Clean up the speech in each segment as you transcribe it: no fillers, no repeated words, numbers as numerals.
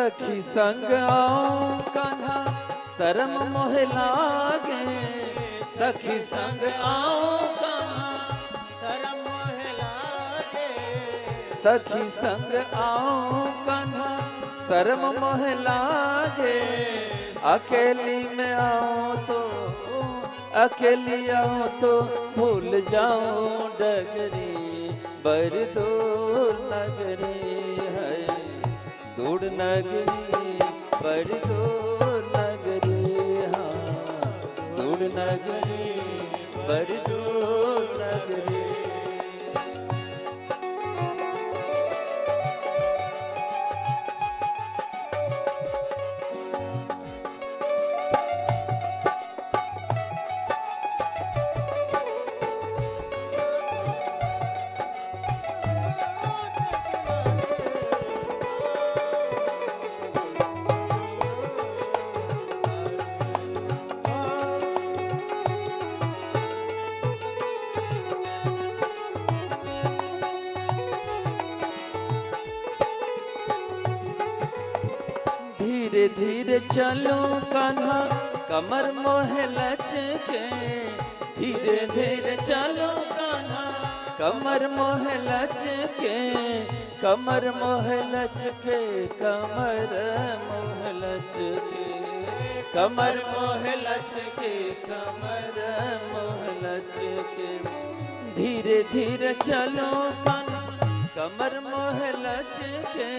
सखी संग आओ कान्हा शर्म मोह लागे, सखी संग आओ कान्हा शर्म मोह लागे, सखी संग आओ कान्हा शर्म मोह लागे। अकेली में आओ तो, अकेली आओ तो भूल जाओ डगरी, बर दूर नगरी है, दूर नगरी बर दूर नगरी, हाँ दूर नगरी बर दूर नगरी। धीरे धीरे चलो कान्हा कमर मोह लचके, धीरे धीरे चलो कान्हा कमर मोह लचके, कमर मोह लचके, कमर मोह लचके, कमर मोह लचके, कमर मोह लचके। धीरे धीरे चलो कान्हा कमर मोह लचके,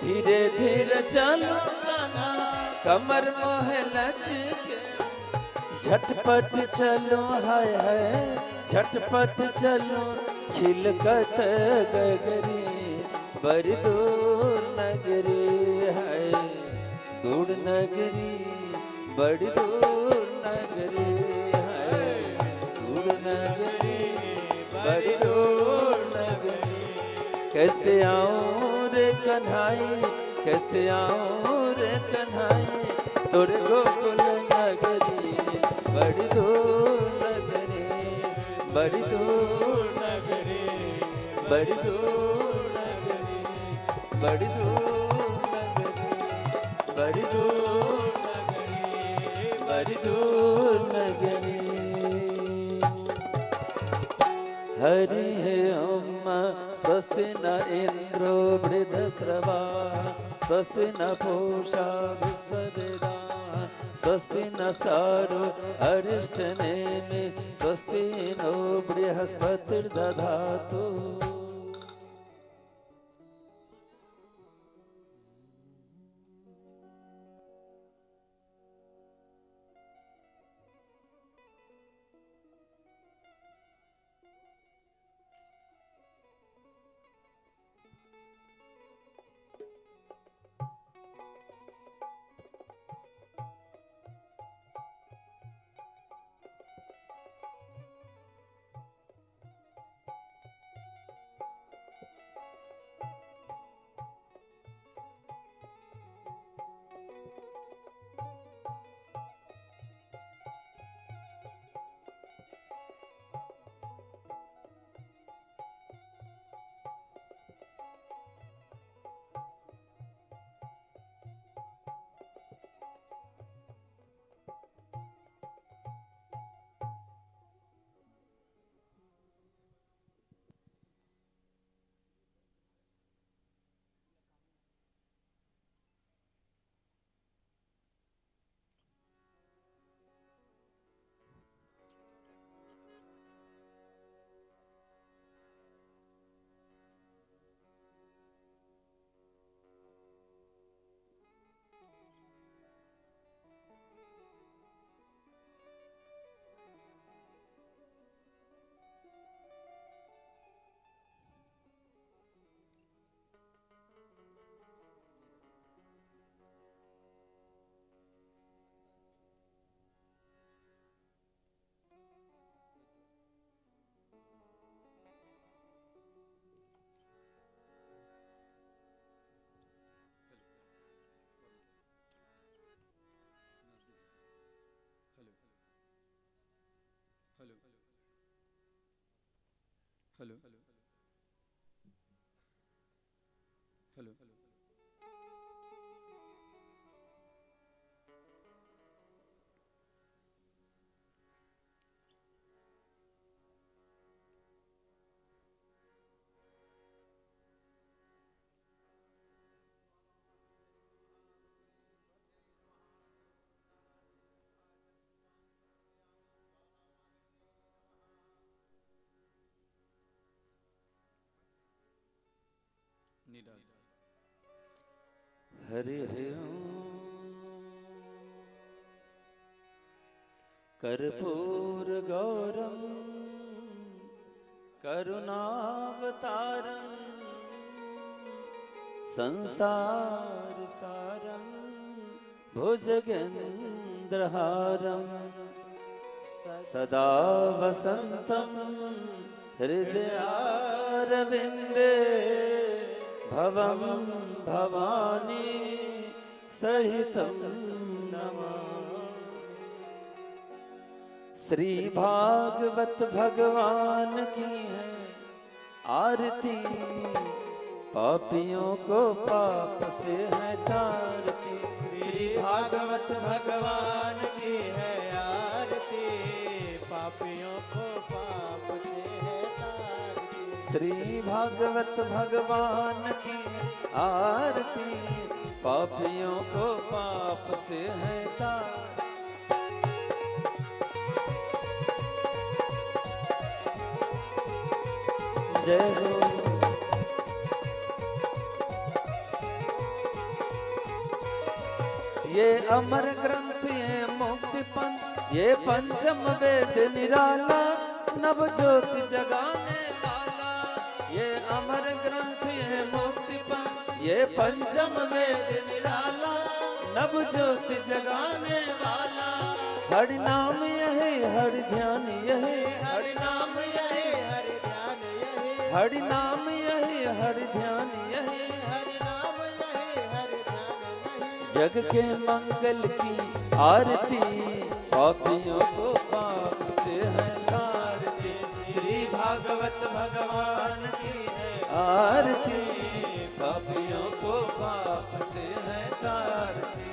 धीरे धीरे चलो कान्हा कमर मोह लचके। झटपट चलो हाय हाय, झटपट चलो छिलकत गगरी, बर दूर नगरी है, दूर नगरी बड़ दूर नगरी है, दूर नगरी बड़ दूर नगरी। कैसे आऊं रे कन्हाई, कैसे आऊं रे कन्हाई, तोर गोकुल नगरी, बड़ दूर नगरी, बड़ दूर नगरी, बड़ दूर नगरी, बड़ दूर नगरी, बड़ दूर नगरी, बड़ दूर नगरी। हरि है अम्मा स्वस्ति न इंद्रो वृद्धश्रवा, स्वस्ति न पूषा विश्ववेदा, स्वस्ति नस्तारो अरिष्टनेमि, स्वस्ति नो बृहस्पतिर्दधातु। Hello hello hello Niraj Hari Om कर्पूर गौरम करुणावतारम संसार सारम भुजगेन्द्रहारम सदा वसंतम हृदयारविंदे भवम भवानी सहितं नमामि। श्री भागवत भगवान की है आरती, पापियों को पाप से है तारती। श्री भागवत भगवान की है आरती, पापियों को पाप से है तारती। श्री भागवत भगवान की आरती, पापियों को पाप से है तारती। जय हो। ये अमर ग्रंथ ये मुक्ति पंथ, ये पंचम वेद निराला, नव ज्योति जगाने वाला। ये अमर ग्रंथ ये मुक्ति पंथ, ये पंचम वेद निराला, नव ज्योति जगाने वाला। हरि नाम यही हरि ध्यान यही, हरि नाम यही हरि ध्यान यही, हरि नाम यही हरि ध्यान यही। हरि नाम यही हरि ध्यान यही। जग के मंगल की आरती, पापियों को पाप से है तारती। श्री भागवत भगवान की है आरती, पापियों को पाप से है तारती।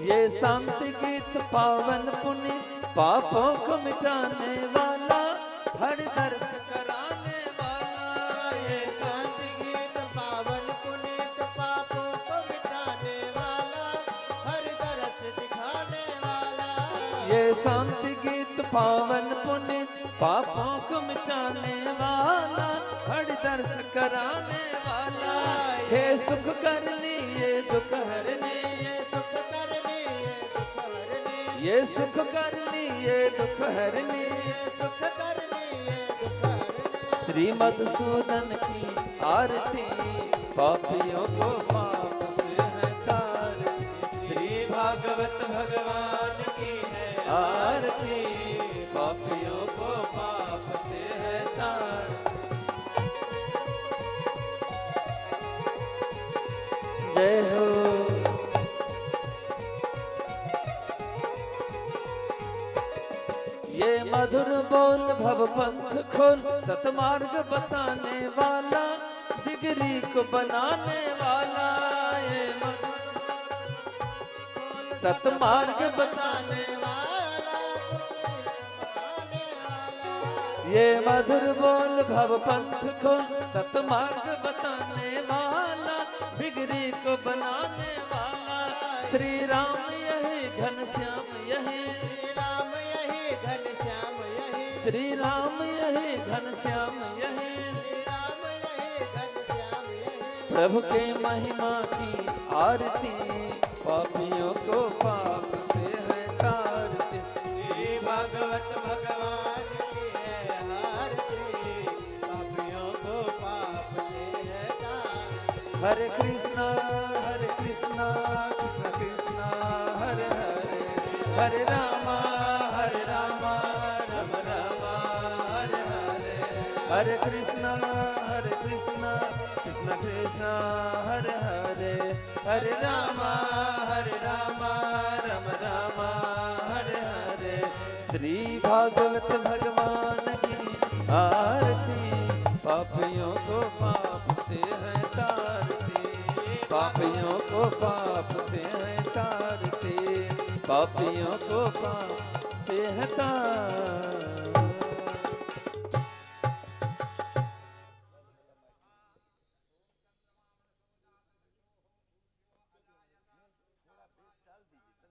ये शांति गीत पावन पुनीत, पापों को मिटाने वाला, हर दर्द कराने वाला। ये शांति गीत पावन पुनीत, पापों को मिटाने वाला, हर दरस दिखाने वाला। ये शांति गीत पावन पुनीत, पापों को मिटाने वाला, हर दर्द कराने वाला। हे सुख करनी ये दुख हरनी, ये सुख करनी ये दुख हरनी, ये सुख करनी ये दुख हरनी। ये सुख करनी ये दुख हरनी। श्री मधुसूदन की आरती, पापियों को पाप से है तारती। श्री भागवत भगवान की है आरती, पापियों को पाप से है तारती। जय हो। ये मधुर बोल भव पंथ खोल, सतमार्ग बताने वाला, बिगड़ी को बनाने वाला। ये सतमार्ग बताने वाला, ये मधुर बोल भव पंथ खोल, सतमार्ग बताने वाला, बिगड़ी को बनाने वाला। श्री राम यही घनश्याम यही, श्री राम यही घनश्याम यही, श्री राम यही घनश्याम यही। श्री राम यही घनश्याम यही। प्रभु के महिमा की आरती, पापियों को पाप से है तारती। श्री भागवत भगवान की है आरती, पापियों को पाप से है तारती। हरे कृष्णा कृष्ण कृष्ण हरे हरे, हरे रामा राम राम हरे हरे। हरे कृष्णा कृष्ण कृष्ण हरे हरे, हरे रामा राम राम हरे हरे। श्री भागवत भगवान की आरती, पापियों को पाप से है तारती। पापियों को पाप से है तारती, पापियों को पाप से है तारती। डाल दीजिए।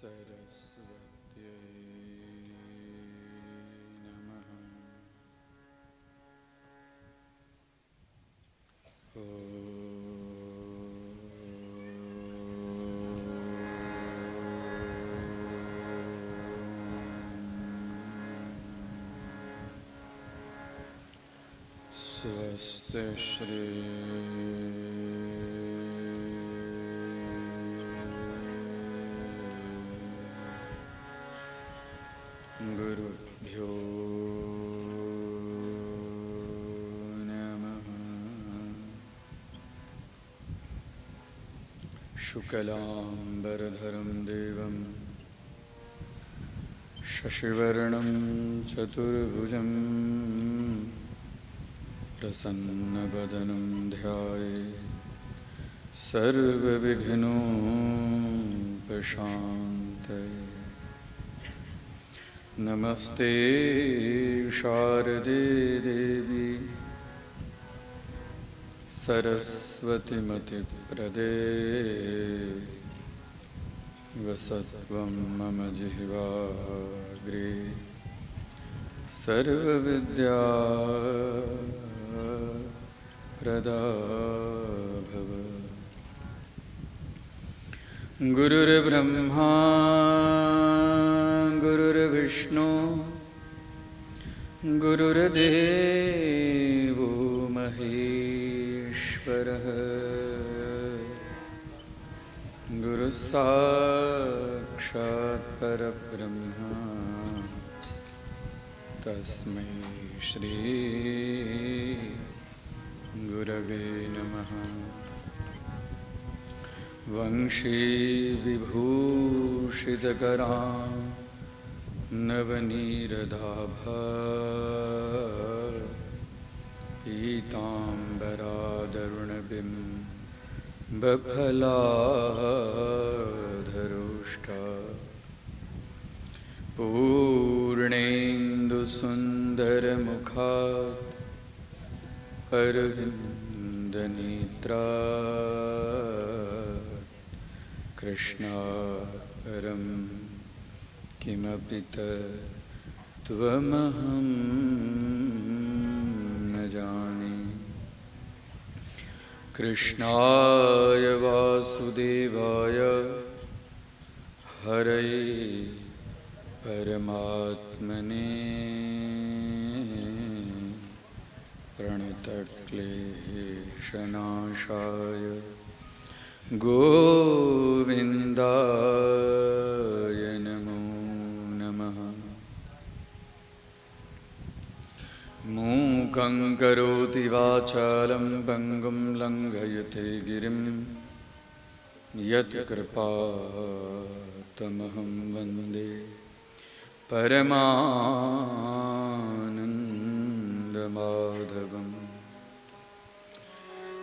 सरस्वत्यै नमः। स्वस्ति श्री गुरुभ्यो नमः। शुक्लांबरधरं देवं शशिवर्णं चतुर्भुजं प्रसन्नवदनं ध्यायेत् सर्वविघ्नोपशान्तये। नमस्ते शारदे देवी सरस्वतीमतिप्रदे वसत्वं मम जिह्वाग्रे सर्वविद्या प्रदा भव। गुरुर्ब्रह्मा गुरुर्विष्णु गुरुर्देवो महेश्वरः गुरुसाक्षात् परब्रह्म तस्मै श्री गुरवे नमः। वंशी विभूषितकरां नवनीरदाभा पीताम्बरादरुणबिम्बफलाधरोष्ठा पूर्णेन्दुसुन्दरमुखात् अरविन्दनेत्रा कृष्णापरं किमपि तत्त्वमहं न जाने। कृष्णाय वासुदेवाय हरये परमात्मने प्रणतक्लेशनाशाय गोविन्दाय नमो नमः। मूकं करोति वाचालं पङ्गुं लङ्घयते गिरिं यत्कृपातमहं वन्दे परमानन्दमाधवम्।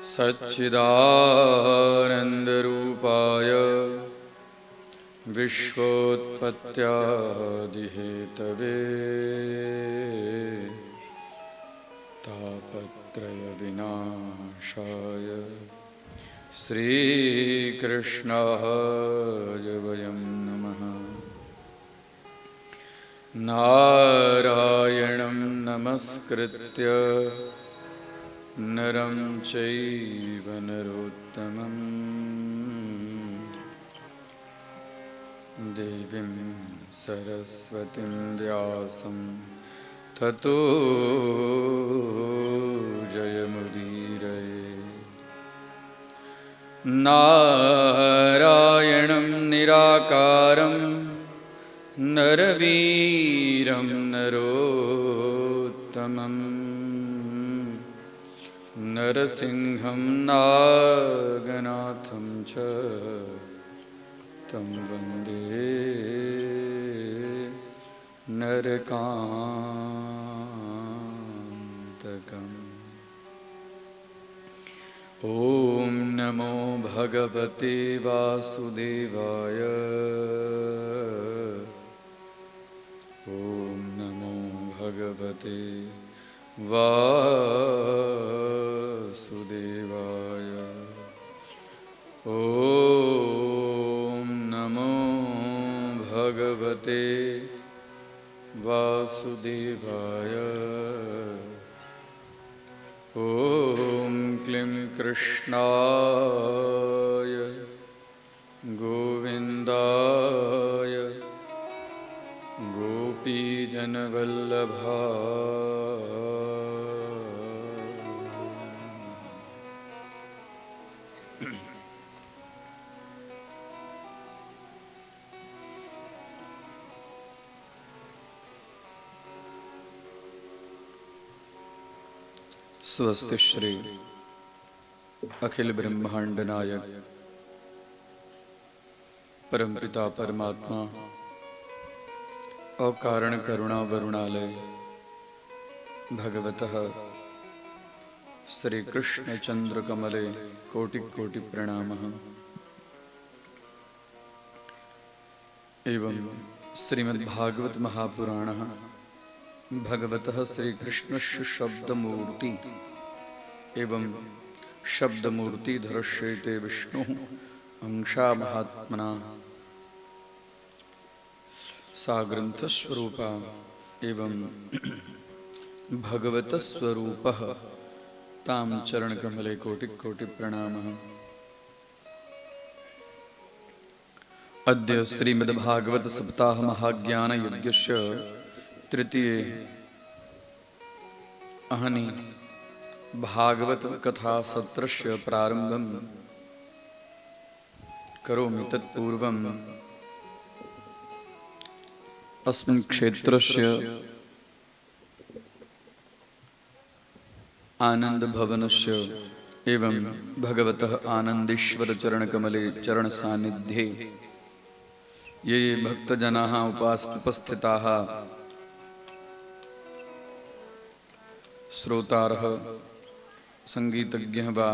सच्चिदानन्दरूपाय विश्वोत्पत्त्यादिहेतवे तापत्रयविनाशाय श्रीकृष्णाय वयं नमः। नारायणं नमस्कृत्य नरं चैव नरोत्तमं देवीं सरस्वतीं व्यासं ततो जयमुदीरये। नारायणं निराकारं नरवीरं नरोत्तमम् नरसिंहं नागनाथं च तं वन्दे नरकान्तकम्। ॐ नमो भगवते वासुदेवाय। ॐ नमो भगवते वासुदेवाय। ॐ नमो भगवते वासुदेवाय। ॐ क्लीं कृष्णाय गोविन्दाय गोपीजनवल्लभाय। स्वस्ति श्री अखिल ब्रह्मांड नायक परमपिता परमात्मा अकारण करुणा वरुणालय भगवतः श्री कृष्ण चंद्र कमले कोटि कोटि प्रणामः। एवं श्रीमद्भागवत महापुराण भगवतः श्री कृष्णस्य शब्दमूर्ति एवं शब्दमूर्ति धरश्यते विष्णु अंशा महात्मना सा ग्रंथ स्वरूपा एवं भगवत स्वरूपः ताम चरण कमले कोटि कोटि प्रणामः। अद्य श्रीमद्भागवत सप्ताह महाज्ञान यज्ञस्य तृतीय अहनि भागवत कथा सत्रस्य प्रारंभं करोमि। तत्पूर्वम् अस्मिन् क्षेत्रस्य आनंद भवनस्य एवं भगवतः आनंदेश्वर चरण कमले चरण सानिध्ये ये भक्तजनाः उपस्थिताः श्रोतारः संगीतज्ञः वा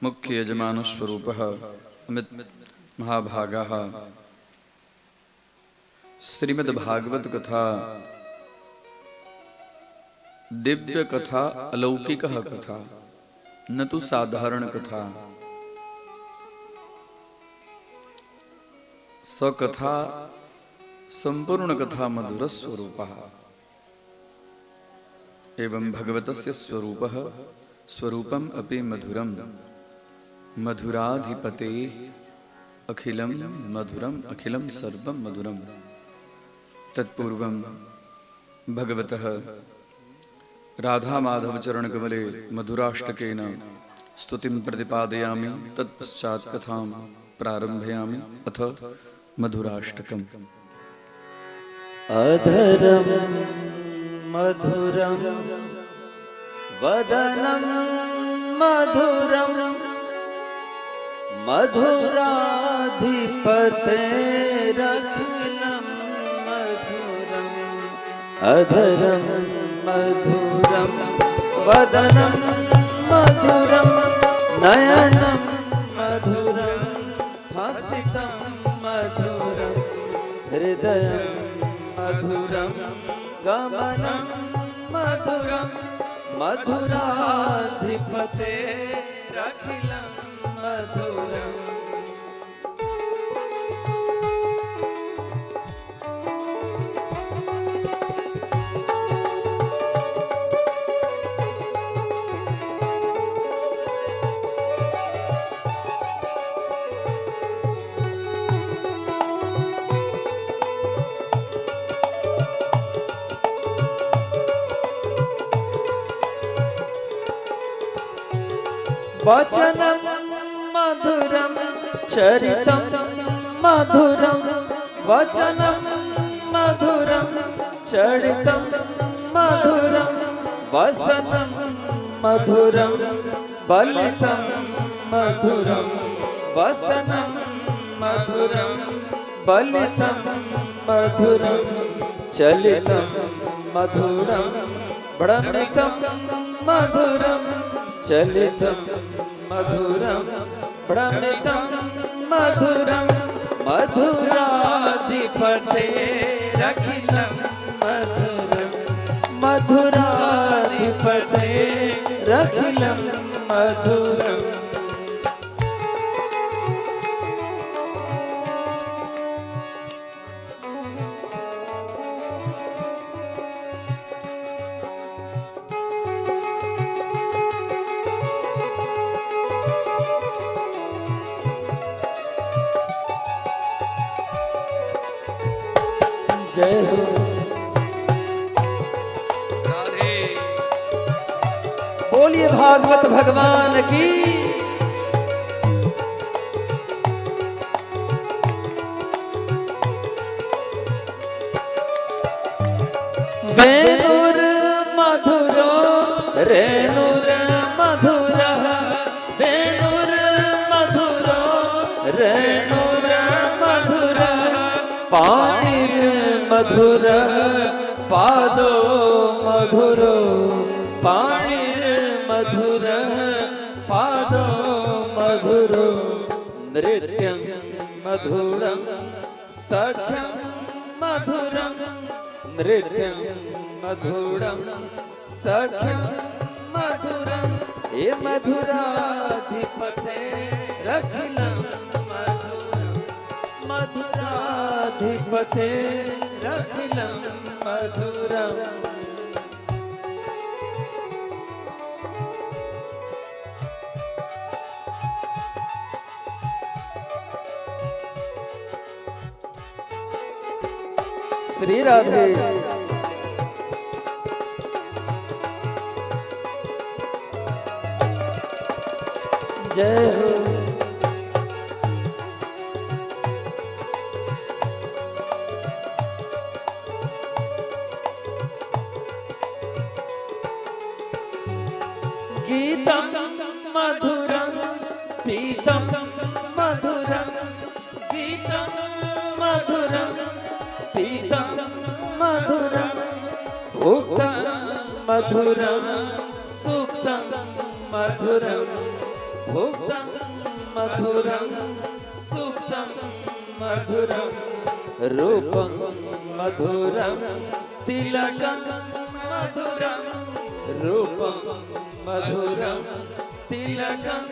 मुख्य यजमानस्वरूपः अमित महाभागाः श्रीमद्भागवत कथा दिव्य कथा अलौकिक कथा न तो साधारण कथा सकथा संपूर्ण कथा मधुर स्वरूपः एवं भगवतस्य स्वरूपः स्वरूपम अपि मधुरम मधुराधिपते अखिलम मधुरम अखिलम सर्वम मधुरम। तत्पूर्वं भगवतः राधा माधव चरण कमले मधुराष्टकेन स्तुतिं प्रतिपादयामि। तत्पश्चात् कथां प्रारंभयामि। अथ मधुराष्टकम्। अधरं मधुरं वदनं मधुरं मधुराधिपतेरखिलं मधुरम्। अधरं मधुरं वदनं मधुरं नयनं मधुरं हसितं मधुरं हृदयं मधुरं गमनं मधुरं मधुराधिपतेरखिलं मधुरम्। वचनं मधुरं चरितं मधुरं वचनं मधुरं चरितं मधुरं वसनं मधुरं बलितं मधुरं वसनं मधुरं बलितं मधुरं चलितं मधुरं भ्रमितं मधुरं चलितं मधुरं भ्रमितं मधुरं मधुराधिपतेरखिलं मधुरं मधुराधिपतेरखिलं मधुरम्। जय हो। राधे। बोलिए भागवत भगवान की। वेणुर मधुरो रेणुर मधुर, वेणुर मधुरो रेणुर मधुर, पाणिर मधुर पादो मधुरो, पाणिर मधुर पादो मधुरो, नृत्यं मधुरं सख्यं मधुरं, नृत्यं मधुरं सख्यं मधुरं, ये मधुराधिपते रखिलं मधुरं, मधुराधिपते रखिलं मधुरं। श्री राधे। जय हो। गीतं मधुरं पीतं मधुरं, गीतं मधुरं पीतं मधुरं, उक्तं मधुरं सुक्तं मधुरं, भुक्तं मधुरं सुप्तं मधुरं, रूपं मधुरं तिलकं मधुरं, रूपं मधुरं तिलकं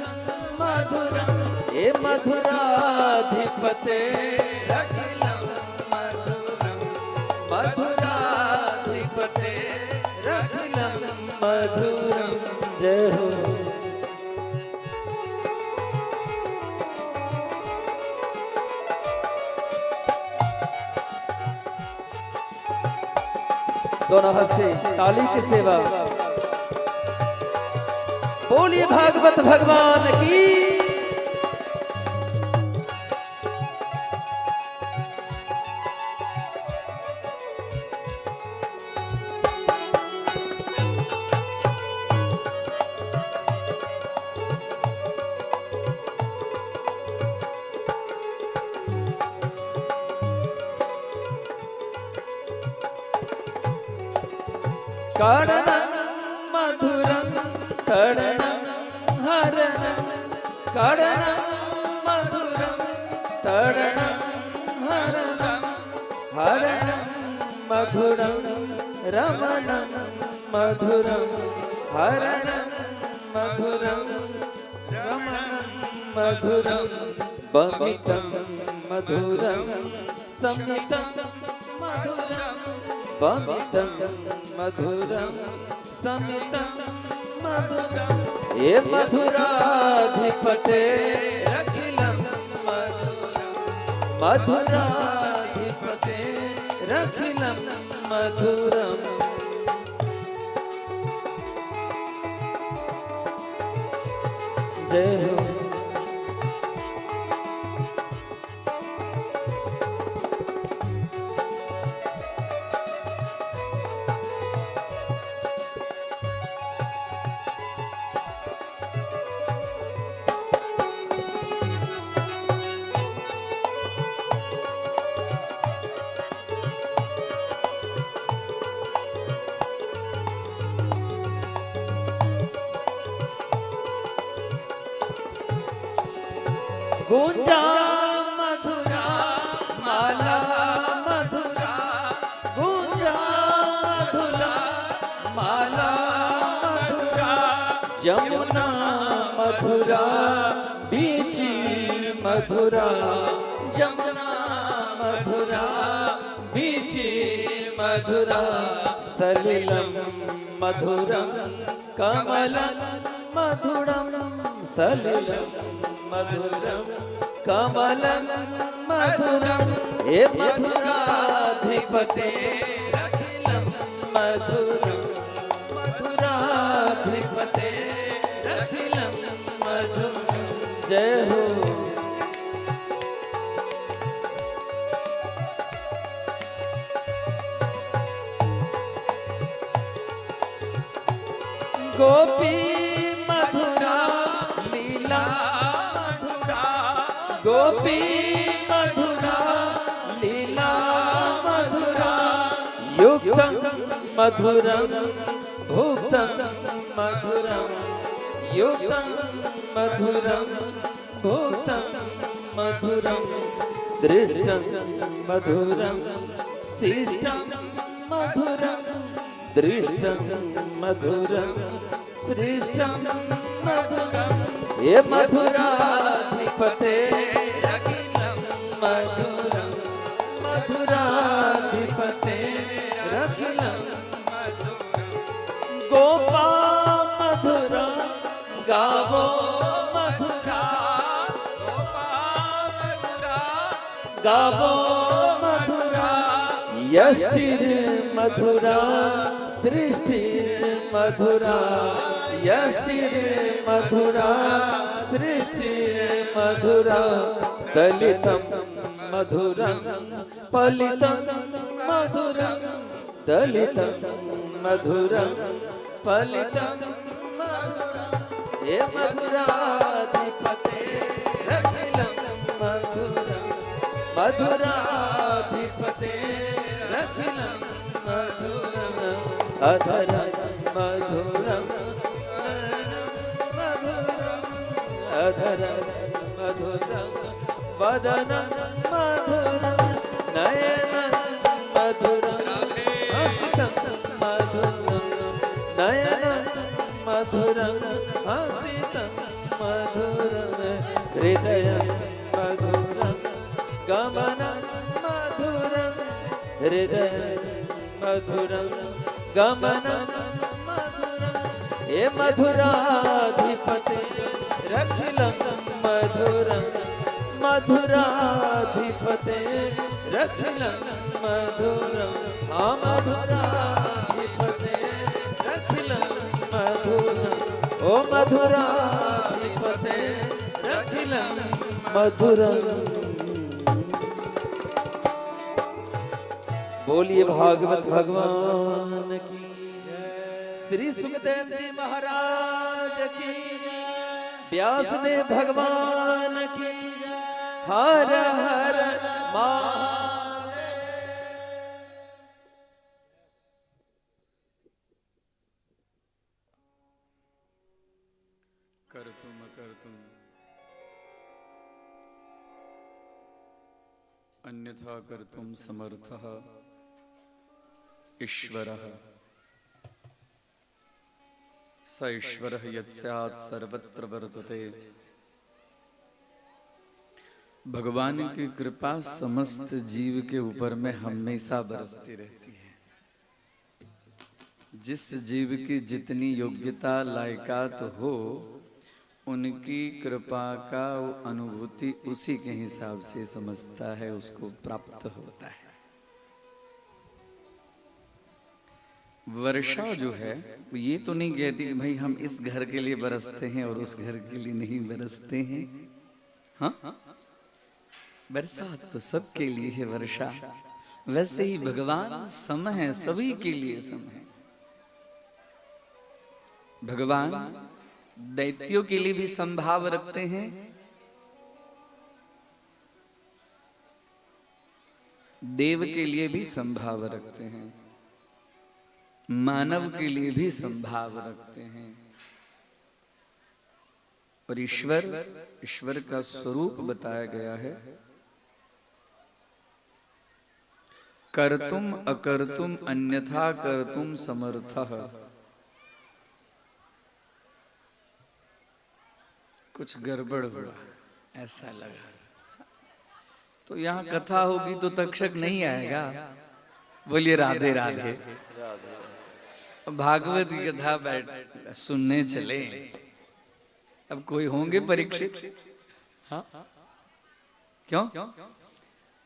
मधुरं, ये मधुराधिपते रखिलं मधुरं, मधुराधिपते रखिलं मधुरं। जय हो। दोनों हाथ से ताली की सेवा। बोलिए भागवत भगवान की। कर्णं मधुरं कर्णं हरणं, कर्णं मधुरं कर्णं हरणं, हरणं मधुरं रमणं मधुरं, हरणं मधुरं रमणं मधुरं, बमितं मधुरं संहितं मधुरं, बमितं मधुरं समितं मधुरं, ये मधुराधिपते रखिलं मधुरं, मधुराधिपते रखिलं मधुरं। जय हो। गुंजा मधुरा माला मधुरा, गुंजा मधुरा माला मधुरा, जमुना मधुरा बीची मधुरा, जमुना मधुरा बीची मधुरा, सलिलं मधुरं कमलं मधुरं, सलिलं मधुरं कमलं मधुरं, ये मधुराधिपते मधुराधिपते अखिलं मधुरं मधुराधिपते अखिलं मधुरं। जय हो। गोपी मधुरा लीला मधुरा, गोपी मधुरा लीला मधुरा, युक्तं मधुरं भुक्तं मधुरं, युक्तं मधुरं भुक्तं मधुरं, दृष्टं मधुरं शिष्टं मधुरं, दृष्टं मधुरं दृष्टं मधुरं। ये मधुराधिपते अखिलं मधुरं मधुराधिपते अखिलं मधुरं। गोपा मधुरा गावो मधुरा, गोपा मधुरा गावो मधुरा, यष्टिर मधुरा सृष्टिर मधुरा, यष्टिर मधुरा सृष्टिर मधुरा, दलितं मधुरं पलितं मधुरं, दलितं मधुरं पलितं मधुरं। ये मधुराधिपते अखिलं मधुरं मधुराधिपते अखिलं मधुरं, अधरं मधुरं मधुरं, अधरं मधुरं वदनं मधुरं, नयनं मधुरं हसितं मधुरं, नयनं मधुरं हसितं मधुरं, हृदयं मधुरं गमनं मधुरं, हृदयं मधुरं गमनं मधुरं। ये मधुराधिपते अखिलं मधुरं मधुराधिपते अखिलं मधुरं, हाँ मधुराधिपते अखिलं मधुरं, ओ मधुराधिपते अखिलं मधुरं। बोलिए भागवत भगवान की, श्री सुखदेव जी महाराज की, व्यासदेव भगवान की, हर हर महादेव। कर्तुम अकर्तुम अन्यथा कर्तुम समर्थः ईश्वरः, स ईश्वरः यत्स्यात् सर्वत्र वर्तते। भगवान की कृपा समस्त जीव के ऊपर में हमेशा बरसती रहती है। जिस जीव की जितनी योग्यता लायकात हो, उनकी कृपा का अनुभूति उसी के हिसाब से समझता है, उसको प्राप्त होता है। वर्षा जो है ये तो नहीं कहती कि भाई हम इस घर के लिए बरसते हैं और उस घर के लिए नहीं बरसते हैं। हाँ, बरसात तो सबके लिए है वर्षा। वैसे ही भगवान सम है, सभी के लिए सम है। भगवान दैत्यों के लिए भी संभाव रखते हैं, देव के लिए भी संभाव रखते हैं, मानव के लिए भी संभाव रखते हैं। और ईश्वर का स्वरूप बताया गया है, कर्तुम अकर्तुम अन्यथा कर्तुम समर्थः। कुछ गड़बड़ हुआ ऐसा लगा, तो यहाँ कथा होगी तो तक्षक नहीं आएगा। बोलिए राधे राधे। भागवत की कथा बैठ सुनने चले, अब कोई होंगे परीक्षित? हाँ, क्यों?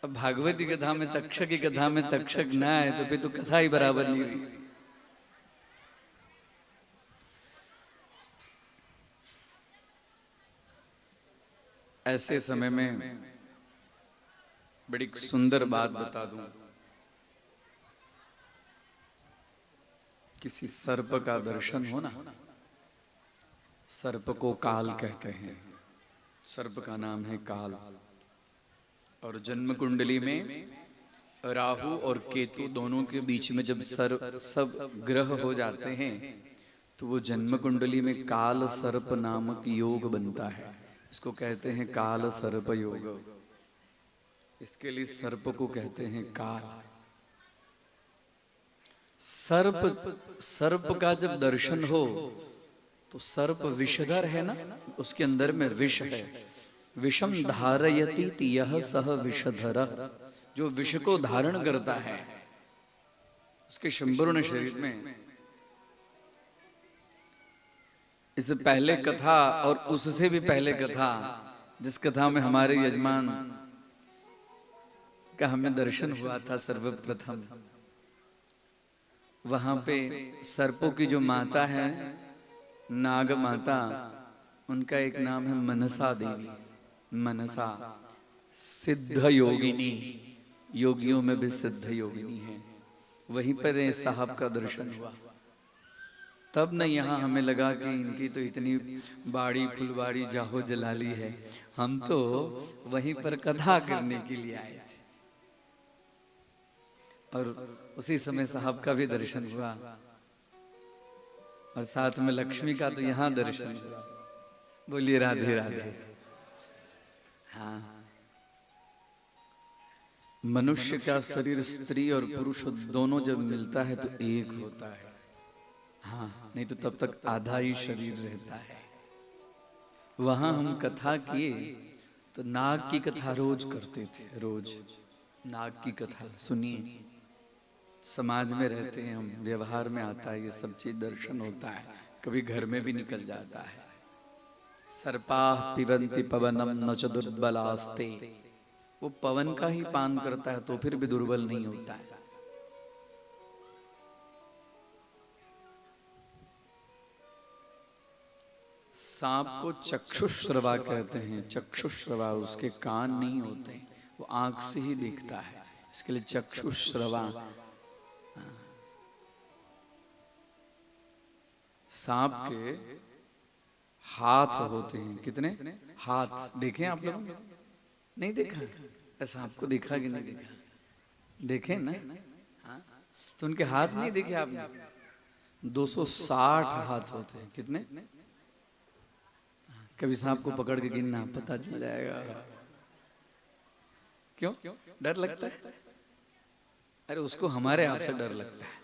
अब भागवत की कथा में तक्षक की कथा में तक्षक ना आए तो फिर तो कथा ही बराबर नहीं हुई। ऐसे समय में बड़ी सुंदर बात बता दूं। किसी सर्प का दर्शन हो ना, सर्प को काल कहते हैं, सर्प का नाम है काल। और जन्म कुंडली में राहु और केतु दोनों के बीच में जब सब ग्रह हो जाते हैं तो वो जन्म कुंडली में काल सर्प नामक योग बनता है। इसको कहते हैं काल सर्प योग। इसके लिए सर्प को कहते हैं काल। सर्प का जब दर्शन हो तो सर्प विषधर है ना, उसके अंदर में विष है। विषम धारयति यह सह विषधर, जो विष को धारण करता है। उसके संपूर्ण शरीर में इससे पहले कथा और उससे भी पहले कथा, जिस कथा में हमारे यजमान का हमें दर्शन हुआ था सर्वप्रथम, वहां पे सर्पों की जो माता है, नाग माता, उनका एक नाम है मनसा देवी। मनसा सिद्ध योगिनी, योगियों में भी सिद्ध योगिनी है। वहीं पर साहब का दर्शन हुआ। तब न यहाँ हमें लगा कि इनकी तो इतनी बाड़ी फुलवाड़ी जाहो जलाली है, हम तो वहीं पर कथा करने के लिए आए थे। और उसी समय साहब का भी दर्शन हुआ और साथ में लक्ष्मी का तो यहाँ दर्शन हुआ। बोलिए राधे राधे। हाँ, मनुष्य का शरीर स्त्री और पुरुष दोनों जब मिलता है तो एक होता है। हाँ, नहीं तो तब तक आधा ही शरीर रहता है। वहां हम कथा किए तो नाग की कथा रोज करते थे। रोज नाग की कथा सुनिए। समाज में रहते हैं हम, व्यवहार में आता है, ये सब चीज दर्शन होता है, कभी घर में भी निकल जाता है। सर्पाः पिबन्ति पवनम न च दुर्बलास्ते, वो पवन का ही पान करता है तो फिर भी दुर्बल नहीं होता है। सांप को चक्षुश्रवा कहते हैं। चक्षुश्रवा, उसके कान नहीं होते, वो आंख से ही दिखता है, इसके लिए चक्षुश्रवा। सांप के हाथ होते हैं। कितने हाथ देखे आप लोगों ने? नहीं देखा? सांप को देखा कि नहीं देखा? देखे ना? हाँ? तो उनके हाथ नहीं देखे आपने? 260 हाथ होते हैं। कितने? कभी सांप को पकड़ के गिनना, पता चल जाएगा। क्यों डर लगता है? अरे उसको हमारे आप से डर लगता है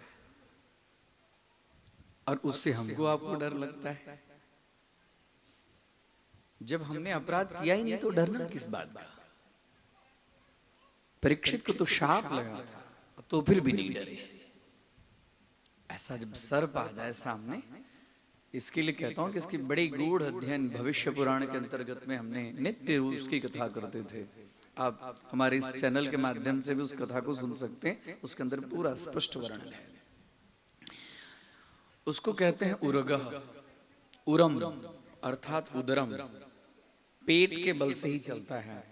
और उससे हमको आपको डर लगता है। जब हमने अपराध किया ही नहीं तो डरना किस बात का? परीक्षित को तो शाप लगा था तो फिर भी नहीं डरे। ऐसा जब सर्प आ जाए सामने, इसके लिए कहता हूं कि इसकी बड़ी गूढ़ अध्ययन भविष्य पुराण के अंतर्गत में हमने नित्य उसकी कथा करते थे। आप हमारे इस चैनल के माध्यम से भी उस कथा को सुन सकते हैं, उसके अंदर पूरा स्पष्ट वर्णन है। उसको कहते हैं उरगह। उरम अर्थात उदरम, पेट के बल से ही चलता है।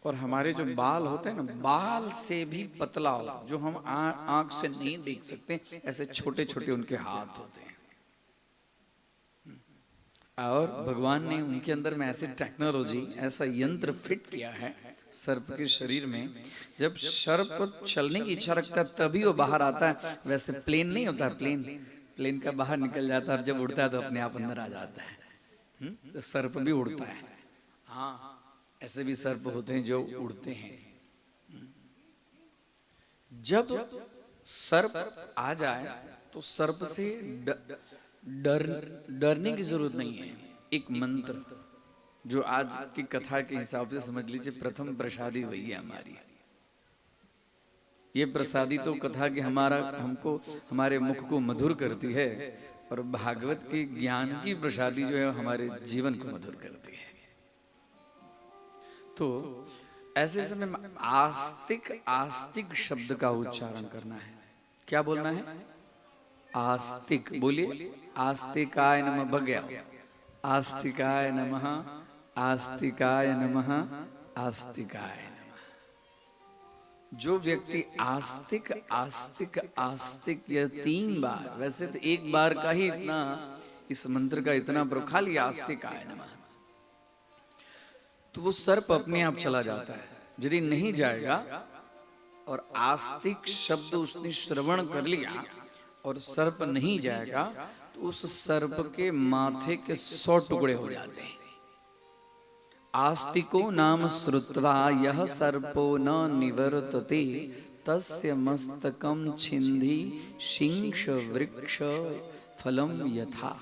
और हमारे जो बाल होते हैं ना, बाल से भी पतला हो, जो हम आंख से नहीं देख सकते, ऐसे छोटे छोटे उनके हाथ होते हैं। और भगवान ने उनके अंदर में ऐसी टेक्नोलॉजी, ऐसा यंत्र फिट किया है सर्प के शरीर में। जब सर्प चलने की इच्छा रखता है तभी वो बाहर आता है। वैसे प्लेन नहीं होता, प्लेन का बाहर निकल जाता है और जब उड़ता है तो अपने आप अंदर आ जाता है। तो सर्प भी उड़ता है। हाँ, ऐसे भी सर्प होते हैं जो उड़ते हैं। जब सर्प आ जाए तो सर्प से डरने की जरूरत नहीं है। एक मंत्र जो आज की कथा के हिसाब से समझ लीजिए, प्रथम प्रसादी वही है हमारी। ये प्रसादी तो कथा की हमको हमारे मुख को मधुर करती है, और भागवत के ज्ञान की प्रसादी जो है हमारे जीवन को मधुर करती है। तो ऐसे समय में आस्तिक आस्तिक शब्द का उच्चारण करना है। क्या बोलना है? आस्तिक। बोलिए, आस्तिकाय नमः। भगया, आस्तिकाय नमः, आस्तिकाय नमः, आस्तिकाय नमः। जो व्यक्ति आस्तिक आस्तिक आस्तिक यह 3 बार, वैसे तो 1 बार का ही इतना इस मंत्र का इतना खाली आस्तिकाय नमः, तो वो सर्प अपने आप चला जाता है। यदि नहीं जाएगा और आस्तिक शब्द उसने श्रवण कर लिया और सर्प नहीं जाएगा, तो उस सर्प के माथे के 100 टुकड़े हो जाते हैं। आस्तिको नाम श्रुत्वा यह सर्पो न निवर्तते तस्य मस्तकम छिंदी शिंक्ष वृक्ष फलम यथा।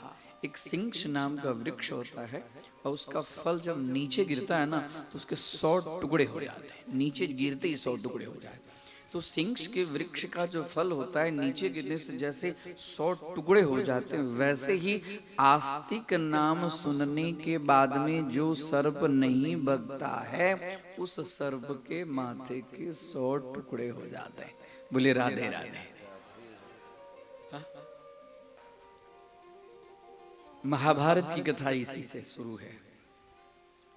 एक शिंक्ष नाम का वृक्ष होता है और उसका फल जब नीचे गिरता है ना, तो उसके 100 टुकड़े हो जाते हैं। नीचे गिरते ही 100 टुकड़े हो जाते हैं। तो शिंक्ष के वृक्ष का जो फल होता है, नीचे गिरने से जैसे 100 टुकड़े हो जाते हैं, वैसे ही आस्तिक नाम सुनने के बाद में जो सर्प नहीं भगता है, उस सर्प के माथे के 100 टुकड़े हो जाते हैं। बोले राधे राधे। महाभारत की कथा इसी से शुरू है।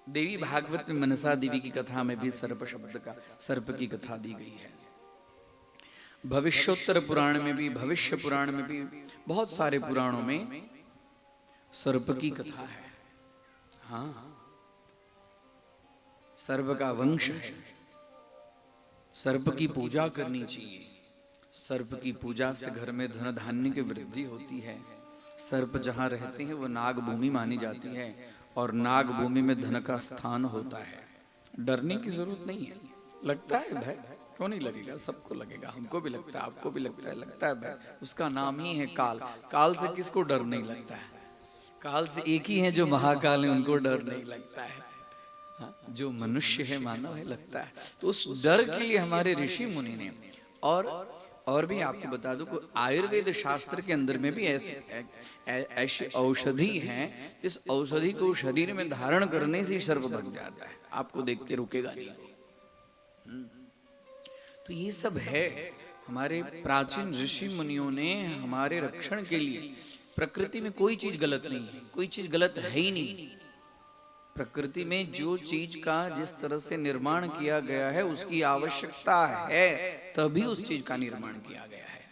देवी भागवत में मनसा देवी की कथा में भी सर्प शब्द का, सर्प की कथा दी गई है। भविष्योत्तर पुराण में भी, भविष्य पुराण में भी, बहुत सारे पुराणों में सर्प की कथा है। हाँ, सर्प का वंश है। सर्प की पूजा करनी चाहिए। सर्प की पूजा से घर में धन धान्य की वृद्धि होती है। सर्प जहाँ रहते हैं वो नाग भूमि मानी जाती है और नाग भूमि में धन का स्थान होता है। डरने की जरूरत नहीं है। लगता है भय, क्यों नहीं लगेगा? सबको लगेगा, हमको भी लगता है, आपको भी लगता है भय। उसका नाम ही है काल। काल से किसको डर नहीं लगता है? काल से एक ही है जो महाकाल है, उनको डर नहीं लगता है। हाँ, जो मनुष्य है, मानव है, लगता है। तो उस डर के लिए हमारे ऋषि मुनि ने, और भी आपको बता दूं कि आयुर्वेद शास्त्र के अंदर में भी ऐसी औषधि हैं, इस औषधि को शरीर में धारण करने से सर्प भग जाता है। आपको देख के रुकेगा नहीं। तो ये सब है। हमारे प्राचीन ऋषि मुनियों ने हमारे रक्षण के लिए, प्रकृति में कोई चीज गलत नहीं है, कोई चीज गलत है ही नहीं। प्रकृति में जो चीज का जिस तरह से निर्माण किया गया है, उसकी आवश्यकता है, तभी उस चीज का निर्माण किया गया है।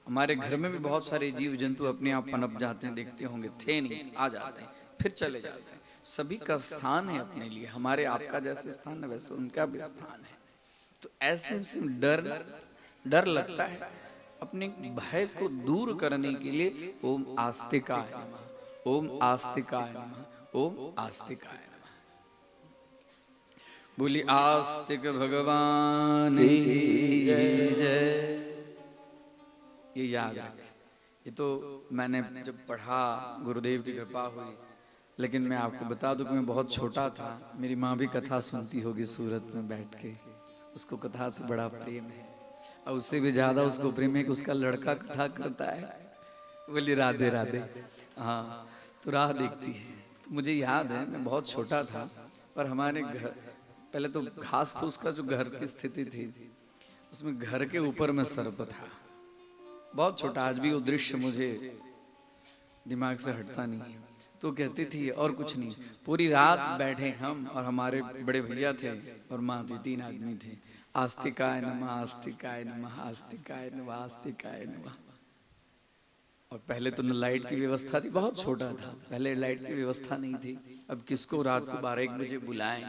हमारे घर में भी बहुत सारे जीव जंतु अपने आप पनप जाते हैं, देखते होंगे, थे नहीं, आ जाते हैं, फिर चले जाते हैं। सभी का स्थान है अपने लिए। हमारे आपका जैसे स्थान है, वैसे उनका भी स्थान है। तो ऐसे डर लगता है। अपने भय को दूर करने के लिए ओम आस्तिकाय नमः, ओम आस्तिकाय नमः, ओम आस्तिकाय नमः। बोली आस्तिक भगवान की जय। ये याद रख। ये तो मैंने जब पढ़ा, गुरुदेव की कृपा हुई। लेकिन मैं आपको बता दूं कि मैं बहुत छोटा था। मेरी माँ भी कथा सुनती होगी सूरत में बैठ के। उसको कथा से बड़ा प्रेम है, और उससे भी ज्यादा उसको प्रेम है कि उसका लड़का कथा करता है। बोली राधे राधे। हाँ, तो राह देखती है। तो मुझे याद है, मैं बहुत छोटा था, पर हमारे घर पहले तो घास फूस का जो घर की स्थिति थी, उसमें घर के ऊपर में सर्प था। बहुत छोटा, आज भी वो दृश्य मुझे दिमाग से हटता नहीं है। तो कहती थी और कुछ नहीं। पूरी रात बैठे हम और हमारे बड़े भैया थे और माँ थी, 3 आदमी थे। आस्तिकाय नमः, आस्तिकाय नमः, आस्तिकाय नमः, आस्तिकाय नमः। और पहले तो न लाइट की व्यवस्था थी, बहुत छोटा था, पहले लाइट की व्यवस्था नहीं थी। अब किसको रात को 12-1 बजे बुलाएं?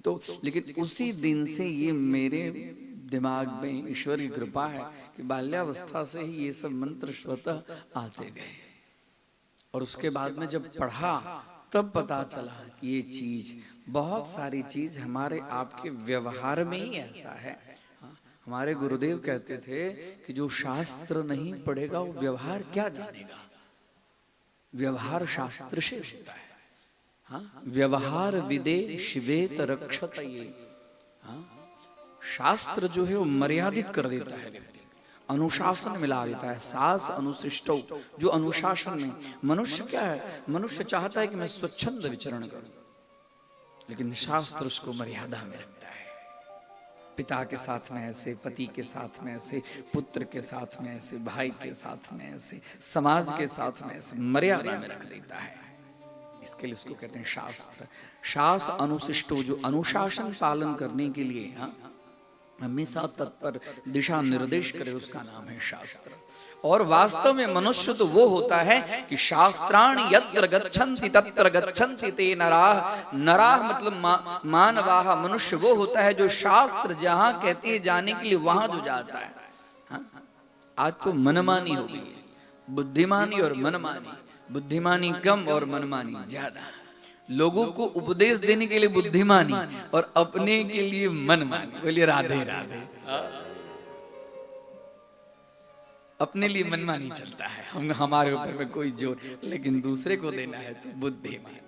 तो लेकिन उसी दिन से ये मेरे दिमाग में ईश्वर की कृपा है कि बाल्यावस्था से ही ये सब मंत्र स्वतः आते गए। और उसके बाद में जब पढ़ा, तब पता चला कि ये चीज, बहुत सारी चीज हमारे आपके व्यवहार में ही ऐसा है। हमारे गुरुदेव कहते थे कि जो शास्त्र नहीं पढ़ेगा वो व्यवहार क्या जानेगा। व्यवहार शास्त्र से होता है। हाँ, व्यवहार विदे शिवेत रक्षत। ये हाँ, शास्त्र जो है वो मर्यादित कर देता है, व्यक्ति अनुशासन मिला देता है। सास अनुशिष्टो, जो अनुशासन में। मनुष्य क्या है? मनुष्य चाहता है कि मैं स्वच्छंद विचरण करूं, लेकिन शास्त्र उसको मर्यादा में रखता है। पिता के साथ में ऐसे, पति के साथ में ऐसे, पुत्र के साथ में ऐसे, भाई के साथ में ऐसे, समाज के साथ में ऐसे मर्यादा में रख देता है। इसके लिए उसको कहते हैं शास्त्र। शास्त्र अनुशिष्टो, जो अनुशासन पालन करने के लिए हमेशा तत्पर दिशा निर्देश करे, उसका नाम है शास्त्र। और वास्तव में मनुष्य तो वो होता है कि शास्त्राणि यत्र गच्छन्ति तत्र गच्छन्ति ते नराः। नराः मतलब मानवाः, मनुष्य वो होता है जो शास्त्र जहां कहते हैं जाने के लिए वहां जो जाता है। हाँ? आज तो मनमानी हो गई है, बुद्धिमानी और मनमानी, बुद्धिमानी कम और मनमानी ज्यादा। लोगों को उपदेश देने के लिए बुद्धिमानी और अपने के लिए मनमानी। बोलिए राधे राधे। अपने लिए मनमानी चलता है, हम हमारे ऊपर में कोई जोर, लेकिन दूसरे को देना है तो बुद्धिमानी।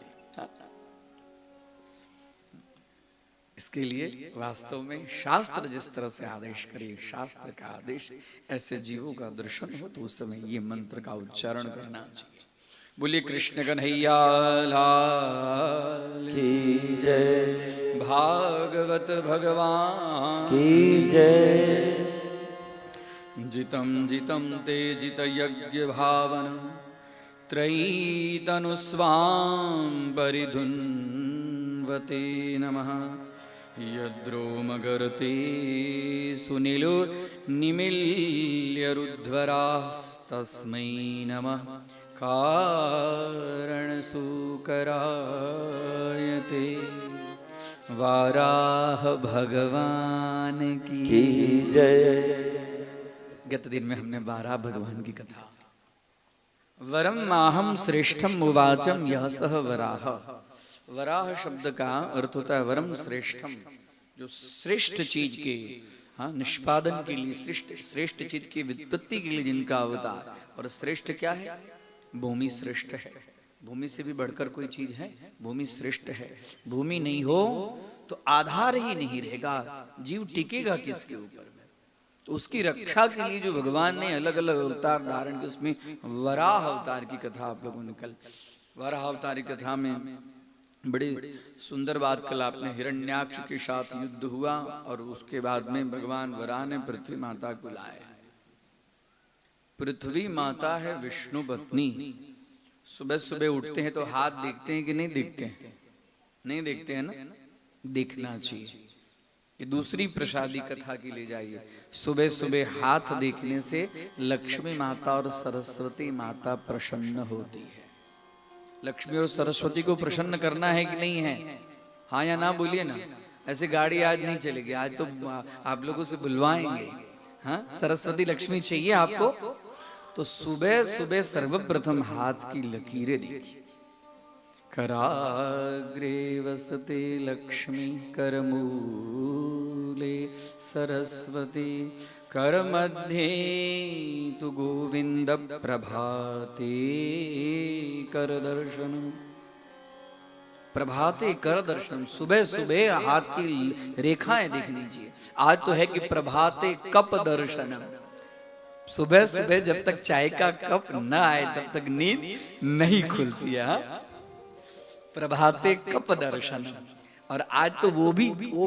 इसके लिए वास्तव में शास्त्र जिस तरह से आदेश करे, शास्त्र का आदेश ऐसे जीवों का दर्शन हो, तो उस समय ये मंत्र का उच्चारण करना चाहिए। बोलिए कृष्ण कन्हैया लाल की जय, भागवत भगवान की जय। जितं जितं ते जित यज्ञ भावन त्रयी तनुस्वां परिधुन्वते नमः। यद्रोमगर्ते सुनीलो निमील्य रुध्वरास्तस्मै नमः। कारणसुकरायते वाराह भगवान की जय। गत दिन में हमने वाराह भगवान की कथा, वरम माहम श्रेष्ठम उवाचम यह सह वराह। वराह शब्द का अर्थ होता है वरम श्रेष्ठम, जो श्रेष्ठ चीज के निष्पादन के लिए, श्रेष्ठ चीज की वित्पत्ति के लिए जिनका अवतार। और श्रेष्ठ क्या है? भूमि श्रेष्ठ है। भूमि से भी बढ़कर कोई चीज है? भूमि श्रेष्ठ है। भूमि नहीं हो तो आधार ही नहीं रहेगा, जीव टिकेगा किसके ऊपर में? तो उसकी रक्षा के लिए जो भगवान ने अलग अलग अवतार धारण किए, उसमें वराह अवतार की कथा आप लोगों ने कल, वराह अवतार की कथा में बड़ी सुंदर बात कल आपने, हिरण्याक्ष के साथ युद्ध हुआ और उसके बाद में भगवान वराह ने पृथ्वी माता को लाया। पृथ्वी माता है विष्णु पत्नी। सुबह सुबह उठते हैं तो हाथ देखते हैं कि नहीं देखते हैं? नहीं देखते हैं ना? देखना चाहिए। ये दूसरी प्रसादी कथा की ले जाइए। सुबह सुबह हाथ देखने से लक्ष्मी माता और सरस्वती माता प्रसन्न होती है। लक्ष्मी और सरस्वती को प्रसन्न करना है कि नहीं है? हाँ या ना बोलिए ना। ऐसे गाड़ी आज नहीं चलेगी, आज तो आप लोगों से बुलवाएंगे। हाँ, सरस्वती लक्ष्मी चाहिए आपको, तो सुबह सुबह सर्वप्रथम हाथ की लकीरें देखिए। कराग्रे वसते लक्ष्मी करमूले सरस्वती करमध्ये तु गोविंद प्रभाते कर दर्शनम। प्रभाते कर दर्शन, सुबह सुबह हाथ की रेखाएं देखनी चाहिए। आज तो है कि प्रभाते कप दर्शनम, सुबह सुबह जब तक चाय का कप न आए तब तक नींद नहीं खुलती है। प्रभाते कप दर्शनम। और आज तो वो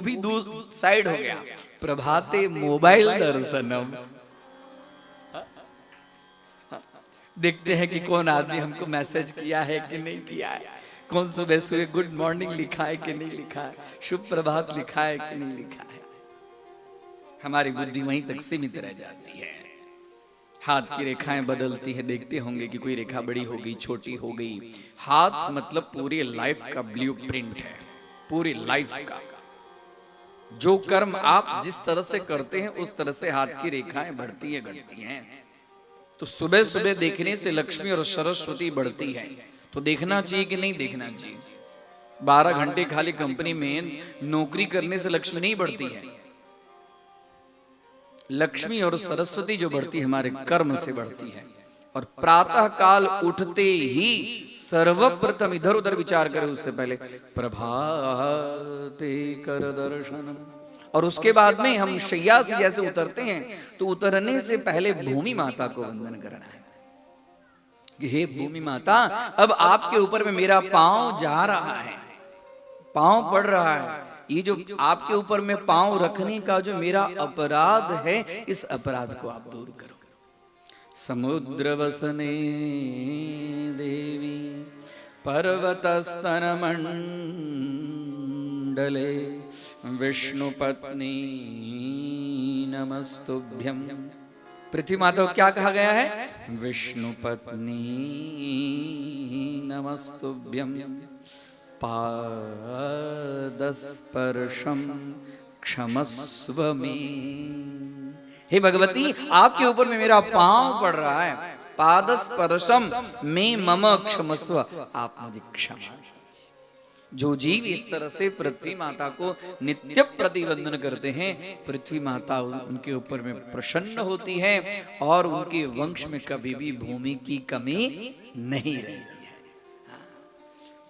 भी दूसरी साइड हो गया, प्रभाते मोबाइल दर्शनम। देखते हैं कि कौन आदमी हमको मैसेज किया है कि नहीं किया है, कौन सुबह सुबह गुड मॉर्निंग लिखा है कि नहीं लिखा है, शुभ प्रभात लिखा है कि नहीं लिखा है। हमारी बुद्धि वहीं तक सीमित रह जाती है। हाथ की रेखाएं बदलती है, देखते होंगे कि कोई रेखा बड़ी हो गई, छोटी हो गई। हाथ मतलब पूरी लाइफ का ब्लूप्रिंट है, पूरी लाइफ का। जो कर्म आप जिस तरह से करते हैं उस तरह से हाथ की रेखाएं बढ़ती है, घटती हैं। तो सुबह सुबह देखने से लक्ष्मी और सरस्वती बढ़ती है। तो देखना चाहिए कि नहीं देखना चाहिए? 12 घंटे खाली कंपनी में नौकरी करने से लक्ष्मी नहीं बढ़ती है। लक्ष्मी और सरस्वती जो बढ़ती है हमारे कर्म से बढ़ती है। और प्रातः काल उठते ही सर्वप्रथम इधर उधर विचार करें, उससे पहले प्रभाते कर दर्शनम। और उसके बाद में हम शैया से जैसे उतरते हैं तो उतरने से पहले भूमि माता को वंदन करना है कि हे भूमि माता, अब आपके ऊपर में मेरा पांव जा रहा है। पांव पड़ रहा है, ये जो आपके ऊपर में पांव रखने का जो मेरा अपराध है, इस अपराध को आप दूर करो। समुद्र वसने देवी पर्वतस्तन मंडले विष्णु पत्नी नमस्तुभ्यम। पृथ्वी माता को क्या कहा गया है? विष्णु पत्नी नमस्तुभ्यम पादस्पर्शम क्षमस्व मे। हे भगवती, आपके ऊपर में मेरा पांव पड़ रहा है, पादस्पर्शम में मम क्षमस्व, आप मुझे क्षमा कीजिए। जो जीव इस तरह से पृथ्वी माता को नित्य प्रतिवंदन करते हैं, पृथ्वी माता उनके ऊपर में प्रसन्न होती है और उनके वंश में कभी भी भूमि की कमी नहीं रहती है।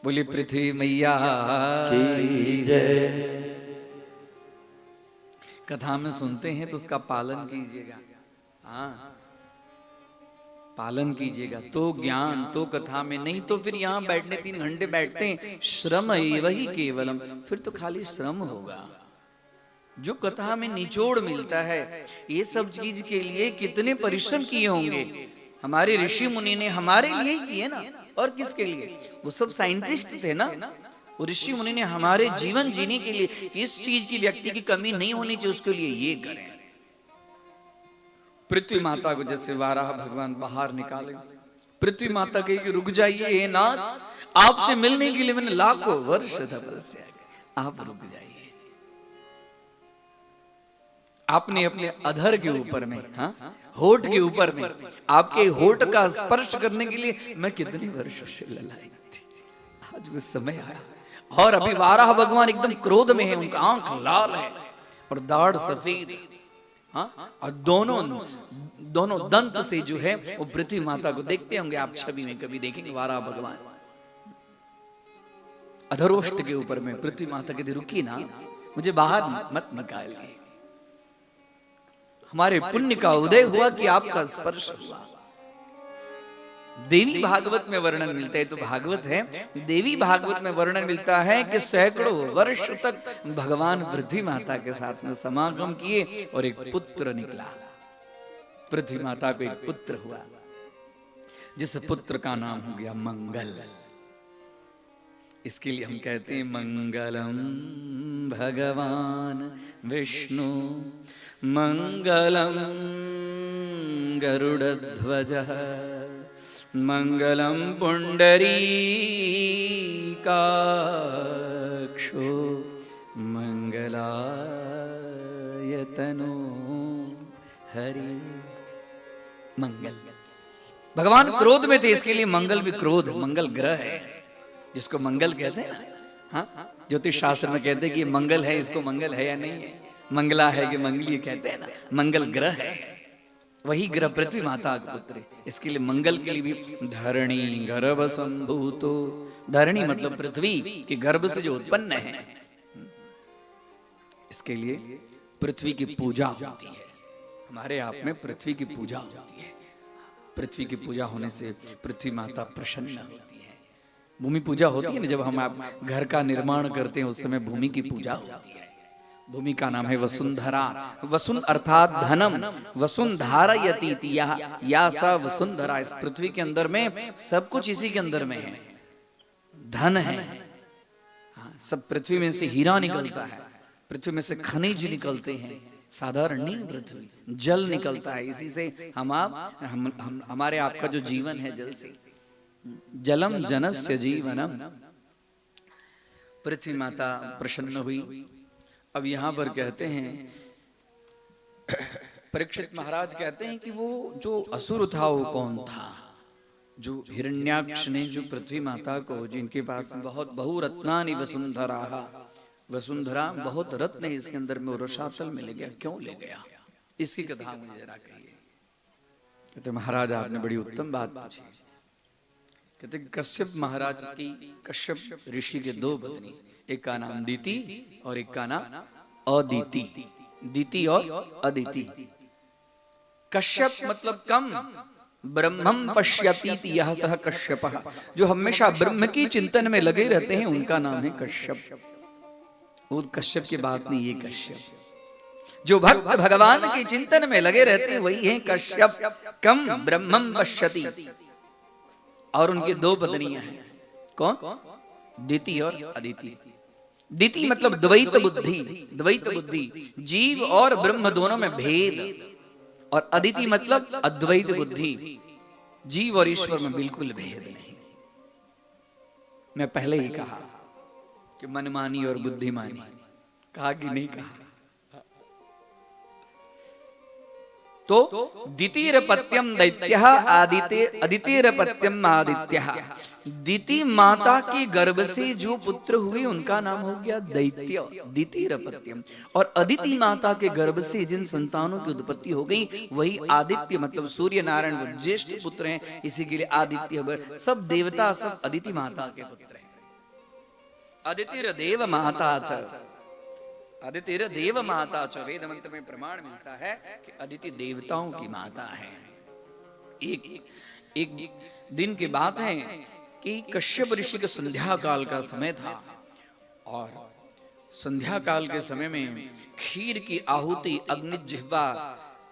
बोली पृथ्वी मैया की जय। कथा में सुनते हैं तो उसका पालन कीजिएगा। हाँ, पालन कीजिएगा तो ज्ञान, तो कथा में, नहीं तो फिर यहाँ बैठने 3 घंटे बैठते हैं, श्रम एव ही केवलम, फिर तो खाली श्रम होगा। जो कथा में निचोड़ मिलता है, ये सब चीज के लिए कितने परिश्रम किए होंगे हमारे ऋषि मुनि ने, हमारे लिए ही किए ना, और किसके लिए? वो सब साइंटिस्ट थे ना, वो ऋषि मुनि ने हमारे जीवन जीने के लिए, इस चीज की व्यक्ति की कमी नहीं होनी चाहिए, उसके लिए ये करें। पृथ्वी माता को जैसे वाराह भगवान बाहर निकाले, पृथ्वी माता कही कि रुक जाइए हे नाथ, आपसे मिलने के लिए मैंने लाखों वर्ष तपस्या की, आप रुक जाइए। आपने अपने अधर के ऊपर में, हाँ, होठ के ऊपर में, आपके होठ का स्पर्श करने के लिए मैं कितने वर्षों से ललाई थी, आज वो समय आया। और अभी वाराह भगवान एकदम क्रोध में है, उनका आंख लाल है और दाढ़ सफेद, हाँ, और दोनों दंत से जो है वो पृथ्वी माता को देखते होंगे आप, छवि में कभी देखेंगे वाराह भगवान अधरोष्ट के ऊपर में। पृथ्वी माता कहती रुकी ना, मुझे बाहर मत निकालिए, हमारे पुण्य का उदय हुआ कि आपका स्पर्श हुआ। देवी भागवत में वर्णन मिलता है, तो भागवत है, देवी भागवत में वर्णन मिलता है कि सैकड़ों वर्ष तक भगवान पृथ्वी माता के साथ में समागम किए और एक पुत्र निकला। पृथ्वी माता को एक पुत्र हुआ, जिस पुत्र का नाम हो गया मंगल। इसके लिए हम कहते हैं मंगलम भगवान विष्णु, मंगलम गरुड़ध्वजः, मंगलम पुंडरीकाक्षो, मंगलायतनो हरि। मंगल, भगवान क्रोध में थे, इसके लिए मंगल भी क्रोध, मंगल ग्रह है जिसको मंगल कहते हैं ना। हाँ, ज्योतिष शास्त्र में कहते हैं कि मंगल है, इसको मंगल है या नहीं है, मंगला है कि मंगली कहते हैं ना, मंगल ग्रह है, वही ग्रह पृथ्वी माता का पुत्र है। इसके लिए मंगल के लिए भी धरणी गर्भ संभूतो, धरणी मतलब पृथ्वी के गर्भ से जो उत्पन्न है, इसके लिए पृथ्वी की पूजा होती है। हमारे आप में पृथ्वी की पूजा होती है, पृथ्वी की पूजा होने से पृथ्वी माता प्रसन्न होती है। भूमि पूजा होती है ना, जब हम आप घर का निर्माण करते हैं उस समय भूमि की पूजा होती है। भूमि का नाम है वसुंधरा, वसुन अर्थात धनम, वसुंधारयति या सा वसुंधरा। इस पृथ्वी के अंदर में सब कुछ इसी के अंदर में है, धन है, हाँ, सब पृथ्वी में से हीरा निकलता है, पृथ्वी में से खनिज निकलते हैं, साधारण नहीं, पृथ्वी जल निकलता है, इसी से हमारे आपका जो जीवन है जल से, जलम जनस्य जीवनम। पृथ्वी माता प्रसन्न हुई। अब यहां पर कहते हैं, परीक्षित महाराज कहते हैं कि वो जो असुर था वो कौन था? जो हिरण्याक्ष ने जो पृथ्वी माता को, जिनके पास बहुत बहुरत्नानि वसुंधरा, वसुंधरा बहुत रत्न है इसके अंदर में, वो रसातल में ले गया, क्यों ले गया? इसकी कथा मुझे जरा कहिए। कहते महाराज आपने बड़ी उत्तम बात पूछी। कहते कश्यप महाराज की, कश्यप ऋषि के 2 पत्नी, एक का नाम दीति और एक का नाम अदिति, दीति और अदिति। कश्यप मतलब कम, ब्रह्मम पश्यति यह सह कश्यपः, जो हमेशा ब्रह्म की चिंतन में लगे रहते हैं, उनका नाम है कश्यप। वो कश्यप की बात नहीं, ये कश्यप जो भक्त भगवान के चिंतन में लगे रहते हैं वही है कश्यप। कम ब्रह्मम पश्यति। और उनकी दो पत्नियां हैं, कौन? दिति और अदिति। दिति मतलब द्वैत बुद्धि, द्वैत बुद्धि, जीव और ब्रह्म दोनों में भेद। और अदिति मतलब अद्वैत बुद्धि, जीव और ईश्वर में बिल्कुल भेद नहीं। मैं पहले ही कहा कि मनमानी और बुद्धिमानी, कहा कि नहीं कहा? तो दितिरपत्यम दैत्यः अदितिरपत्यम आदित्यः। दिति माता के गर्भ से जो पुत्र हुए उनका नाम हो गया दैत्य, दितिरपत्यम। और अदिति माता के गर्भ से जिन संतानों की उत्पत्ति हो गई वही आदित्य, मतलब सूर्य नारायण वो ज्येष्ठ पुत्र हैं, इसी के लिए आदित्य। सब देवता सब अदिति माता के पुत्र हैं। अदितिर्देव माता च, अदिति देव माता च। वेद मंत्र में प्रमाण मिलता है कि अदिति देवताओं की माता है। एक दिन की बात है कि कश्यप ऋषि का संध्या काल का समय था और संध्या काल के समय में खीर की आहुति अग्नि जिह्वा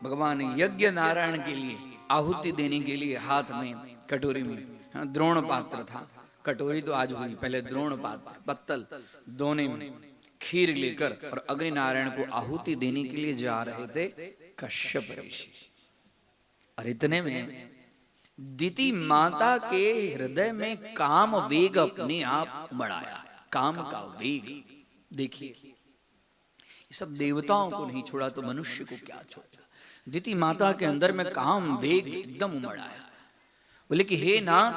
भगवान यज्ञ नारायण के लिए आहुति देने के लिए हाथ में कटोरी में, द्रोण पात्र था, कटोरी तो आज हुई, पहले द्रोण पात्र पत्तल दोने में खीर लेकर और अग्नि नारायण को आहुति देने के लिए जा रहे थे कश्यप ऋषि। और इतने में दिति माता के हृदय में काम वेग अपने आप उमड़ आया। काम का वेग देखिए, ये सब देवताओं को नहीं छोड़ा तो मनुष्य को क्या छोड़ा। दिति माता के अंदर में काम वेग एकदम उमड़ आया। बोले कि हे नाथ,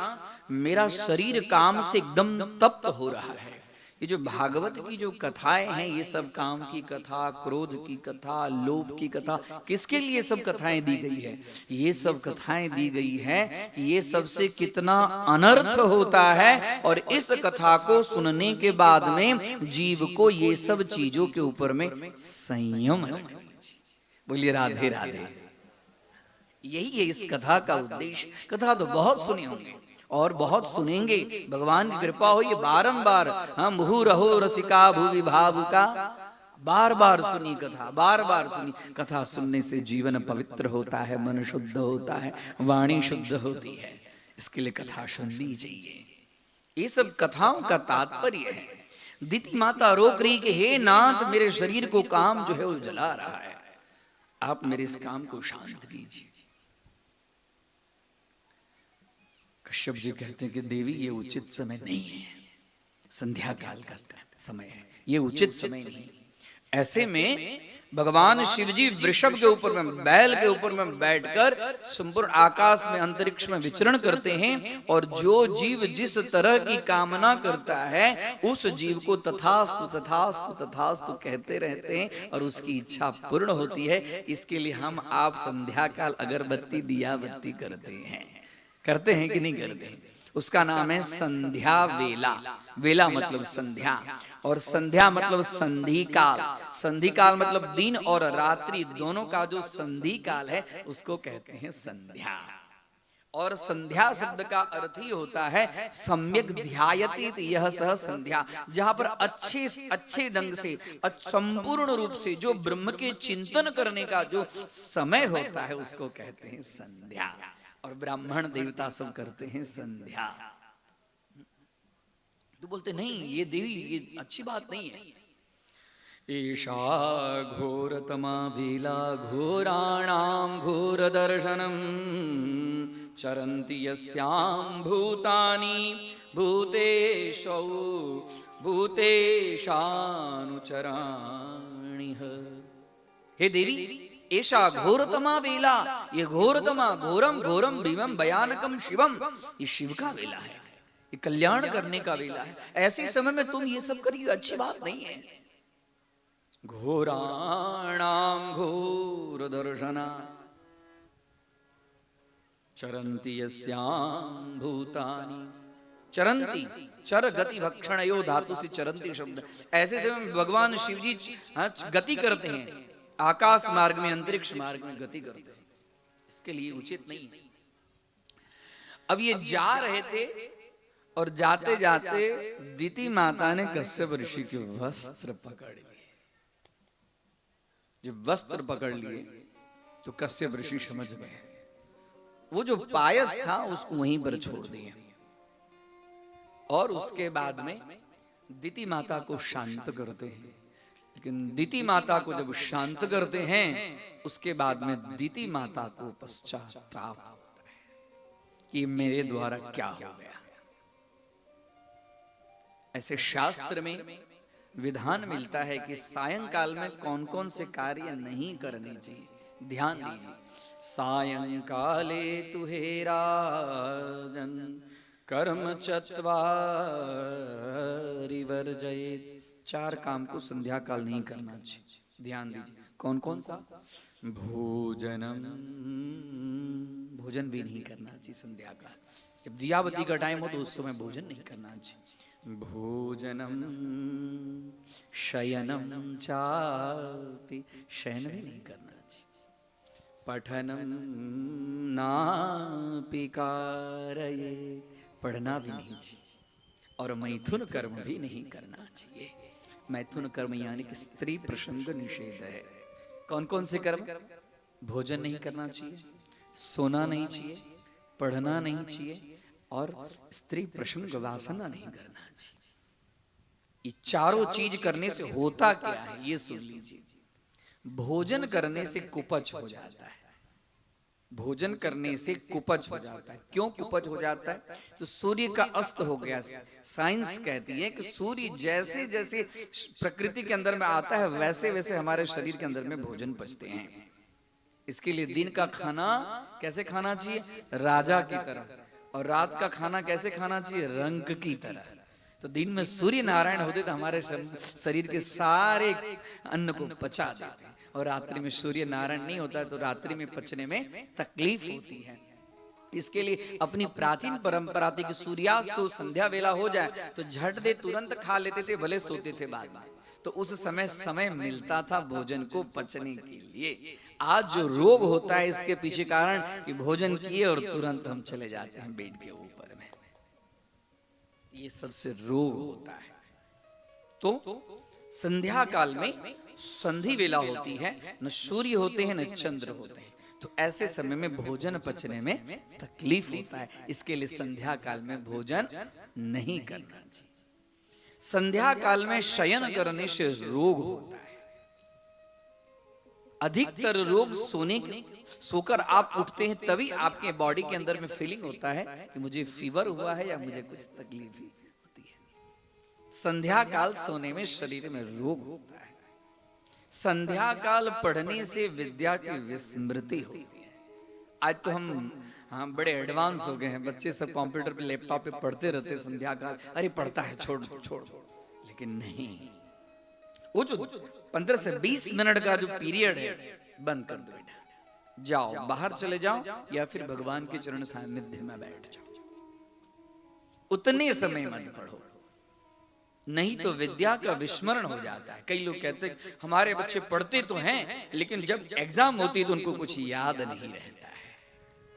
मेरा शरीर काम से एकदम तप्त हो रहा है। ये जो भागवत की जो कथाएं हैं, ये सब काम की कथा, क्रोध की कथा, लोभ की कथा, किसके लिए सब कथाएं दी गई है? ये सब कथाएं दी गई है कि ये सबसे कितना अनर्थ होता है और इस कथा को सुनने के बाद में जीव को ये सब चीजों के ऊपर में संयम रखना चाहिए। बोलिए राधे राधे। यही है इस कथा का उद्देश्य। कथा तो बहुत सुने होंगे और बहुत सुनेंगे, भगवान की कृपा हो ये बारंबार हम भू रहो रसिका भूवि भावुका, बार बार सुनी कथा, बार बार सुनी कथा। सुनने से जीवन पवित्र होता है, मन शुद्ध होता है, वाणी शुद्ध होती है। इसके लिए कथा सुननी चाहिए। ये सब कथाओं का तात्पर्य है। दिति माता रोक रही कि हे नाथ, मेरे शरीर को काम जो है वो जला रहा है, आप मेरे इस काम को शांत कीजिए। कश्यप जी कहते हैं कि देवी ये उचित समय नहीं है, संध्या काल का समय है, ये उचित समय नहीं। ऐसे में भगवान शिव जी वृषभ के ऊपर में, बैल के ऊपर में बैठकर संपूर्ण आकाश में अंतरिक्ष में विचरण करते हैं और जो जीव जिस तरह की कामना करता है उस जीव को तथास्तु तथास्तु तथास्तु कहते रहते हैं और उसकी इच्छा पूर्ण होती है। इसके लिए हम आप संध्या काल अगरबत्ती दिया बत्ती करते हैं कि नहीं करते हैं? उसका नाम है संध्या वेला। वेला मतलब संध्या और संध्या मतलब संधि काल। संधि काल मतलब दिन और रात्रि दोनों का जो संधि काल है उसको कहते हैं संध्या। और संध्या शब्द का अर्थ ही होता है सम्यक ध्यायति यह सह संध्या, जहां पर अच्छे ढंग से संपूर्ण रूप से जो ब्रह्म के चिंतन करने का जो समय होता है उसको कहते हैं संध्या। और ब्राह्मण देवता सब करते हैं संध्या। तो बोलते नहीं ये देवी ये अच्छी बात नहीं है। ईशा घोरतमा वेला घोराणाम घोर दर्शनम चरन्ति यस्याम भूतानि भूतेषु भूतेशानुचराणि। हे देवी, ऐसा घोरतमा वेला, ये घोरतमा घोरम घोरम भीमम भयानकम शिवम, ये शिव का वेला है, ये कल्याण करने का वेला है। ऐसे समय में तुम ये सब करिए, अच्छी बात नहीं है। घोराणाम घोर दर्शना चरन्ति यस्याम भूतानि। चरंती चर गति भक्षणयो धातु से चरंती शब्द। ऐसे समय में भगवान शिव जी गति करते हैं, आकाश मार्ग में अंतरिक्ष मार्ग में गति करते हैं। इसके लिए उचित नहीं है। अब ये जा रहे थे और जाते जाते दिति माता ने कश्यप ऋषि के वस्त्र पकड़ लिए। जब वस्त्र पकड़ लिए तो कश्यप ऋषि समझ गए, वो जो पायस था उसको वहीं पर छोड़ दिए और उसके बाद में दिति माता को शांत करते हैं। लेकिन दिति माता को जब शांत करते हैं उसके बाद में दिति माता को पश्चाताप होता है कि मेरे द्वारा क्या हो गया। ऐसे शास्त्र में विधान मिलता है कि सायंकाल में कौन कौन से कार्य नहीं करने चाहिए। ध्यान दीजिए, सायंकाले तु हे राजन कर्म चत्वारि वर्जयेत्। 4 काम को संध्या काल नहीं करना चाहिए। ध्यान दीजिए, कौन कौन सा? भोजनम, भोजन भी नहीं करना चाहिए संध्या काल। जब दियाबती का टाइम हो तो उस समय भोजन नहीं करना चाहिए। भोजनम शयनम चापि, शयन भी नहीं करना चाहिए। पठनम नापि कारयेत्, पढ़ना भी नहीं चाहिए। और मैथुन कर्म भी नहीं करना चाहिए। मैथुन कर्म यानी कि स्त्री प्रसंग निषेध है। कौन कौन से कर्म? भोजन नहीं करना चाहिए, सोना नहीं चाहिए, पढ़ना नहीं चाहिए और स्त्री प्रसंग वासना नहीं करना चाहिए। ये चारों चीज करने से होता क्या है ये सुन लीजिए। भोजन करने से कुपच हो जाता है। भोजन करने से कुपच हो जाता है। क्यों कुपच हो जाता है? तो सूर्य का अस्त हो गया। साइंस कहती है कि सूर्य जैसे जैसे प्रकृति के अंदर में आता है वैसे वैसे हमारे शरीर के अंदर में भोजन पचते हैं। इसके लिए दिन का खाना कैसे खाना चाहिए? राजा की तरह। और रात का खाना कैसे खाना चाहिए? रंक की तरह। तो दिन में सूर्य नारायण होते तो हमारे शरीर के सारे अन्न को पचा देते हैं। और रात्रि में सूर्य नारायण नहीं होता है तो रात्रि में पचने में तकलीफ होती है। इसके लिए अपनी प्राचीन परंपरा थी कि सूर्यास्त तो संध्या वेला हो जाए तो झट दे तुरंत खा लेते थे, भले सोते थे बाद में। तो उस समय मिलता था भोजन को पचने के लिए। आज जो रोग होता है इसके पीछे कारण कि भोजन किए और तुरंत हम चले जाते हैं बेड के ऊपर में। ये सबसे रोग होता है। तो संध्या काल में संधि वेला होती है, न सूर्य होते हैं न चंद्र होते हैं। तो ऐसे समय में भोजन पचने में तकलीफ होता है। इसके लिए संध्या काल में भोजन नहीं करना चाहिए। संध्या काल में शयन करने से रोग होता है। अधिकतर रोग सोकर आप उठते हैं तभी आपके बॉडी के अंदर में फीलिंग होता है कि मुझे फीवर हुआ है या मुझे कुछ तकलीफ होती है। संध्या काल सोने में शरीर में रोग होता है। संध्या काल पढ़ने से विद्या की विस्मृति होती है। आज तो हम बड़े एडवांस हो गए हैं। बच्चे सब कंप्यूटर पे लैपटॉप पे पढ़ते रहते संध्या काल। अरे पढ़ता है, छोड़। लेकिन नहीं, वो जो 15 से 20 मिनट का जो पीरियड है बंद कर दो बेटा। जाओ बाहर चले जाओ या फिर भगवान के चरण सानिध्य में बैठ जाओ। उतने समय मत पढ़ो, नहीं तो विद्या का विस्मरण हो जाता है। कई लोग कहते हैं हमारे बच्चे पढ़ते तो हैं लेकिन जब एग्जाम होती है तो उनको कुछ याद नहीं रहता है।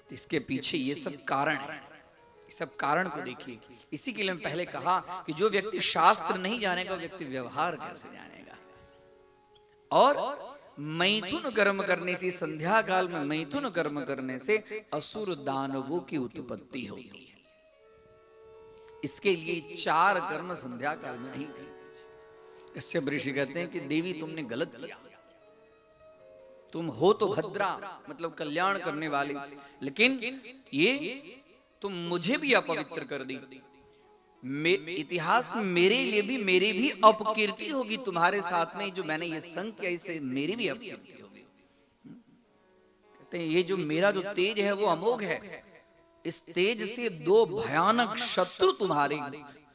तो इसके पीछे ये सब कारण है। इस सब कारण को देखिए। इसी के लिए मैं पहले कहा कि जो व्यक्ति शास्त्र नहीं जानेगा वो व्यक्ति व्यवहार कैसे जानेगा। और मैथुन कर्म करने से, संध्या काल में मैथुन कर्म करने से असुर दानवों की उत्पत्ति होती है। इसके लिए 4 कर्म संध्या काल में नहीं करने। कश्यप ऋषि कहते हैं कि देवी तुमने गलत किया। तुम हो तो भद्रा मतलब कल्याण करने वाली, लेकिन ये तुम मुझे भी अपवित्र कर दी। इतिहास में मेरी भी अपकीर्ति होगी तुम्हारे साथ में। जो मैंने ये संग किया इससे मेरी भी अपकीर्ति होगी। कहते हैं ये जो मेरा जो तेज है वो अमोघ है। इस तेज से 2 भयानक शत्रु तुम्हारे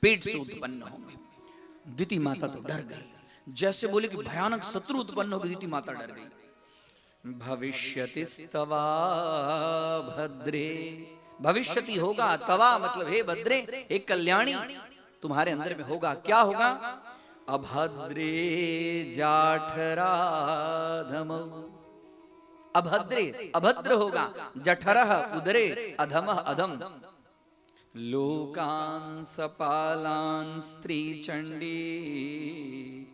पेट से उत्पन्न होंगे। दिति माता तो डर गई। जैसे बोले कि भयानक शत्रु उत्पन्न होगी, दिति माता डर गई। भविष्यतिस्तवा भद्रे, भविष्यति होगा। तवा मतलब हे भद्रे, हे कल्याणी, तुम्हारे अंदर में होगा। क्या होगा? अभद्रे जाठराधम। अभद्रे अभद्र होगा, जठरः उदरे, अधमः अधम। लोकान् सपालान् स्त्री चंडी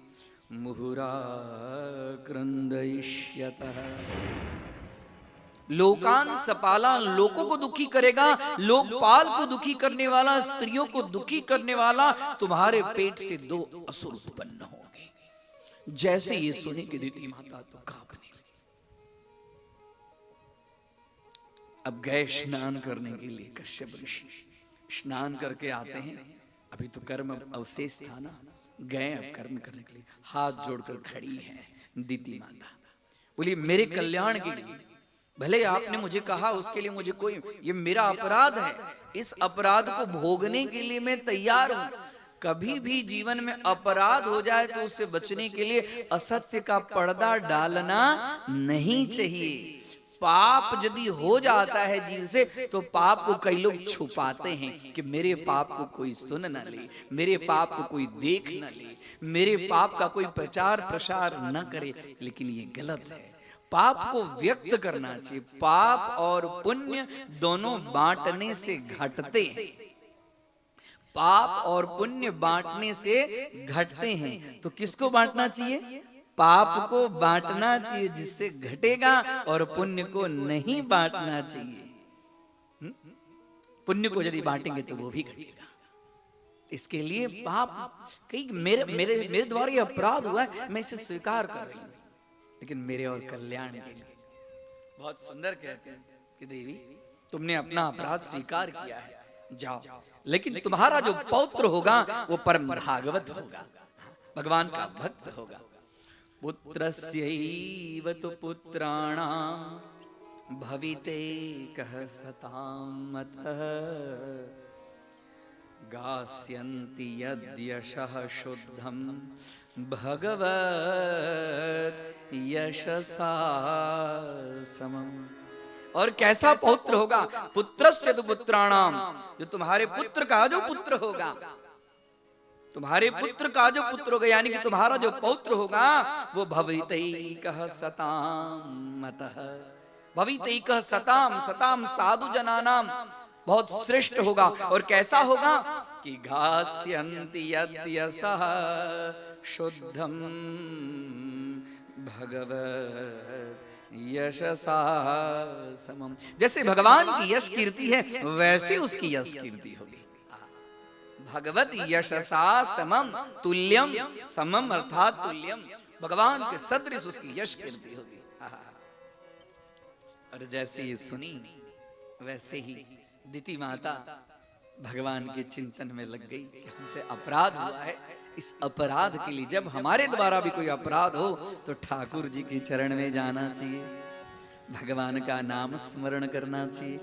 मुहुरा क्रंदयिष्यतः। लोकान सपाला, लोगों को दुखी करेगा, लोकपाल को दुखी करने वाला, स्त्रियों को दुखी करने वाला, तुम्हारे पेट से दो असुर उत्पन्न होंगे। जैसे ये सुने कि दिति माता तो कांपने लगी। अब गए स्नान करने के लिए कश्यप ऋषि, स्नान करके आते हैं। अभी तो कर्म अवशेष था ना, गए अब कर्म करने के लिए। हाथ जोड़कर खड़ी है दिति माता, बोली मेरे कल्याण के लिए भले आपने मुझे कहा, उसके लिए मुझे कोई, ये मेरा अपराध है, इस अपराध को भोगने के लिए मैं तैयार हूं। कभी भी जीवन में अपराध हो जाए तो उससे बचने के लिए असत्य का पर्दा डालना नहीं चाहिए। पाप यदि हो जाता है जीव से तो पाप को कई लोग छुपाते हैं कि मेरे पाप को कोई सुन न ले, मेरे पाप को कोई देख न ले, मेरे पाप का कोई प्रचार प्रसार न करे। लेकिन ये गलत है। पाप को व्यक्त करना चाहिए। पाप और पुण्य दोनों बांटने से घटते हैं। पाप और पुण्य बांटने से घटते हैं। तो किसको बांटना चाहिए? पाप को बांटना चाहिए जिससे घटेगा, और पुण्य को नहीं बांटना चाहिए। पुण्य को यदि बांटेंगे तो वो भी घटेगा। इसके लिए पाप कहीं मेरे द्वारा ये अपराध हुआ है, मैं इसे स्वीकार कर रही हूं, लेकिन मेरे और कल्याण के लिए। बहुत सुंदर कहते हैं कि देवी तुमने अपना अपराध स्वीकार किया है, जाओ, लेकिन तुम्हारा जो पौत्र होगा वो परम भागवत होगा, भगवान का भक्त होगा। पुत्रस्यैव तु पुत्राणां भवितेकः सतां मतः गास्यन्ति यद्यशः शुद्धं भगवत यशसा समम। और कैसा पौत्र होगा? पुत्रस्य तु पुत्राणाम, जो तुम्हारे पुत्र का जो पुत्र होगा, तुम्हारे पुत्र का जो पुत्र होगा, यानी कि तुम्हारा जो पौत्र होगा वो भवितैकः सतां मतः। भवितैकः सतां, सतां साधु जनानां, बहुत श्रेष्ठ होगा। और कैसा होगा कि घास्यन्ति यद्यसः शुद्धं भगवत यशसा समम। जैसे भगवान की यश कीर्ति है वैसे उसकी यश कीर्ति होगी। भगवत यशसा समम, तुल्यम, समम अर्थात तुल्यम, भगवान के सदृश उसकी यश कीर्ति होगी। और जैसे ये सुनी वैसे ही दिति माता भगवान के चिंतन में लग गई कि हमसे अपराध हुआ है। इस अपराध के लिए, जब हमारे द्वारा भी कोई अपराध हो तो ठाकुर जी के चरण में जाना चाहिए, भगवान का नाम स्मरण करना चाहिए,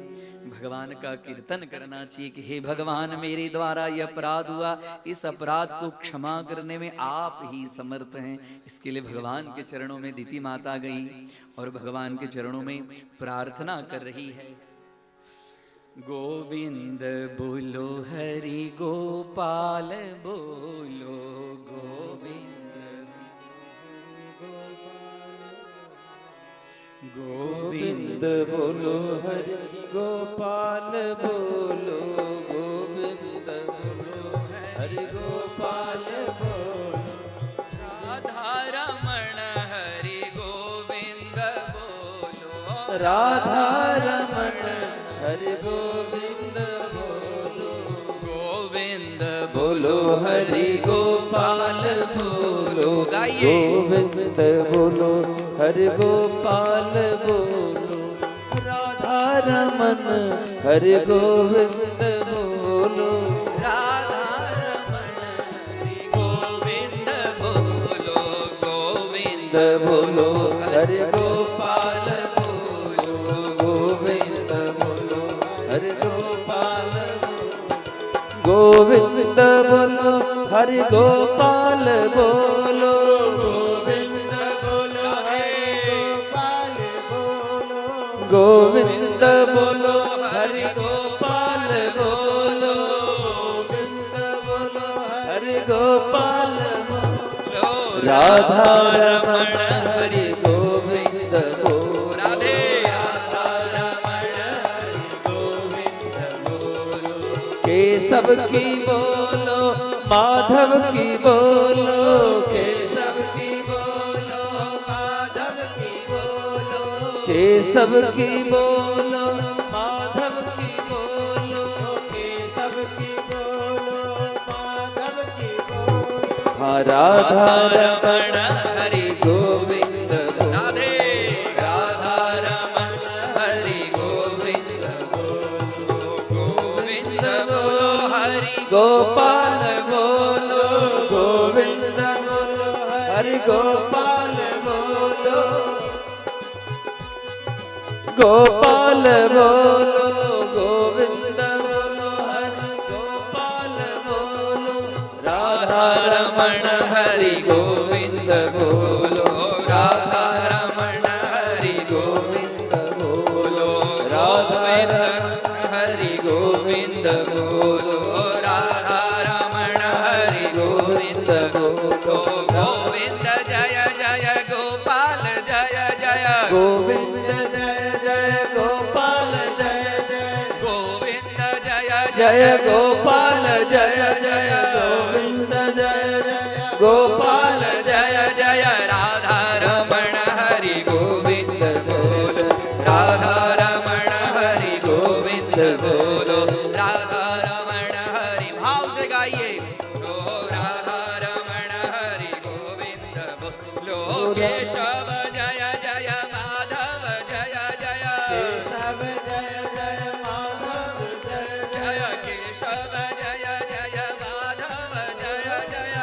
भगवान का कीर्तन करना चाहिए कि हे भगवान मेरे द्वारा ये अपराध हुआ, इस अपराध को क्षमा करने में आप ही समर्थ हैं। इसके लिए भगवान के चरणों में दिति माता गई और भगवान के चरणों में प्रार्थना कर रही है। गोविंद बोलो हरि गोपाल बोलो, गोविंद गोविंद बोलो हरि गोपाल बोलो, गोविंद बोलो हरि गोपाल बोलो। राधा रमण हरि गोविंद बोलो, राधा रमण हरि गोविंद बोलो, गोविंद बोलो हरि गोपाल बोलो, गाइए। गोविंद बोलो हरि गोपाल बोलो, राधा रमन हरि गोविंद बोलो, राधा रमण हरि गोविंद बोलो, गोविंद बोलो हरि गोपाल बोलो, गोविंद बोलो हरि गोपाल बोलो, गोविंद बोलो हरि गोपाल बोलो, गोविंद बोलो हरि गोपाल बोलो, गोविंद बोलो हरि गोपाल बोलो, गोविंद बोलो हरि गोपाल बोलो, राधा रमण हरि गोविंद बोलो, राधे राधा रमण हरि गोविंद बोलो, की बोलो, केशव की बोलो, माधव की बोलो, केशव की बोलो, माधव की बोलो, केशव की बोलो, माधव की बोलो। हाँ राधा रमण हरि गोविंद राधे राधा रमण हरि गोविंद बोलो, गोविंद बोलो हरि गोपाल बोलो, गोविंद बोलो, हरि गोपाल बोलो, गोपाल बोलो, गोविंद बोलो, हरि गोपाल बोलो, राधा रमण हरि गोविंद बोलो, राधा रमण हरि गोविंद बोलो, राधा हरि गोविंद बोलो, राधा रमण हरि गोविंद बोलो, गोविंद जय जय गोपाल जय जय गोविंद जय जय गोपाल जय जय, गोविंद जय जय गोपाल जय जय, गोविंद जय जय गोपाल जय जय राधा रमण हरि गोविंद बोलो, राधा रमण हरि गोविंद बोलो, राधा रमण हरि भाव से गाइए ओ राधा रमण हरि गोविंद बोलो, केशव जय जय माधव जय जय केशव जय जय माधव जय जय केशव जय जय माधव जय जय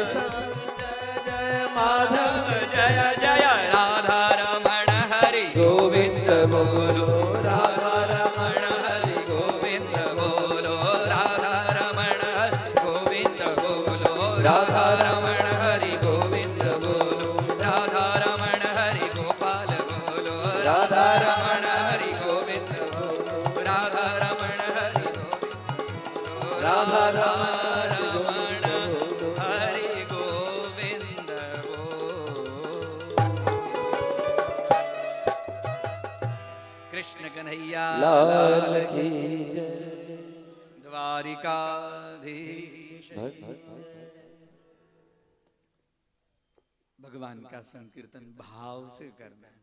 जय माधव जय जय राधा रमण हरि गोविंद बोलो, राधा रमण हरि गोविंद बोलो, राधा रमण हरि गोविंद बोलो, राधा रमण हरि गोविंद बोलो, राधा रमण हरि गोपाल बोलो, राधा रमण हरि गोविंद बोलो, राधा रमण हरि राधा रमण रमण हरि गोविंद बोलो। कृष्ण कन्हैया लाल की जय। द्वारिकाधीश भगवान का संकीर्तन भाव से करना चाहिए,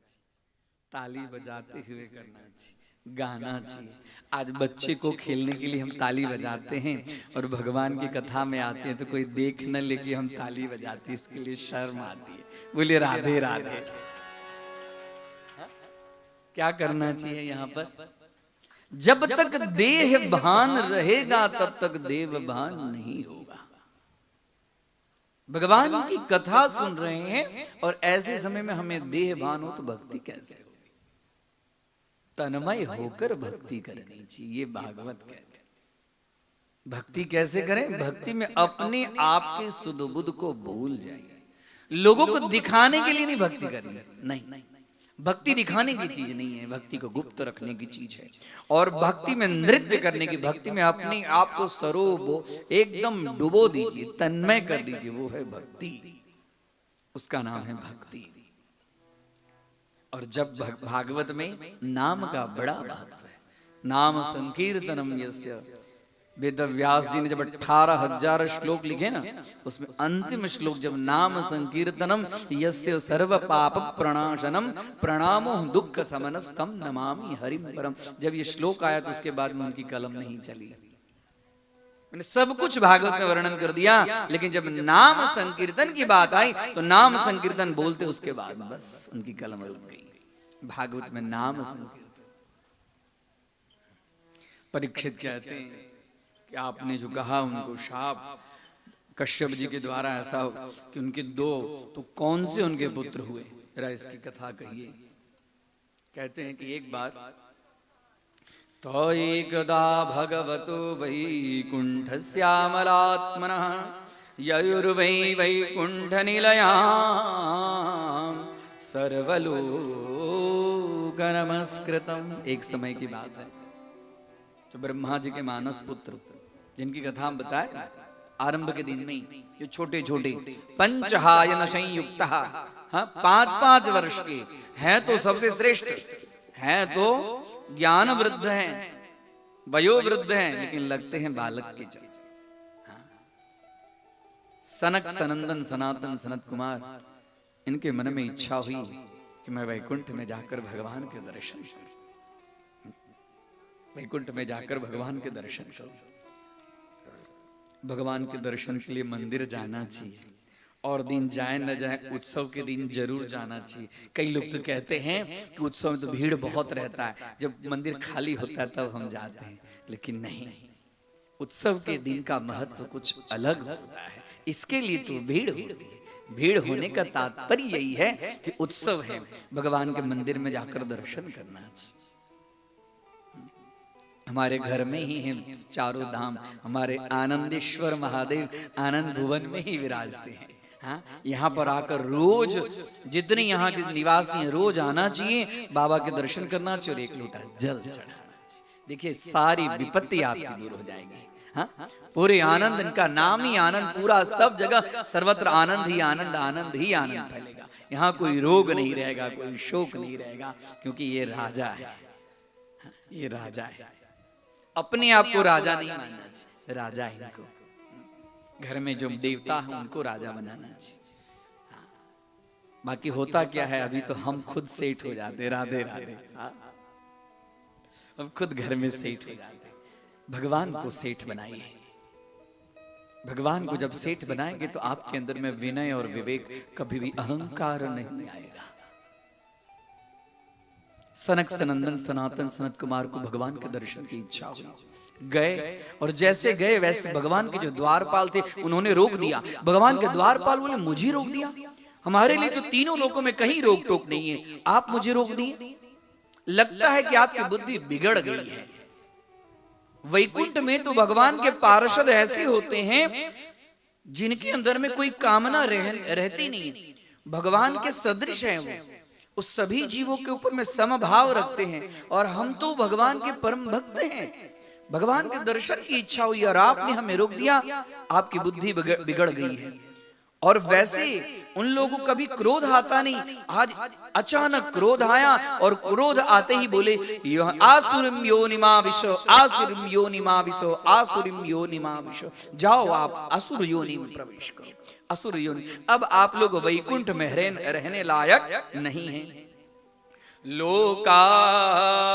ताली बजाते हुए करना चाहिए, गाना चाहिए। आज बच्चे को खेलने के लिए हम ताली बजाते हैं और भगवान की कथा में आते हैं तो कोई देख न लेके हम ताली बजाते हैं, इसके लिए शर्म आती है। बोले राधे राधे। क्या करना चाहिए यहाँ पर? जब तक देह भान रहेगा तब तक देव भान नहीं होगा। भगवान की कथा सुन रहे हैं और ऐसे समय में हमें देह भान हो तो भक्ति कैसे होगी? तन्मय होकर भक्ति करनी चाहिए, ये भागवत कहते हैं। भक्ति कैसे करें? भक्ति में अपने आप के सुध बुध को भूल जाइए। लोगों को दिखाने के लिए नहीं भक्ति करनी, नहीं, भक्ति दिखाने की चीज नहीं है, भक्ति को गुप्त रखने की चीज है। और भक्ति में नृत्य करने की, भक्ति में अपने आप को सरोबो एकदम डुबो दीजिए, तन्मय कर दीजिए, वो है भक्ति, उसका नाम है भक्ति। और जब भागवत में नाम का बड़ा महत्व है, नाम संकीर्तनम यस्य, वेद व्यास जी ने जब 18,000 श्लोक लिखे ना, उसमें अंतिम श्लोक जब नाम संकीर्तनम यस्य सर्व पाप प्रणाशनम प्रणामो दुख समनस्तम नमामि हरिम परम, जब ये श्लोक आया तो उसके बाद में उनकी कलम नहीं चली। मैंने सब कुछ भागवत में वर्णन कर दिया, लेकिन जब नाम संकीर्तन की बात आई तो नाम संकीर्तन बोलते उसके बाद बस उनकी कलम रुक गई। भागवत में नाम संकीर्तन। परीक्षित कहते हैं कि आपने जो कहा उनको शाप कश्यप जी के द्वारा ऐसा कि उनके 2 तो कौन से उनके पुत्र हुए, जरा इसकी कथा कहिए। कहते हैं कि एक बार तो एकदा भगवतो वैकुंठस्यामलात्मनः ययुर्वै वैकुंठनिलयां सर्वलोकनमस्कृतम्। एक समय की बात है, तो ब्रह्मा जी के मानस पुत्र जिनकी कथा हम बताए आरंभ के दिन में ही, जो छोटे छोटे पंचहायन संयुक्त, हाँ 5-5 वर्ष के हैं तो सबसे श्रेष्ठ हैं, तो ज्ञान वृद्ध हैं, वयो वृद्ध हैं, लेकिन लगते हैं बालक के जब। हाँ। सनक सनंदन सनातन सनत कुमार, इनके मन में इच्छा हुई कि मैं वैकुंठ में जाकर भगवान के दर्शन करूं, वैकुंठ में जाकर भगवान के दर्शन करूं। भगवान के दर्शन के लिए मंदिर जाना चाहिए, और दिन जाए न जाए उत्सव के दिन जरूर जाना चाहिए। कई लोग तो कहते हैं कि उत्सव में तो भीड़ बहुत रहता है, जब मंदिर खाली होता है तब हम जाते हैं, लेकिन नहीं, उत्सव के दिन का महत्व कुछ अलग होता है, इसके लिए तो भीड़ होती है। भीड़ होने का तात्पर्य यही है कि उत्सव है, भगवान के मंदिर में जाकर दर्शन करना चाहिए। हमारे घर में ही है चारों धाम, हमारे आनंदेश्वर महादेव आनंद भुवन में ही विराजते हैं। हाँ, यहाँ पर आकर रोज जितने यहाँ के निवासी हैं रोज आना चाहिए, बाबा के दर्शन करना चाहिए और एक लोटा जल चढ़ाना चाहिए। देखिए सारी विपत्ति आपकी दूर हो जाएगी। हाँ, पूरे आनंद, इनका नाम ही आनंद, पूरा सब जगह सर्वत्र आनंद ही आनंद, आनंद ही आनंद फैलेगा। यहाँ कोई रोग नहीं रहेगा, कोई शोक नहीं रहेगा, क्योंकि ये राजा है। ये राजा है, अपने आप को राजा नहीं मानना चाहिए, राजा है इनको। घर में जो देवता है उनको राजा बनाना चाहिए। हाँ। बाकी होता क्या है, अभी तो हम खुद सेठ हो जाते, राधे राधे। हाँ। अब खुद घर में सेठ हो जाते। भगवान को सेठ बनाइए। भगवान को जब सेठ बनाएंगे तो आपके अंदर में विनय और विवेक, कभी भी अहंकार नहीं आएगा। सनक सनंदन सनातन सनत कुमार को भगवान के दर्शन की इच्छा हुई, गए, और जैसे गए वैसे भगवान के जो द्वारपाल थे उन्होंने रोक दिया। भगवान के द्वारपाल बोले मुझे रोक दिया, हमारे लिए तो तीनों लोकों में कहीं रोक टोक नहीं है, आप मुझे रोक दिए। लगता है कि आपकी बुद्धि बिगड़ गई है। वैकुंठ में तो भगवान के पार्षद ऐसे होते हैं जिनके अंदर में कोई कामना रहती नहीं है, भगवान के सदृश है वो, उस सभी जीवों के ऊपर में समभाव रखते हैं। और हम तो भगवान के परम भक्त हैं, भगवान के दर्शन की इच्छा हुई और आपने हमें रोक दिया, आपकी बुद्धि बिगड़ गई है। और वैसे उन लोगों को कभी क्रोध आता नहीं, आज अचानक क्रोध आया और क्रोध आते ही बोले आसुरिम योनिमा विशो, आसुरिम योनिमा विशो, आसुरिम योनिमा विशो, जाओ आप असुर योनि में प्रवेश करो, असुर योनि। अब आप लोग वैकुंठ में रहने लायक नहीं हैं। लोकानितो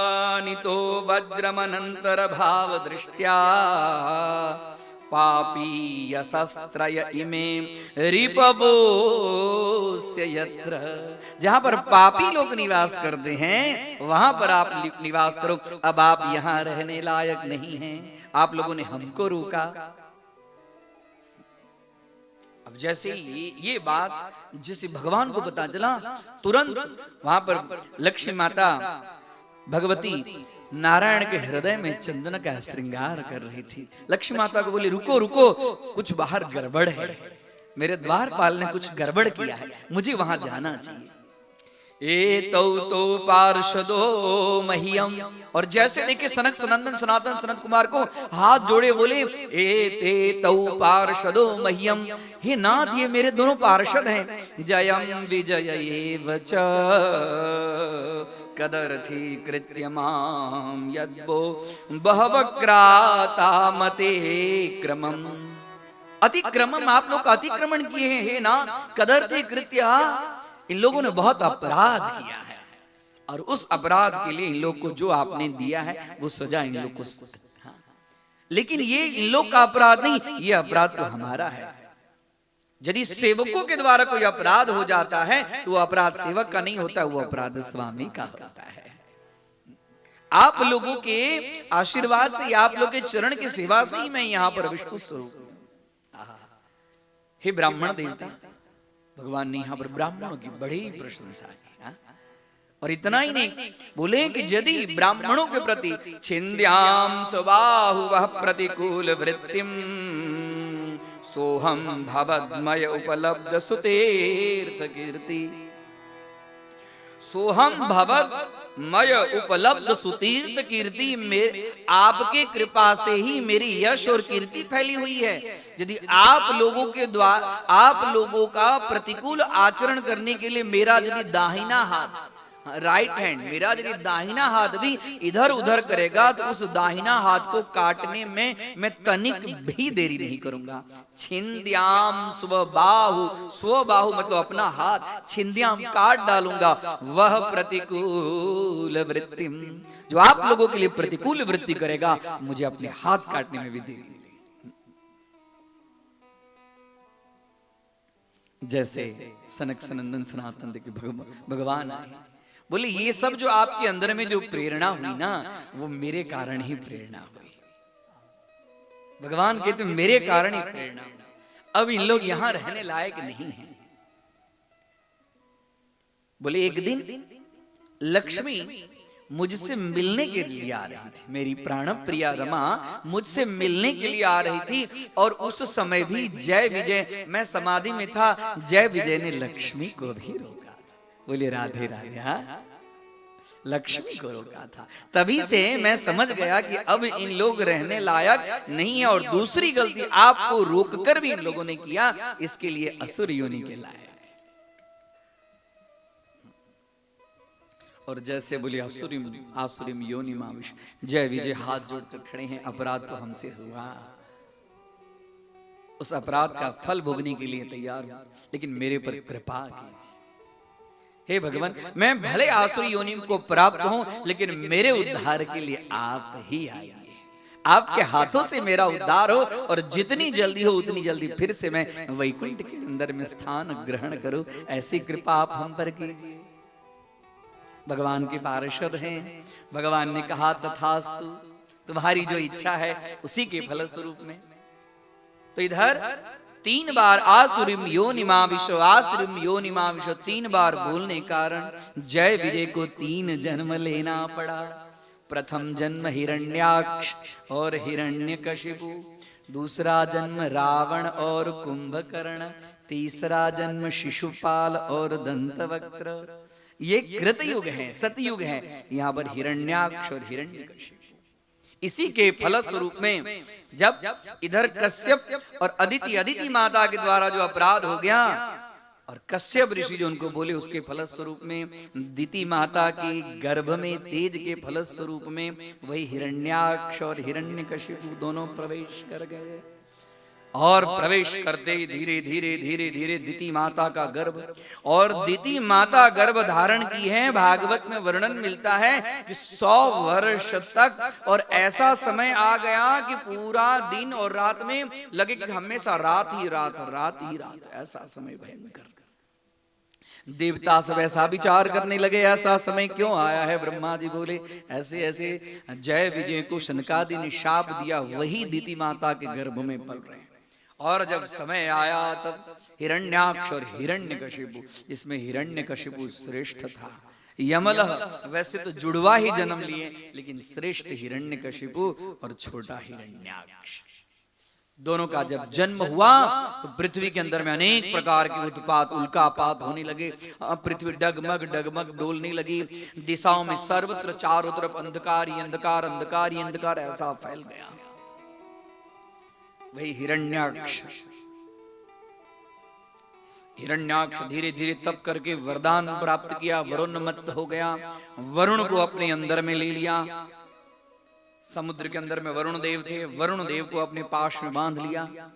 वज्रमनंतर भाव दृष्ट्या पापी यशस्त्रय इमे रिपवोस्य यत्र। जहां पर पापी लोग निवास करते हैं वहां पर आप निवास करो। अब आप यहां रहने लायक नहीं हैं, आप लोगों ने हमको रोका। अब जैसे ये बात जैसे भगवान को पता चला, तुरंत वहां पर लक्ष्मी माता भगवती नारायण के हृदय में चंदन का श्रृंगार कर रही थी। लक्ष्मी माता को बोली रुको रुको, कुछ बाहर गड़बड़ है, मेरे द्वारपाल ने कुछ गड़बड़ किया है, मुझे वहां जाना चाहिए। तो पार्षदो मह्यम। और जैसे देखे सनक सनंदन सनातन सनत कुमार को हाथ जोड़े बोले तो पार्षदो मह्यम, हे नाथ ये मेरे दोनों पार्षद हैं। जयम विजय च कदर्थी कृत्यमाम यद्वो बहवक्राता मते क्रमम। अतिक्रमम, आप लोग अतिक्रमण किए हैं हे नाथ। कदर्थी कृत्या, इन लोगों ने बहुत अपराध किया है, और उस अपराध के लिए इन लोग को जो आपने दिया है वो सजा इन लोग को। हाँ। लेकिन ये इन लोग का अपराध नहीं, ये अपराध तो हमारा है। यदि सेवकों के द्वारा कोई अपराध हो जाता है तो वो अपराध सेवक का नहीं होता, वो अपराध स्वामी का होता है। आप लोगों के आशीर्वाद से, आप लोगों के चरण की सेवा से ही मैं यहाँ पर विष्णु स्वरूप। हे ब्राह्मण देवता, भगवान ने यहाँ पर ब्राह्मणों की बड़ी प्रशंसा की। और इतना ही नहीं, बोले कि यदि ब्राह्मणों के प्रति छिन्द्याम स्वबाहुवः प्रतिकूल वृत्तिम सोहम भवद्मय उपलब्ध सुतीर्थ कीर्ति। सोहम भवद्मय उपलब्ध सुतीर्थ कीर्ति, आपके कृपा से ही मेरी यश और कीर्ति फैली हुई है। यदि आप लोगों के द्वारा, आप लोगों का प्रतिकूल आचरण करने के लिए मेरा यदि दाहिना हाथ, राइट हैंड, मेरा यदि दाहिना हाथ भी इधर उधर करेगा तो उस दाहिना हाथ को काटने में मैं तनिक भी देरी नहीं करूंगा। छिंद्याम स्वबाहु, स्वबाहु मतलब अपना हाथ, छिंद्याम काट डालूंगा। वह प्रतिकूल वृत्तिम, जो आप लोगों के लिए प्रतिकूल वृत्ति करेगा, मुझे अपने हाथ काटने में भी देरी नहीं। जैसे सनक सनंदन सनातन देखिए भगवान आए, बोले ये सब जो आपके अंदर में जो प्रेरणा हुई ना, वो मेरे कारण ही प्रेरणा हुई। भगवान कहते मेरे कारण ही प्रेरणा हुई। अब इन लोग यहां रहने लायक नहीं हैं। बोले एक दिन लक्ष्मी मुझसे मिलने के लिए आ रही थी, मेरी प्राण प्रिया रमा मुझसे मिलने के लिए आ रही थी। और उस समय भी जय विजय, मैं समाधि में था, जय विजय ने लक्ष्मी को भी रोका। बोले राधे राधे। हाँ, लक्ष्मी को रोका था। तभी से मैं समझ गया कि अब इन लोग रहने लायक नहीं है। और दूसरी गलती आपको रोककर भी इन लोगों ने किया, इसके लिए असुर योनि के लायक। और जैसे बोले असुरिम आसुरिम योनि माविश, जय विजय हाथ जोड़कर खड़े हैं, अपराध तो हमसे हुआ, उस अपराध का फल भोगने के लिए तैयार हूं, लेकिन मेरे पर कृपा कीजिए। हे भगवान, मैं भले आसुरी योनि को प्राप्त हूं, लेकिन मेरे उद्धार के लिए आप ही आइए। आपके हाथों से मेरा उद्धार हो, और जितनी जल्दी हो उतनी जल्दी फिर से मैं वैकुंठ के अंदर में स्थान ग्रहण करूं, ऐसी कृपा आप हम पर कीजिए। भगवान के पार्षद हैं। भगवान ने कहा तथास्तु, तुम्हारी जो इच्छा है उसी के फल स्वरूप में। तो इधर 3 बार आसुरिम योनिमाविशो, आसुरिम योनिमाविशो 3 बार बोलने कारण जय विजय को 3 जन्म लेना पड़ा। प्रथम जन्म हिरण्याक्ष और हिरण्यकशिपु, दूसरा जन्म रावण और कुंभकर्ण, तीसरा जन्म शिशुपाल और दंतवक्त्र। ये कृतयुग है, सतयुग है। यहां पर हिरण्याक्ष और हिरण्यकशिपु, इसी के फल स्वरूप में जब इधर कश्यप और अदिति माता के द्वारा जो अपराध हो गया, और कश्यप ऋषि जो उनको बोले, उसके फल स्वरूप में दिति माता के गर्भ में तेज के फल स्वरूप में वही हिरण्याक्ष और हिरण्यकशिपु दोनों प्रवेश कर गए। और प्रवेश करते ही धीरे धीरे धीरे धीरे दिति माता का गर्भ, और दिति माता गर्भ धारण की है। भागवत में वर्णन मिलता है कि 100 वर्ष तक, और ऐसा समय आ गया कि पूरा दिन और रात में लगे कि हमेशा रात ही रात, रात ही रात। ऐसा समय भयंकर। देवता सब ऐसा विचार करने लगे, ऐसा समय क्यों आया है। ब्रह्मा जी बोले ऐसे ऐसे जय विजय को शनकादि ने शाप दिया, वही दिति माता के गर्भ में पल रहे हैं। और जब समय आया तब हिरण्याक्ष और हिरण्यकशिपु, जिसमें हिरण्यकशिपु श्रेष्ठ था। यमल वैसे तो जुड़वा ही जन्म लिए, लेकिन श्रेष्ठ हिरण्यकशिपु और छोटा हिरण्याक्ष, दोनों का जब जन्म हुआ तो पृथ्वी के अंदर में अनेक प्रकार के उत्पात, उल्कापात होने लगे। पृथ्वी डगमग डगमग डोलने लगी। दिशाओं में सर्वत्र चारों तरफ अंधकार ही अंधकार, अंधकार ही अंधकार ऐसा फैल गया। वही हिरण्याक्ष धीरे धीरे तप करके वरदान प्राप्त किया, वरुणमत्त हो गया। वरुण को अपने अंदर में ले लिया। समुद्र के अंदर में वरुण देव थे, वरुण देव को अपने पास में बांध लिया।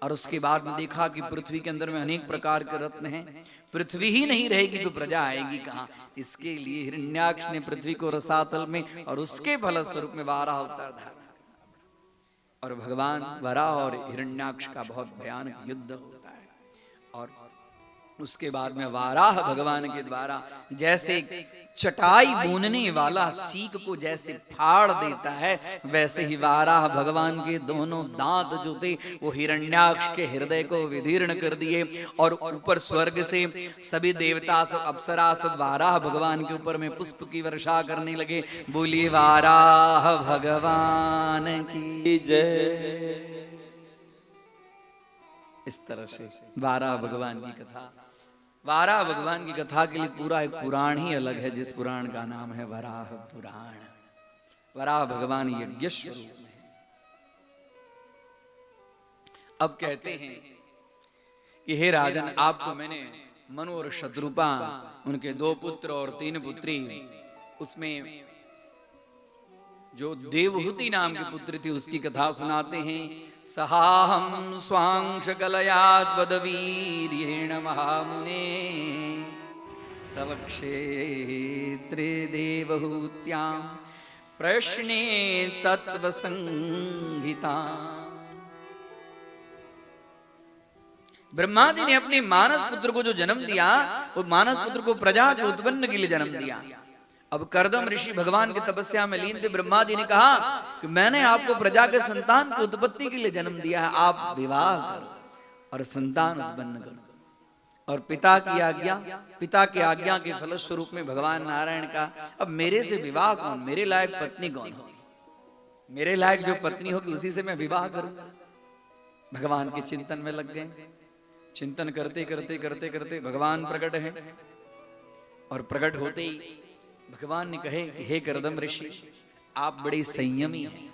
और उसके बाद में देखा कि पृथ्वी के अंदर में अनेक प्रकार के रत्न हैं, पृथ्वी ही नहीं रहेगी तो प्रजा आएगी कहां। इसके लिए हिरण्याक्ष ने पृथ्वी को रसातल में, और उसके फल स्वरूप में वाराह अवतार धारण। और भगवान वराह और हिरण्याक्ष का बहुत भयानक युद्ध होता है। और उसके बाद में वाराह भगवान के द्वारा जैसे चटाई बुनने वाला सीक को जैसे फाड़ देता है, वैसे ही वाराह भगवान के दोनों दांत जो थे वो हिरण्याक्ष के हृदय को विदीर्ण कर दिए। और ऊपर स्वर्ग से सभी देवता सब, अप्सरा सब वाराह भगवान के ऊपर में पुष्प की वर्षा करने लगे। बोलिए वाराह भगवान की जय। इस तरह से वाराह भगवान की कथा, वाराह भगवान की कथा के लिए पूरा एक पुराण ही अलग है, जिस पुराण का नाम है वराह पुराण। वराह भगवान यज्ञ स्वरूप में। अब कहते हैं कि हे राजन, आपको मैंने मनु और शत्रुपा, उनके 2 पुत्र और 3 पुत्री, उसमें जो देवहूति नाम की पुत्री थी उसकी कथा सुनाते हैं। सहाहम स्वांश कलयात्वदवीर्येण महामुने तव क्षेत्रे देवहूत्यां प्रश्ने तत्व संहिता। ब्रह्मा जी ने अपने मानस पुत्र को जो जन्म दिया, वो मानस पुत्र को प्रजा के उत्पन्न के लिए जन्म दिया। अब कर्दम ऋषि भगवान की तपस्या में लीन थे। ब्रह्मा जी ने कहा कि मैंने आपको प्रजा के संतान की उत्पत्ति के लिए जन्म दिया है, आप विवाह करो और संतान उत्पन्न करो। और पिता की आज्ञा के फलस्वरूप में भगवान नारायण का अब मेरे से विवाह कौन, मेरे लायक पत्नी कौन होगी, मेरे लायक जो पत्नी होगी उसी से मैं विवाह करूंगा। भगवान के चिंतन में लग गए। चिंतन करते करते करते करते भगवान प्रकट है, और प्रकट होते ही भगवान ने कहे, हे कर्दम ऋषि, आप बड़े संयमी हैं,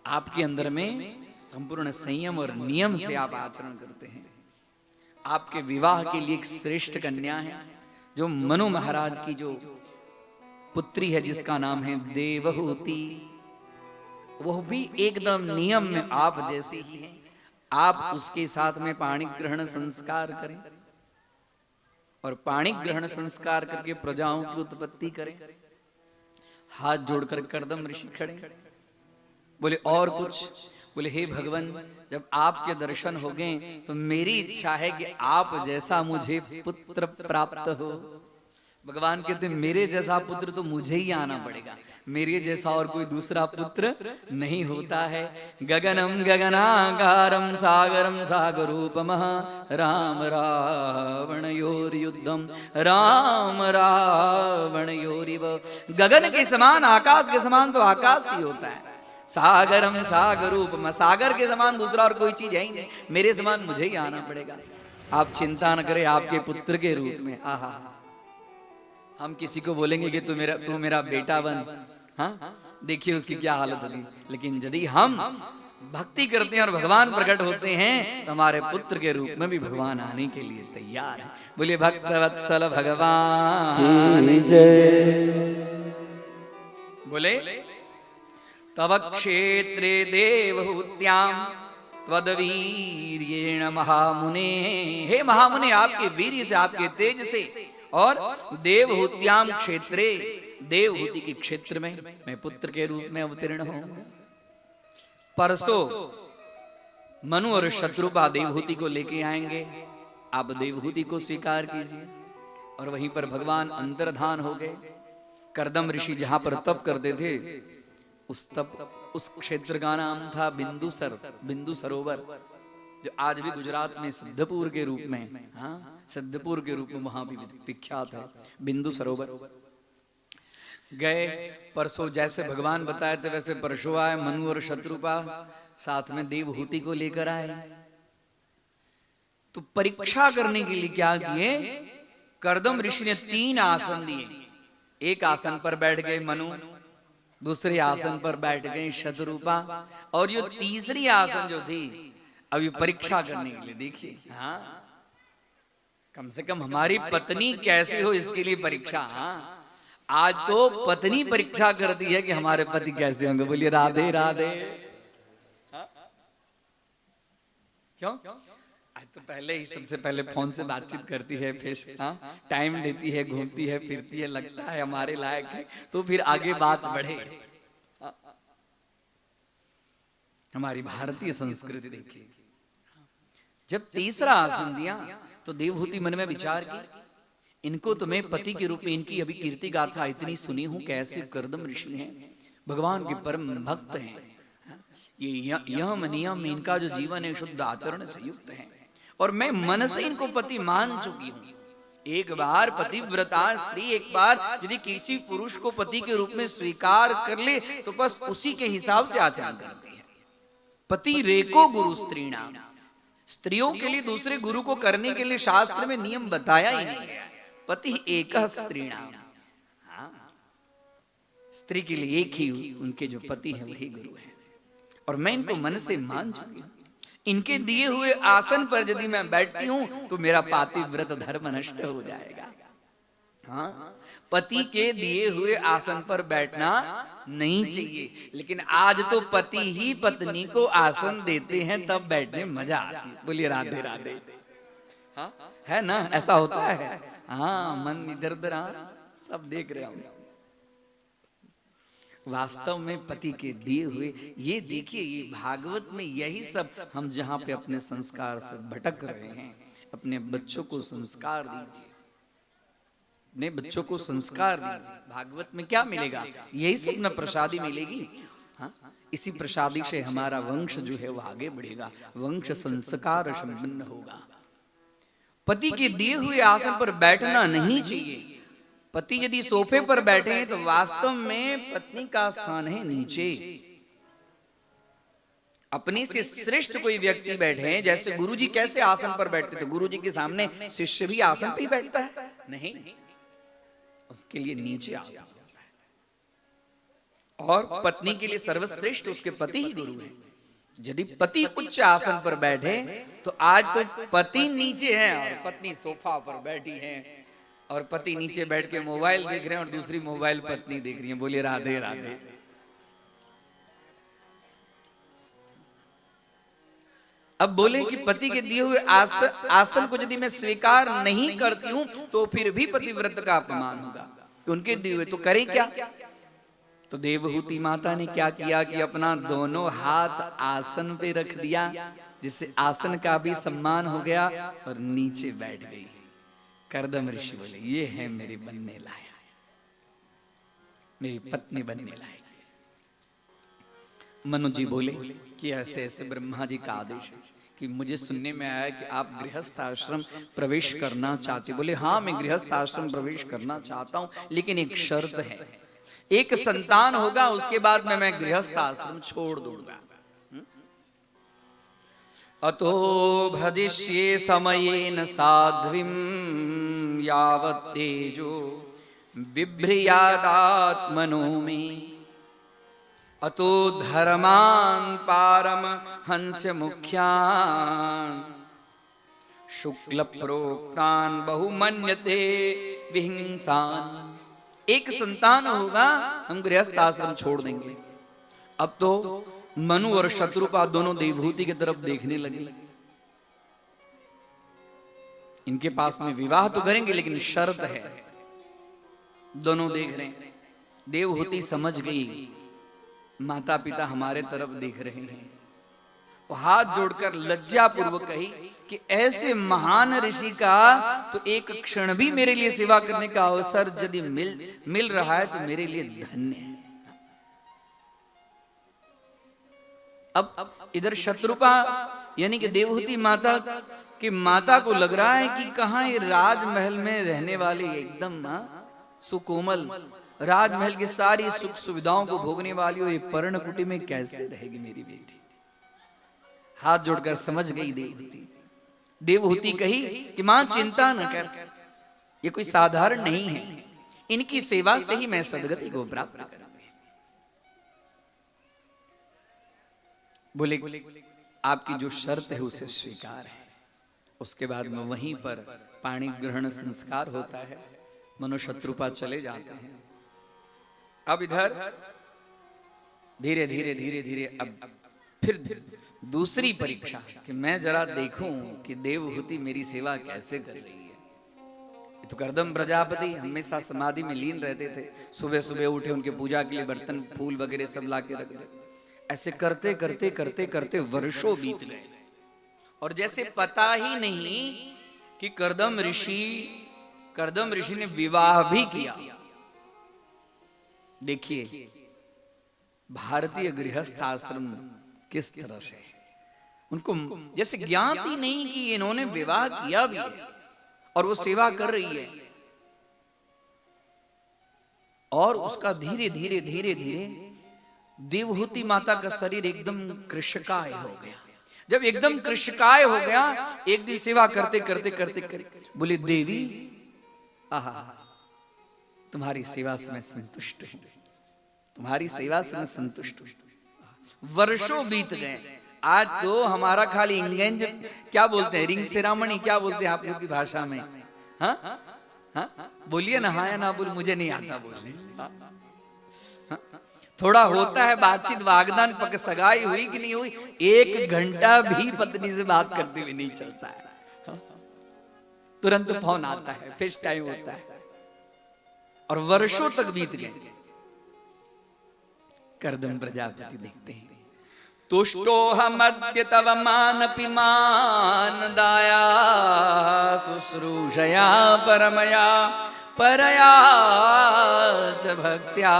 आपके अंदर में संपूर्ण संयम और नियम से आप आचरण करते हैं। आपके विवाह के लिए एक श्रेष्ठ कन्या है, जो मनु महाराज की जो पुत्री है, जिसका नाम है देवहूति, वह भी एकदम नियम में आप जैसे ही हैं। आप उसके साथ में पाणी ग्रहण संस्कार करें, और पाणी ग्रहण संस्कार करके प्रजाओं की उत्पत्ति करें। हाथ जोड़कर कर्दम ऋषि खड़े, बोले और कुछ? बोले हे भगवान, जब आपके दर्शन हो गए तो मेरी इच्छा है कि आप जैसा मुझे पुत्र प्राप्त हो। भगवान कहते मेरे जैसा पुत्र तो मुझे ही आना पड़ेगा, मेरे जैसा और कोई दूसरा पुत्र नहीं होता है। गगनम गगनाकारम सागरम सागरूपमः राम रावणयोर्युद्धम राम रावणयोरिव। गगन के समान, आकाश के समान तो आकाश ही होता है। सागरम सागरूपम, सागर के समान दूसरा और कोई चीज है ही नहीं, मेरे समान मुझे ही आना पड़ेगा। आप चिंता न करें, आपके पुत्र के रूप में। आहा, हम किसी को बोलेंगे कि तू मेरा बेटा बन, हाँ देखिए उसकी क्या हालत होगी। लेकिन यदि हम भक्ति करते हैं और भगवान प्रकट होते हैं तो हमारे पुत्र के रूप में भी भगवान आने के लिए तैयार है। बोलिए भक्तवत्सल भगवान की जय। बोले तव क्षेत्रे देवहूत्यां त्वदवीर्येण महामुने। हे महामुने, आपके वीर्य से, आपके तेज से और देवहूत्याम क्षेत्रे, देवहूति के क्षेत्र में मैं पुत्र के रूप में अवतीर्ण होऊंगा। परसों मनु और शत्रुपा देवहूति को लेके आएंगे, आप देवहूति को स्वीकार कीजिए। और वहीं पर भगवान अंतर्धान हो गए। कर्दम ऋषि जहां पर तप करते थे, उस क्षेत्र का नाम था बिंदु सरोवर, जो आज भी गुजरात में सिद्धपुर के रूप में, हाँ सिद्धपुर के रूप में वहां भी विख्यात है बिंदु सरोवर। गए परसों, जैसे भगवान बताए थे वैसे परसों आए। मनु और शत्रुपा साथ में देवहूति को लेकर आए। तो परीक्षा करने के लिए क्या किए, कर्दम ऋषि ने 3 आसन दिए। एक आसन पर बैठ गए मनु, दूसरे आसन पर बैठ गए शत्रुपा, और ये तीसरी आसन जो थी अभी परीक्षा करने के लिए। देखिए, हाँ कम से कम हमारी पत्नी कैसी हो इसके लिए परीक्षा। हाँ आज तो पत्नी परीक्षा करती है कि हमारे पति कैसे होंगे। बोलिए राधे राधे। हाँ? क्यों? आज तो पहले ही सबसे पहले फोन से बातचीत करती है, फिर हाँ टाइम देती है, घूमती है, फिरती है, लगता है हमारे लायक है तो फिर आगे बात बढ़े। हाँ? हमारी भारतीय संस्कृति देखिए। जब तीसरा आसन दिया तो देवहूति मन में विचार की, इनको तो मैं पति के रूप में, इनकी अभी कीर्ति गाथा इतनी सुनी हूं, कैसे कर्दम ऋषि हैं, भगवान के परम भक्त हैं, ये यम नियम इनका जो जीवन है शुद्ध आचरण से युक्त है, और मैं मन से इनको पति मान चुकी हूं। एक बार पतिव्रता स्त्री एक बार यदि किसी पुरुष को पति के रूप में स्वीकार कर ले तो बस उसी के हिसाब से आचरण करती है। पति रेको गुरु स्त्रीणाम, स्त्रियों के लिए दूसरे गुरु को करने के लिए शास्त्र में नियम बताया ही नहीं है। पति एक स्त्रीणाम, स्त्री के लिए एक ही उनके जो पति हैं वही गुरु हैं, और मैं इनको मन से मान चुकी हूं। इनके दिए हुए आसन पर यदि मैं बैठती हूं तो मेरा पातिव्रत धर्म नष्ट हो जाएगा। हाँ, पति के दिए हुए आसन पर बैठना नहीं चाहिए, लेकिन आज तो पति ही पत्नी को आसन देते हैं तब बैठने में मजा आती है। बोलिए राधे राधे। हाँ, है ना, ऐसा होता है। हाँ, मन इधर उधर, सब देख रहे हम। वास्तव में पति के दिए हुए, ये देखिए, ये भागवत में यही सब हम जहां पे अपने संस्कार से भटक रहे हैं। अपने बच्चों को संस्कार दीजिए, अपने बच्चों को संस्कार दीजिए। भागवत में क्या मिलेगा? यही सब न प्रसादी मिलेगी। हाँ, इसी प्रसादी से हमारा वंश जो है वो आगे बढ़ेगा, वंश संस्कार संपन्न होगा। पति के दिए हुए आसन पर बैठना नहीं चाहिए। पति यदि सोफे पर बैठे हैं तो वास्तव में पत्नी का स्थान है नीचे। अपने से श्रेष्ठ कोई व्यक्ति बैठे हैं, जैसे गुरुजी कैसे आसन पर बैठते थे, गुरुजी के सामने शिष्य भी आसन पर ही बैठता है? नहीं, उसके लिए नीचे आसन होता है। और पत्नी के लिए सर्वश्रेष्ठ उसके पति ही गुरु हैं। यदि पति उच्च आसन पर बैठे तो आज तो पति नीचे है और पत्नी सोफा पर बैठी है, और पति नीचे बैठ के मोबाइल देख रहे हैं और दूसरी मोबाइल पत्नी देख रही है। बोलिए राधे राधे। अब बोले कि पति के दिए हुए आसन को यदि मैं स्वीकार नहीं करती हूं तो फिर भी पतिव्रत का अपमान होगा। तो उनके दिए हुए तो करें क्या? तो देवहूति माता ने क्या किया कि अपना दोनों हाथ आसन पे रख दिया, जिससे आसन का भी सम्मान हो गया और नीचे बैठ गई। कर्दम ऋषि बोले, ये है मेरी बनने लायक, मेरी पत्नी बनने लायक। मनु जी बोले कि ऐसे ऐसे ब्रह्मा जी का आदेश है कि मुझे सुनने में आया कि आप गृहस्थ आश्रम प्रवेश करना चाहते। बोले हाँ, मैं गृहस्थ आश्रम प्रवेश करना चाहता हूं, लेकिन एक शर्त है, एक संतान होगा उसके बाद में मैं गृहस्थ आश्रम छोड़ दूंगा। अतो भजिष्ये समयेन साध्वीं यावत् तेजो बिभ्रियादात्मनो मे, अतो धर्मान् पारम हंस्य मुख्यान् शुक्ल प्रोक्तान् बहुमन्यते विहिंसान्। एक संतान होगा, हम गृहस्थ आश्रम छोड़ देंगे। अब तो मनु और शत्रुपा दोनों देवहूति की तरफ देखने लगे। इनके पास में विवाह तो करेंगे, लेकिन शर्त है। दोनों देख रहे हैं। देवहूति समझ गई, माता पिता हमारे तरफ देख रहे हैं। वो हाथ जोड़कर लज्जा पूर्वक कही कि ऐसे महान ऋषि का तो एक क्षण भी मेरे लिए सेवा करने का अवसर यदि मिल रहा है तो मेरे लिए धन्य है। अब इधर शत्रुपा यानी कि देवहूति माता की माता को लग रहा है कि कहां ये राजमहल में रहने वाली एकदम सुकोमल, राजमहल की सारी सुख सुविधाओं को भोगने वाली हो, ये पर्णकुटी में कैसे रहेगी मेरी बेटी। हाथ जोड़कर समझ गई देवहूति। देवहूति कही कि मां चिंता न कर, ये कोई साधारण नहीं है, इनकी सेवा से ही मैं सदगति को प्राप्त करूंगी। बोले आपकी जो शर्त है उसे स्वीकार है। उसके बाद में वहीं पर पाणी ग्रहण संस्कार होता है। मनुशत्रुपा चले जाते हैं। अब इधर धीरे धीरे धीरे धीरे अब फिर दूसरी परीक्षा कि मैं जरा देखूं कि देवहूति मेरी सेवा कैसे कर रही है। तो कर्दम प्रजापति हमेशा समाधि में लीन रहते थे। सुबह सुबह उठे, उनके पूजा के लिए बर्तन फूल वगैरह सब ला के रख दे। ऐसे करते करते करते करते वर्षों बीत गए और जैसे पता ही नहीं कि कर्दम ऋषि ने विवाह भी किया। देखिए भारतीय गृहस्थ आश्रम किस तरह से उनको जैसे ज्ञात ही नहीं कि इन्होंने विवाह किया भी है और वो सेवा कर रही है। और उसका धीरे धीरे धीरे धीरे देवहूति माता का शरीर एकदम कृशकाय हो गया। जब एकदम कृशकाय हो गया, एक दिन सेवा करते करते करते करते बोले देवी आहा तुम्हारी सेवा से मैं संतुष्ट हूं, तुम्हारी सेवा से मैं संतुष्ट हूं। वर्षों बीत गए। आज तो हमारा खाली इंगेंज क्या बोलते हैं, रिंग सेरामनी क्या बोलते हैं आप लोग की भाषा में? हाँ हाँ बोलिए ना, हाँ या ना बोल, मुझे नहीं आता बोलने। हाँ? हाँ? थोड़ा होता है बातचीत, वागदान पक सगाई हुई कि नहीं हुई, 1 घंटा भी पत्नी से बात करते हुए नहीं चलता है। हाँ? तुरंत फोन आता है, फेस टाइम होता है, और वर्षों तक बीत गए। कर्दम प्रजापति देखते हैं, तुष्टोऽहमद्य तव मानपिमान दाया शुश्रूषया परमया परया च भक्त्या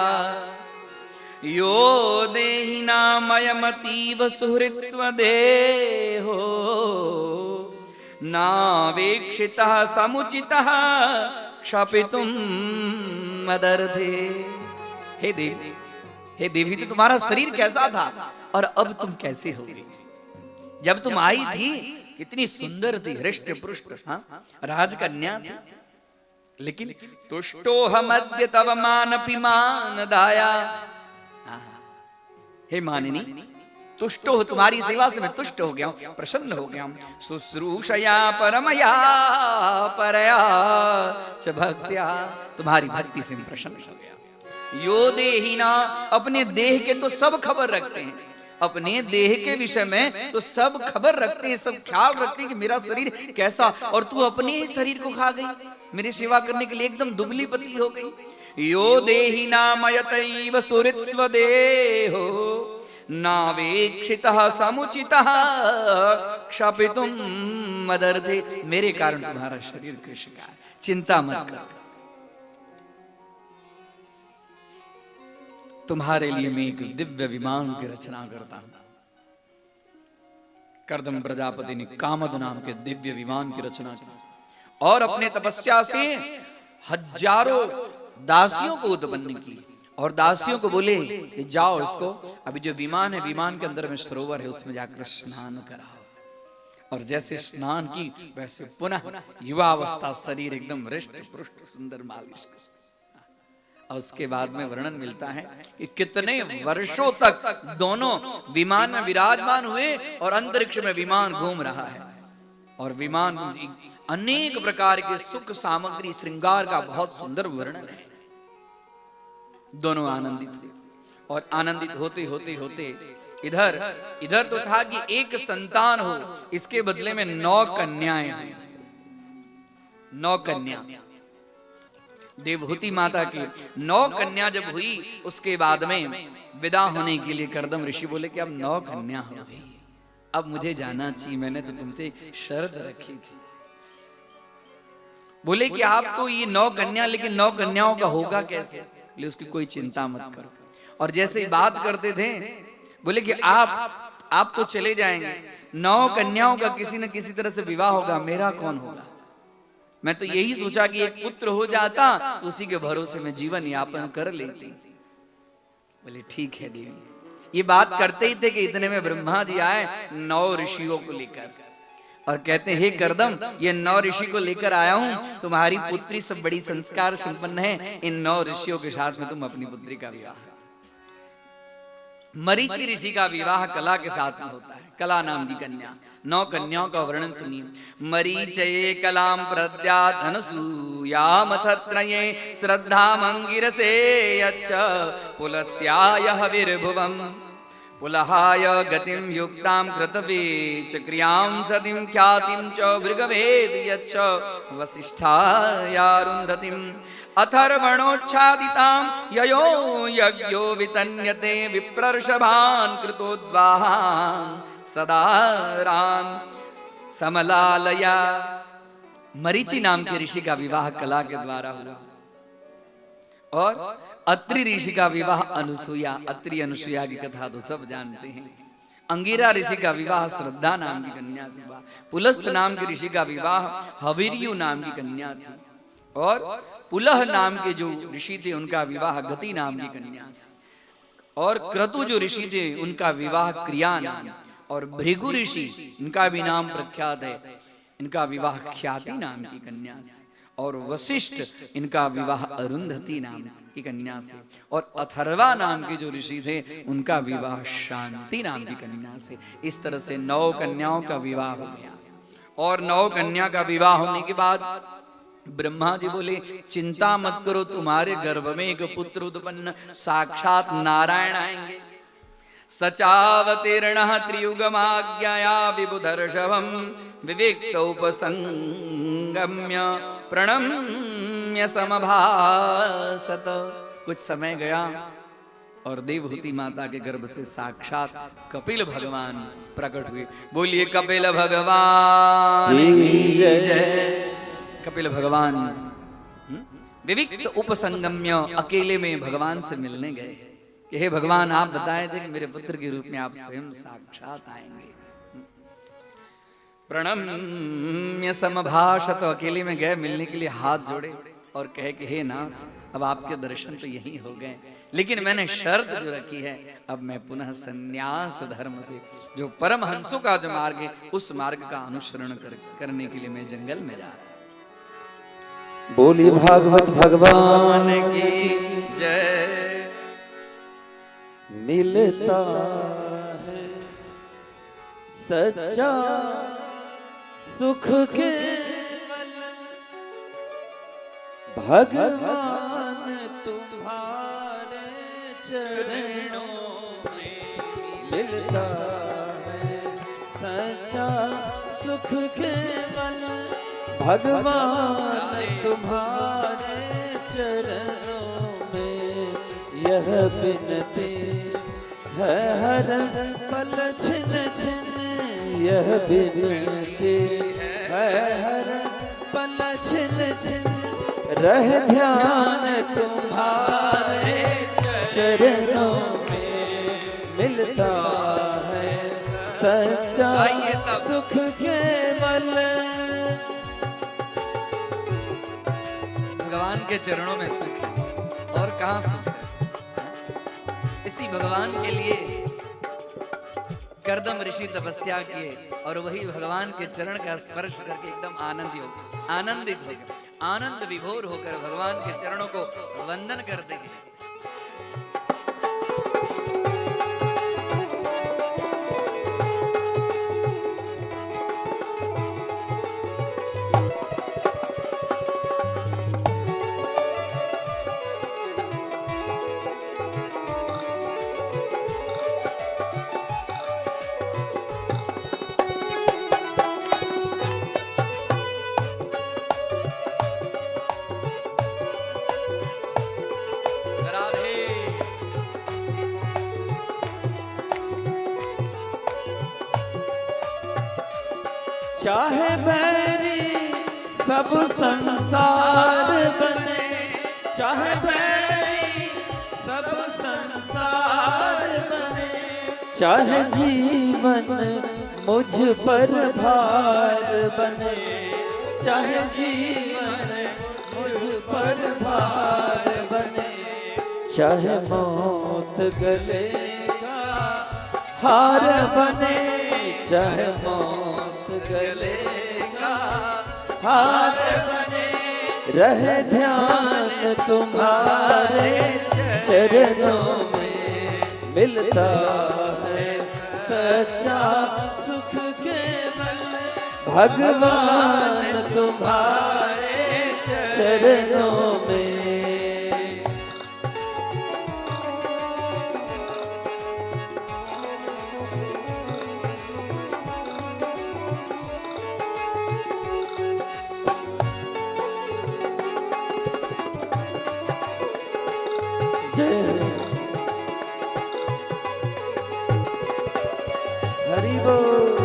यो देहिनामयमतीव सुहृत्स्वदेहो नावेक्षितः समुचितः क्षपितुं मदर्थे। हे देवी, हे देवी, तो तुम्हारा शरीर कैसा था और अब तुम कैसे हो गई? जब तुम आई थी कितनी सुंदर थी, हृष्ट पुष्ट, हाँ, राजकन्या थी। लेकिन तुष्टोऽहमद्य तव मानपिमान दाया, हे मानिनी, तुष्ट हो, तुम्हारी सेवा से मैं तुष्ट हो गया हूं, प्रसन्न हो गया हूं। शुश्रूषया परमया परया च भक्त्या, तुम्हारी भक्ति से मैं प्रसन्न हो गया। यो देहिना, अपने देह के तो सब खबर रखते हैं, अपने देह के विषय में तो सब खबर रखते हैं, सब ख्याल रखते हैं कि मेरा शरीर कैसा, और तू अपने ही शरीर को खा गई, मेरी सेवा करने के लिए एकदम दुबली पतली हो गई। यो देहिनामयतैव सुहृत्स्वदेहो नावेक्षितः समुचितः क्षपितुं मदर्थे, मेरे कारण तुम्हारा शरीर कृष्ण का, चिंता मत कर, तुम्हारे लिए मैं एक दिव्य विमान की रचना करता हूं। कर्दम प्रजापति ने कामद नाम के दिव्य विमान की रचना की और अपने तपस्या से हजारों दासियों को उत्पन्न की, और दासियों को बोले कि जाओ इसको, अभी जो विमान है, विमान के अंदर में सरोवर है, उसमें जाकर स्नान कराओ। और जैसे स्नान की वैसे पुनः युवावस्था, शरीर एकदम हृष्ट पुष्ट सुंदर मालिश। और उसके बाद में वर्णन मिलता है कि कितने वर्षों तक दोनों विमान में विराजमान हुए और अंतरिक्ष में विमान घूम रहा है, और विमान अनेक प्रकार के सुख सामग्री श्रृंगार का बहुत सुंदर वर्णन है। दोनों आनंदित हुए, और आनंदित होते होते होते इधर तो था कि एक संतान हो, इसके बदले में 9 कन्याएं हुई। 9 कन्या, देवहूति माता की 9 कन्या जब हुई, उसके बाद में विदा होने के लिए कर्दम ऋषि बोले कि अब 9 कन्या हो गई, अब मुझे जाना चाहिए, मैंने तो तुमसे शर्त रखी थी। बोले कि आप तो ये 9 कन्या, लेकिन 9 कन्याओं का होगा कैसे? ले उसकी कोई चिंता मत करो। और जैसे ही बात करते थे, बोले कि आप तो चले जाएंगे, 9 कन्याओं का किसी न किसी तरह से विवाह होगा, मेरा कौन होगा? मैं तो यही सोचा कि एक पुत्र हो जाता तो उसी के भरोसे में जीवन यापन कर लेती। बोले ठीक है देवी। ये बात करते ही थे कि इतने में ब्रह्मा जी आए 9 ऋषियों को लेकर, और कहते हैं हे कर्दम, ये 9 ऋषि को लेकर आया हूं, तुम्हारी पुत्री सब बड़ी संस्कार संपन्न है, इन 9 ऋषियों के साथ में तुम अपनी पुत्री का विवाह। मरीचि ऋषि का विवाह कला के साथ में होता है, कला नाम की कन्या। 9 कन्याओं का वर्णन सुनिए। मरीचये कलाम प्रद्यात् अनसूयामथ त्रये श्रद्धामंगिरसे यच्च पुलस्त्याय हविर्भुवम् पुलहाय गतिं युक्तां कृतवे च क्रियां सतिं ख्यातिं च भृगवेद यच्च वसिष्ठायारुन्धतिम् अथर्वणोच्छादितां ययो यज्ञो वितन्यते विप्रर्षभान् कृतोद्वाहान् सदारान् समलालया। मरीचि नाम के ऋषि का विवाह कला के द्वारा हुआ, और अत्रि ऋषि का विवाह अनुसूया, अत्रि अनुसूया की कथा तो सब जानते हैं। अंगिरा ऋषि का विवाह श्रद्धा नाम की कन्या से हुआ। पुलस्त नाम के ऋषि का विवाह हविर्यु नाम की कन्या थी, और पुलह नाम के जो ऋषि थे उनका विवाह गति नाम की कन्या से, और क्रतु जो ऋषि थे उनका विवाह क्रिया नाम, और भृगु ऋषि इनका भी नाम प्रख्यात है, इनका विवाह ख्याति नाम की कन्या से, और वशिष्ठ इनका विवाह अरुंधति नाम की कन्या से, और अथर्वा नाम के जो ऋषि थे उनका विवाह शांति नाम की कन्या से। इस तरह से 9 कन्याओं का विवाह हो गया। और 9 कन्या का विवाह होने के बाद ब्रह्मा जी बोले, चिंता मत करो, तुम्हारे गर्भ में एक पुत्र उत्पन्न साक्षात नारायण आएंगे। सचावतीर्ण त्रियुगमाज्ञया विबुधर्षभम विविक्त उपसंगम्य प्रणम्य समभासत। कुछ समय गया और देवहूति माता के गर्भ से साक्षात कपिल भगवान प्रकट हुए। बोलिए कपिल भगवान की जय। कपिल भगवान विविक्त उपसंगम्य अकेले में भगवान से मिलने गए कि हे भगवान, आप बताए थे कि मेरे पुत्र के रूप में आप स्वयं साक्षात आएंगे। प्रणम्य समभाषत, तो अकेले में गए, मिलने के लिए हाथ जोड़े और कहे कि हे नाथ, अब आपके दर्शन तो यही हो गए, लेकिन मैंने शर्त जो रखी है, अब मैं पुनः संन्यास धर्म से, जो परमहंसों का जो मार्ग है, उस मार्ग का अनुसरण करने के लिए मैं जंगल में जा रहा हूं। बोली भागवत भगवान की जय। मिलता है सच्चा सुख केवल भगवान तुम्हारे चरणों में। मिलता है सच्चा सुख केवल भगवान तुम्हारे चरणों में। यह बिनती है हर पल छिन छिन, यह बिनती है हर पल छिन छिन, रह ध्यान तुम्हारे चरणों में। मिलता है सच्चा सुख केवल भगवान के चरणों में सुख है, और कहां सुख है। इसी भगवान के लिए कर्दम ऋषि तपस्या किए, और वही भगवान के चरण का स्पर्श करके एकदम आनंदित हो, आनंद विभोर होकर भगवान के चरणों को वंदन करते हैं। चाहे बैरी सब संसार बने, चाहे बैरी सब संसार बने, चाहे जीवन मुझ पर भार बने, चाहे जीवन मुझ पर भार बने, चाहे मौत गले का हार बने, चाहे मौत गले का हार बने, रहे ध्यान तुम्हारे चरणों में। मिलता है सच्चा सुख केवल भगवान तुम्हारे चरणों में। हरि बोल।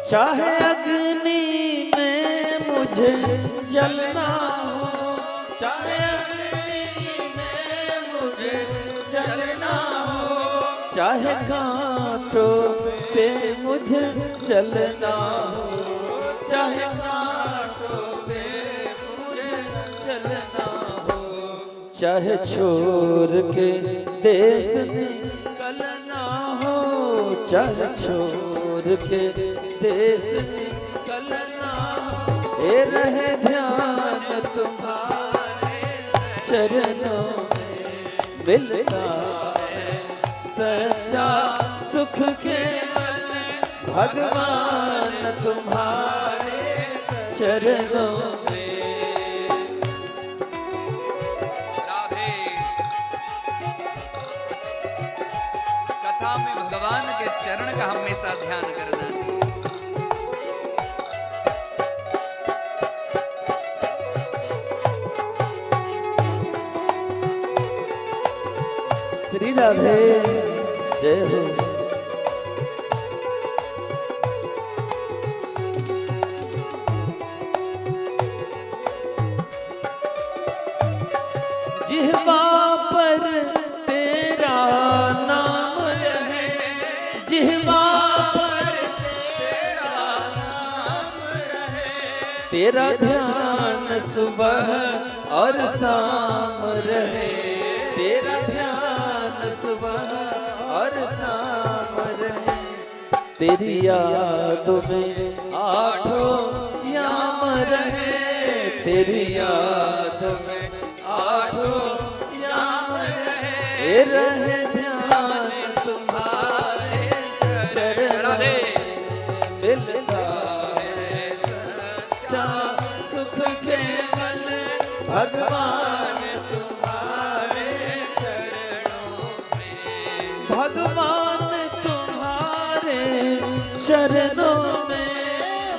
चाहे अग्नि मुझे जलना हो, चाहे अग्नि में मुझे जलना हो, चाहे कांटों पे मुझे चलना हो, चाहे कांटों पे मुझे चलना हो, चाहे छोड़ के देश निकलना हो, चाहे छोड़ के देश निकलना हो, ए रहे ध्यान तुम्हारे चरणों में मिलता है सच्चा सुख केवल भगवान तुम्हारे चरणों में। राधे। कथा में भगवान के चरण का हमेशा ध्यान करना चाहिए। श्री राधे जय हो। जिह्वा पर तेरा नाम रहे, जिह्वा पर तेरा नाम रहे, तेरा ध्यान सुबह और शाम रहे, तेरा ध्यान सुबह और शाम रहे, तेरी यादों में आठों याम रहे, तेरी यादों में आठों याम रहे, रहे ध्यान तुम्हारे चरणों में मिलता है सच्चा सुख केवल भगवान तुम्हारे चरणों में, भगवान तुम्हारे चरणों में,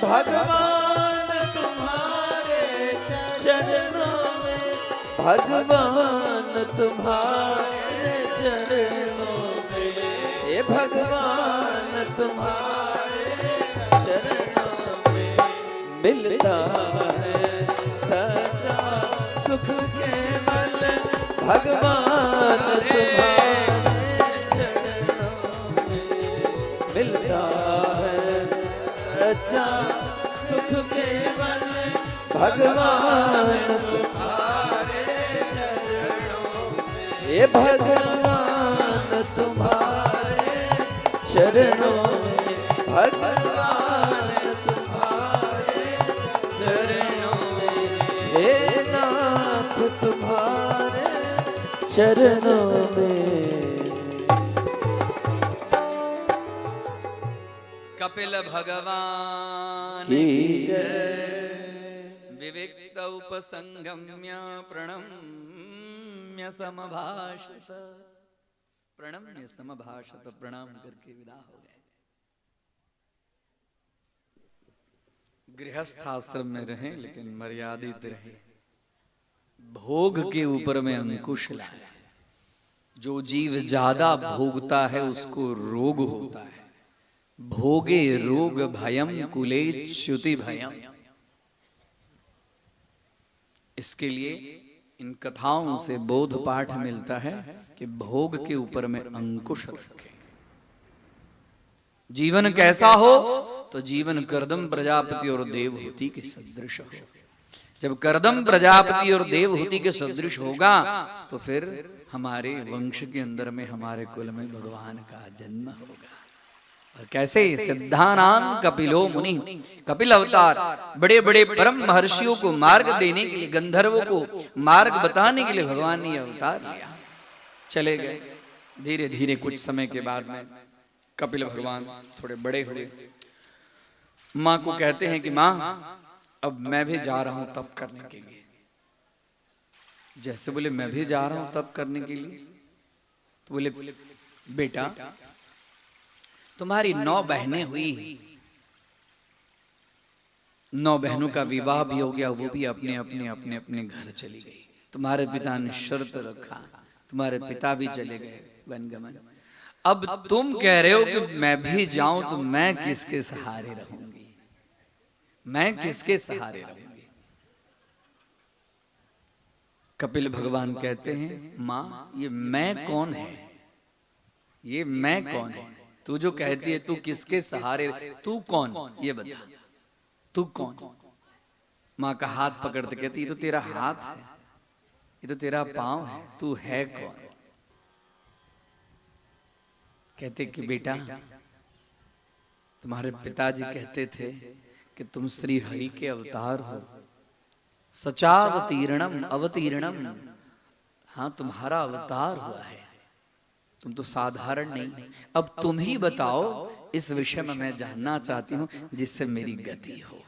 भगवान तुम्हारे चरणों में, भगवान तुम्हारे चरणों में, ये भगवान तुम्हारे चरणों में मिलता है सच्चा सुख केवल भगवान तुम्हारे चरणों में मिलता है सच्चा सुख केवल भगवान तुम्हारे चरणों में, ये भगवान तुम्हारे चरणों में, भगवान तुम्हारे चरणों में, हे नाथ तुम्हारे चरणों में। कपिल भगवान की जय। विविक्त उपसंगम्य प्रणम्य समभाषत, प्रणम्य समभाषत, प्रणाम करके विदा हो गए। गृहस्थ आश्रम में रहें लेकिन मर्यादित रहें। भोग के ऊपर में अंकुश लाए। जो जीव ज्यादा भोगता है उसको रोग होता है। भोगे रोग भयम कुले च्युति भयम। इसके लिए इन कथाओं से बोध पाठ मिलता है कि भोग के ऊपर में अंकुश रखें। जीवन कैसा हो तो जीवन कर्दम प्रजापति और देवहूति के सदृश हो। जब कर्दम प्रजापति और देवहूति के सदृश होगा तो फिर हमारे वंश के अंदर में, हमारे कुल में भगवान का जन्म होगा। और कैसे? सिद्धानाम कपिलो मुनि। कपिल अवतार बड़े बड़े परम महर्षियों को मार्ग देने के लिए, गंधर्वों को मार्ग बताने के लिए भगवान ने अवतार लिया। चले गए। धीरे धीरे कुछ समय के बाद में कपिल भगवान थोड़े बड़े हुए। माँ को कहते हैं कि माँ अब मैं भी जा रहा हूं तप करने के लिए। जैसे बोले मैं भी जा रहा हूं तप करने के लिए, तो बोले बेटा तुम्हारी 9 बहनें हुई, 9 बहनों का विवाह भी हो गया, वो भी अपने अपने अपने अपने घर चली गई। तुम्हारे पिता ने शर्त रखा, तुम्हारे पिता भी चले गए वनगमन। अब तुम कह रहे हो कि मैं भी जाऊं तो मैं किसके सहारे रहूंगी? मैं किसके सहारे रहूंगी? कपिल भगवान कहते हैं, माँ ये मैं कौन है, ये मैं कौन है? तू जो कहती है तू किसके सहारे, तू कौन, ये बता, तू कौन? माँ का हाथ पकड़ते कहती ये तो तेरा हाथ है, ये तो तेरा पांव है, तू है कौन? कहते कि बेटा तुम्हारे पिताजी कहते थे कि तुम श्री हरि के अवतार हो, सचावतीर्णम अवतीर्णम, हाँ तुम्हारा अवतार हुआ है, तुम तो साधारण नहीं। अब तुम ही बताओ, इस विषय में मैं जानना चाहती हूं जिससे मेरी गति हो।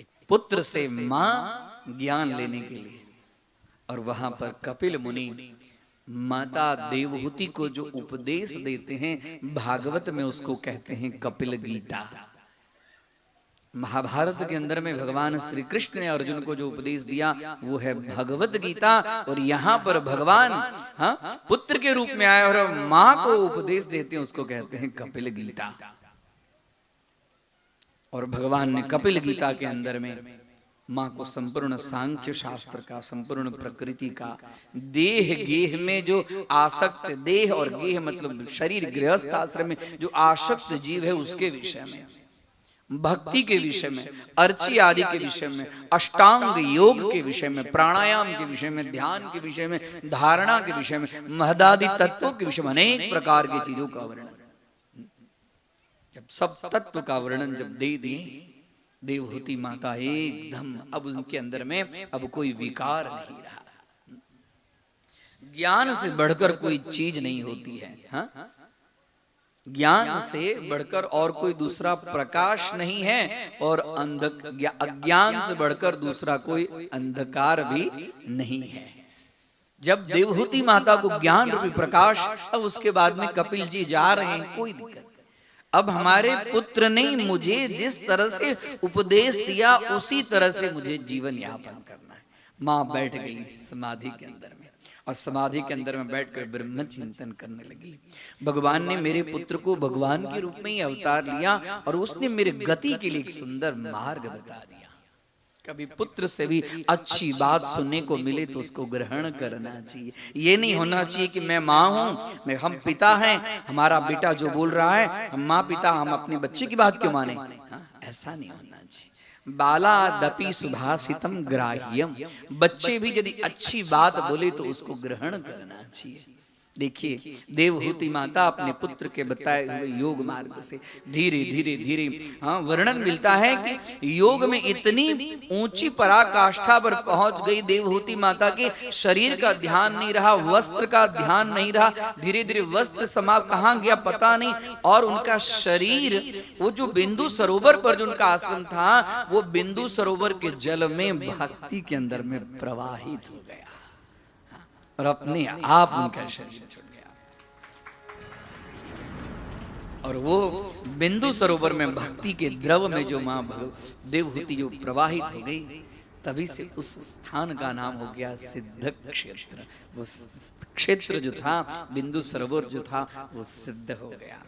एक पुत्र से मां ज्ञान लेने के लिए, और वहां पर कपिल मुनि माता देवहूति को जो उपदेश देते हैं, भागवत में उसको कहते हैं कपिल गीता। महाभारत के अंदर में भगवान श्री कृष्ण ने अर्जुन को जो उपदेश दिया वो है भगवत गीता, और यहाँ पर भगवान पुत्र के रूप में आए और माँ को उपदेश देते हैं, उसको कहते हैं कपिल गीता। और भगवान ने कपिल गीता के अंदर में माँ को संपूर्ण सांख्य शास्त्र का, संपूर्ण प्रकृति का, देह गेह में जो आसक्त, देह और गेह मतलब शरीर, गृहस्थ आश्रम में जो आसक्त जीव है उसके विषय में, भक्ति के विषय में, अर्ची आदि के विषय में, अष्टांग योग के विषय में, प्राणायाम के विषय में, ध्यान के विषय में, धारणा के विषय में, महदादि तत्वों के विषय में, अनेक प्रकार की चीजों का वर्णन। जब सब तत्व का वर्णन जब दे दिए, देवहूति माता एकदम, अब उनके अंदर में अब कोई विकार नहीं रहा। ज्ञान से बढ़कर कोई चीज नहीं होती है, हाँ? ज्ञान से बढ़कर और कोई दूसरा प्रकाश नहीं है, और अज्ञान से बढ़कर दूसरा कोई अंधकार भी नहीं है। जब देवहूति माता को ज्ञान रूपी प्रकाश, अब उसके बाद में कपिल जी जा रहे हैं, कोई दिक्कत। अब हमारे पुत्र ने मुझे जिस तरह से उपदेश दिया उसी तरह से मुझे जीवन यापन करना है। माँ बैठ गई समाधि के अंदर में, और समाधि के अंदर में बैठकर ब्रह्म चिंतन करने लगी। भगवान ने मेरे पुत्र को भगवान के रूप में ही अवतार लिया, और उसने मेरे गति के लिए एक सुंदर मार्ग बता दिया। कभी पुत्र से भी अच्छी बात सुनने को मिले तो उसको ग्रहण करना चाहिए। ये नहीं होना चाहिए कि मैं माँ हूँ, हम पिता हैं, हमारा बेटा जो बोल रहा है, हम माँ पिता, हम अपने बच्चे की बात क्यों माने? ऐसा नहीं होना चाहिए। बालादपि सुभाषितम ग्राह्यम, बच्चे भी यदि अच्छी बात बोले तो उसको ग्रहण करना चाहिए। देखिए देवहूति माता अपने पुत्र के बताए हुए योग मार्ग से धीरे धीरे धीरे, हाँ, वर्णन मिलता है कि योग में इतनी ऊंची पराकाष्ठा पर पहुंच गई देवहूति माता के शरीर का ध्यान नहीं रहा, वस्त्र का ध्यान नहीं रहा, धीरे धीरे वस्त्र समाप्त कहाँ गया पता नहीं, और उनका शरीर, वो जो बिंदु सरोवर पर जो उनका आश्रम था, वो बिंदु सरोवर के जल में भक्ति के अंदर में प्रवाहित हो गया, और अपने आप उनका शरीर छूट गया। और वो बिंदु सरोवर में भक्ति के द्रव में जो मां देवहूति जो प्रवाहित हो गई, तभी से उस स्थान का नाम हो गया सिद्ध क्षेत्र। वो क्षेत्र जो था, बिंदु सरोवर जो था, वो सिद्ध हो गया।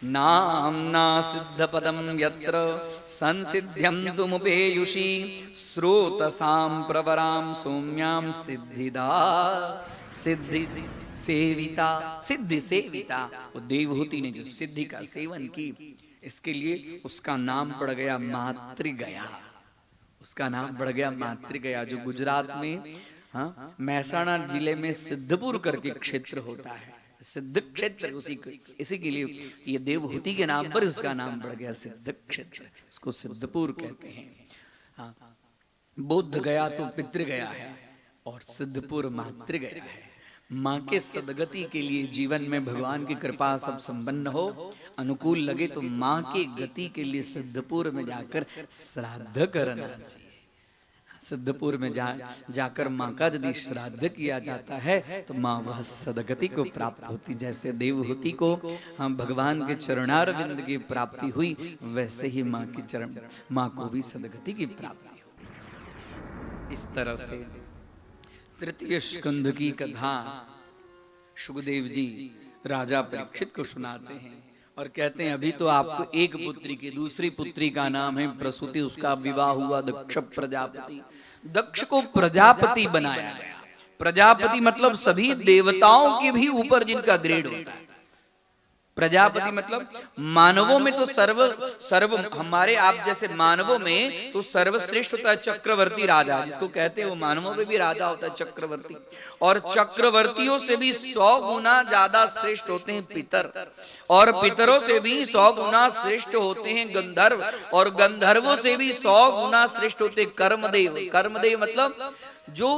नाम्ना सिद्ध पदम यत्र संसिद्ध्यं तुमुपेयुषि स्रोतसां प्रवरां सौम्यां सिद्धिदा सिद्धि सेविता, सिद्धि सेविता। वो देवहूति ने जो सिद्धि का सेवन की, इसके लिए उसका नाम पड़ गया मातृगया। उसका नाम पड़ गया मातृगया, जो गुजरात में, हाँ, महसाणा जिले में सिद्धपुर करके क्षेत्र होता है, सिद्ध क्षेत्र। इसी के लिए ये देवहूति के नाम पर उसका नाम पड़ गया सिद्ध क्षेत्र, इसको सिद्धपुर कहते हैं। हाँ, बोध गया तो पितृ गया है, और सिद्धपुर मातृ गया है। माँ के सदगति के लिए जीवन में भगवान की कृपा सब संपन्न हो, अनुकूल लगे तो माँ के गति के लिए सिद्धपुर में जाकर श्राद्ध करना चाहिए। सिद्धपुर में जाकर माँ का यदि श्राद्ध किया जाता है तो माँ वह सदगति को प्राप्त होती। जैसे देवहूति को हम भगवान के चरणारविंद की प्राप्ति हुई, वैसे ही माँ को भी सदगति की प्राप्ति हुई। इस तरह से तृतीय स्कंध की कथा सुखदेव जी राजा परीक्षित को सुनाते हैं। और कहते हैं अभी तो आपको एक पुत्री की, दूसरी पुत्री का नाम है प्रसूति, उसका विवाह हुआ दक्ष प्रजापति। दक्ष को प्रजापति बनाया गया। प्रजापति मतलब सभी देवताओं के भी ऊपर जिनका ग्रेड होता है। प्रजापति मतलब मानवों में तो सर्व हमारे आप जैसे मानवों में तो सर्वश्रेष्ठ होता है चक्रवर्ती राजा, जिसको कहते हैं वो मानवों में भी राजा होता है चक्रवर्ती। और चक्रवर्तियों से भी 100 गुना ज्यादा श्रेष्ठ होते हैं पितर, और पितरों से भी 100 गुना श्रेष्ठ होते हैं गंधर्व, और गंधर्वों से भी 100 गुना श्रेष्ठ होते हैं कर्मदेव। कर्मदेव मतलब जो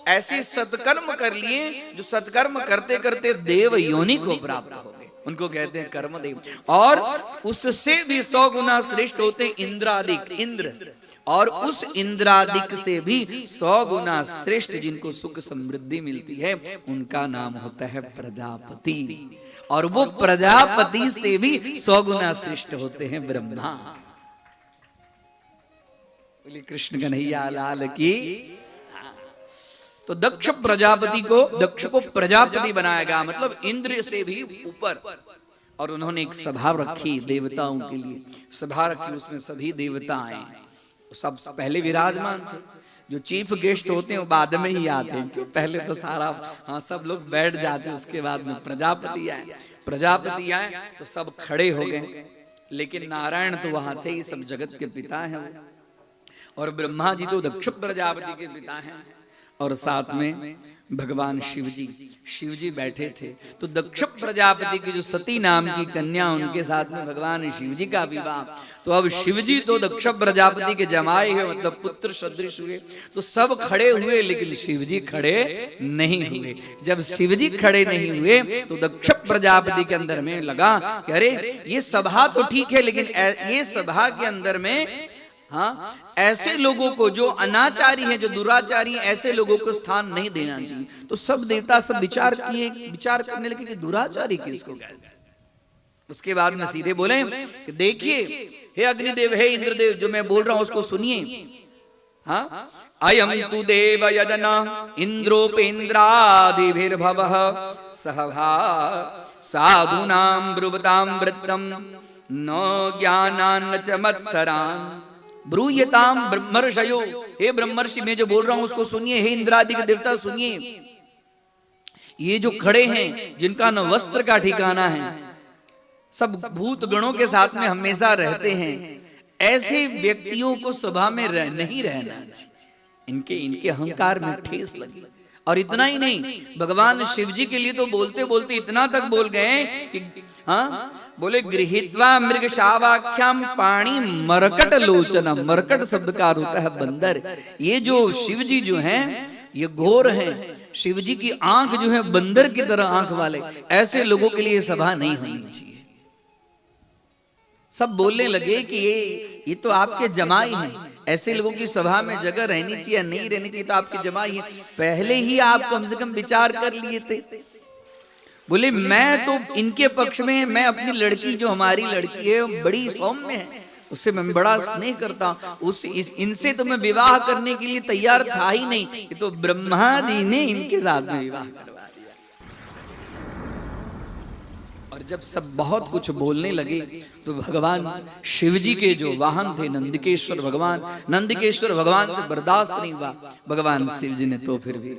ऐसे सत्कर्म कर लिए, जो सत्कर्म करते करते देव योनि को प्राप्त हो गए, उनको कहते हैं कर्मदेव। और उससे भी 100 गुना श्रेष्ठ होते इंद्रादिक, इंद्र। और उस इंद्रादिक से भी 100 गुना श्रेष्ठ जिनको सुख समृद्धि मिलती है, उनका नाम होता है प्रजापति। और वो प्रजापति से भी 100 गुना श्रेष्ठ होते हैं ब्रह्मा। बोलिए कृष्ण कन्हैया लाल की। तो दक्ष को प्रजापति बनाया गया, मतलब इंद्र से भी ऊपर। और उन्होंने एक सभा रखी देवताओं के लिए, सभा रखी, उसमें सभी देवता आए। सब पहले विराजमान थे, जो चीफ गेस्ट होते हैं वो बाद में ही आते हैं, क्यों पहले तो सारा सब लोग बैठ जाते हैं, उसके बाद में प्रजापति आए। प्रजापति आए तो सब खड़े हो गए, लेकिन नारायण तो वहां थे ही, सब जगत के पिता हैं वो। और ब्रह्मा जी तो दक्ष प्रजापति के पिता हैं, और साथ में भगवान शिव जी बैठे थे। तो दक्ष प्रजापति की जो सती नाम की कन्या, उनके साथ में भगवान शिव जी का विवाह। तो अब शिव जी तो दक्ष प्रजापति के जमाए हुए, मतलब पुत्र सदृश हुए। तो सब खड़े हुए, लेकिन शिव जी खड़े नहीं हुए। जब शिव जी खड़े नहीं हुए तो दक्ष प्रजापति के अंदर में लगा कि अरे ये सभा तो ठीक है, लेकिन ये सभा के अंदर में ऐसे लोगों को जो अनाचारी हैं, जो दुराचारी हैं, ऐसे लोगों को स्थान नहीं देना चाहिए। तो सब देवता सब विचार करने लगे कि दुराचारी किसको कहते हैं। उसके बाद में सीधे बोले कि देखिए हे अग्निदेव, हे इंद्रदेव, जो मैं बोल रहा हूं उसको सुनिए। अयम तु देव यजना इंद्रोपेन्द्रादिभिर्भवः सहभा साधूनां ब्रुवतां वृत्तम न ज्ञानान् च मत्सरान् ब्रूयताम ब्रह्मर्षयो। हे ब्रह्मर्षि, मैं जो बोल रहा हूं उसको सुनिए। हे इंद्रादि के देवता सुनिए। ये जो खड़े हैं, जिनका न वस्त्र का ठिकाना है, सब भूत गणों के साथ में हमेशा रहते हैं, ऐसे व्यक्तियों को सभा में नहीं रहना चाहिए। इनके अहंकार में ठेस लगी। और इतना ही नहीं, भगवान शिव जी के लिए तो बोलते बोलते इतना तक बोल गए कि बोले गृहीत्वा मृग शावाख्याम पाणी मरकट लोचना। मरकट शब्द का अर्थ होता है बंदर। ये जो शिव जी जो हैं, ये घोर हैं। शिव जी की आंख जो है बंदर की तरह आंख वाले, ऐसे लोगों के लिए सभा नहीं होनी चाहिए। सब बोलने लगे कि ये तो आपके जमाई हैं, ऐसे लोगों की सभा में जगह रहनी चाहिए या नहीं रहनी चाहिए, तो आपके जमाई हैं। पहले ही आप कम से कम विचार कर लिए थे। बोले मैं तो इनके पक्ष में, मैं अपनी लड़की, जो हमारी लड़की है बड़ी सौम्य है, उससे मैं बड़ा स्नेह करता हूं, इनसे तो मैं विवाह करने के लिए तैयार था ही नहीं। ये तो ब्रह्मा जी ने इनके साथ में विवाह करवा दिया। और जब सब बहुत कुछ बोलने लगे तो भगवान शिव जी के जो वाहन थे नंदिकेश्वर भगवान से बर्दाश्त नहीं हुआ। भगवान शिव जी ने तो फिर भी,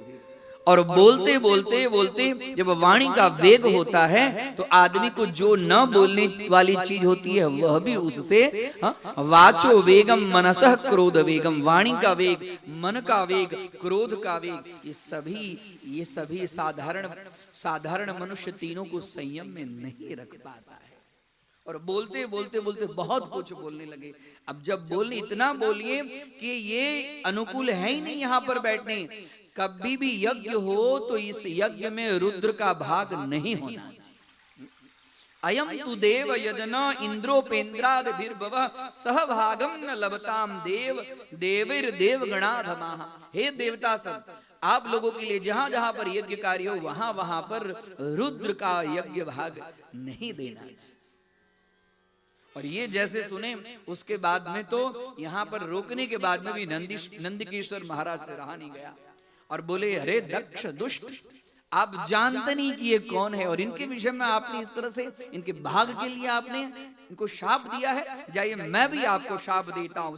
और बोलते बोलते जब वाणी का वेग होता है तो आदमी को जो न बोलने वाली चीज होती है वह भी उससे, वाचो वेगम मनसः क्रोध वेगम, वाणी का वेग, मन का वेग, क्रोध का वेग, ये सभी साधारण मनुष्य तीनों को संयम में नहीं रख पाता है। और बोलते बहुत कुछ बोलने लगे। अब जब बोलने इतना बोलिए कि ये अनुकूल है ही नहीं यहाँ पर बैठने। कभी भी यज्ञ हो तो इस यज्ञ में रुद्र का भाग नहीं होना चाहिए। अयम तु देव यजना इंद्रोपेन्द्रादिभिर्भवः सहभागम न लभताम देवैर्देव गणाधमाः। हे देवता सब, आप लोगों के लिए जहां जहां पर यज्ञ कार्य हो वहां पर रुद्र का यज्ञ भाग नहीं देना चाहिए। और ये जैसे सुने, उसके बाद में तो यहाँ पर रोकने के बाद में भी नंदिकेश्वर महाराज से रहा नहीं गया। और बोले अरे दक्ष दुष्ट, आप जानते नहीं कि ये कौन है, और इनके विषय में आपने इस तरह से इनके भाग के लिए आपने इनको शाप दिया है। जाइए मैं भी आपको शाप देता हूं।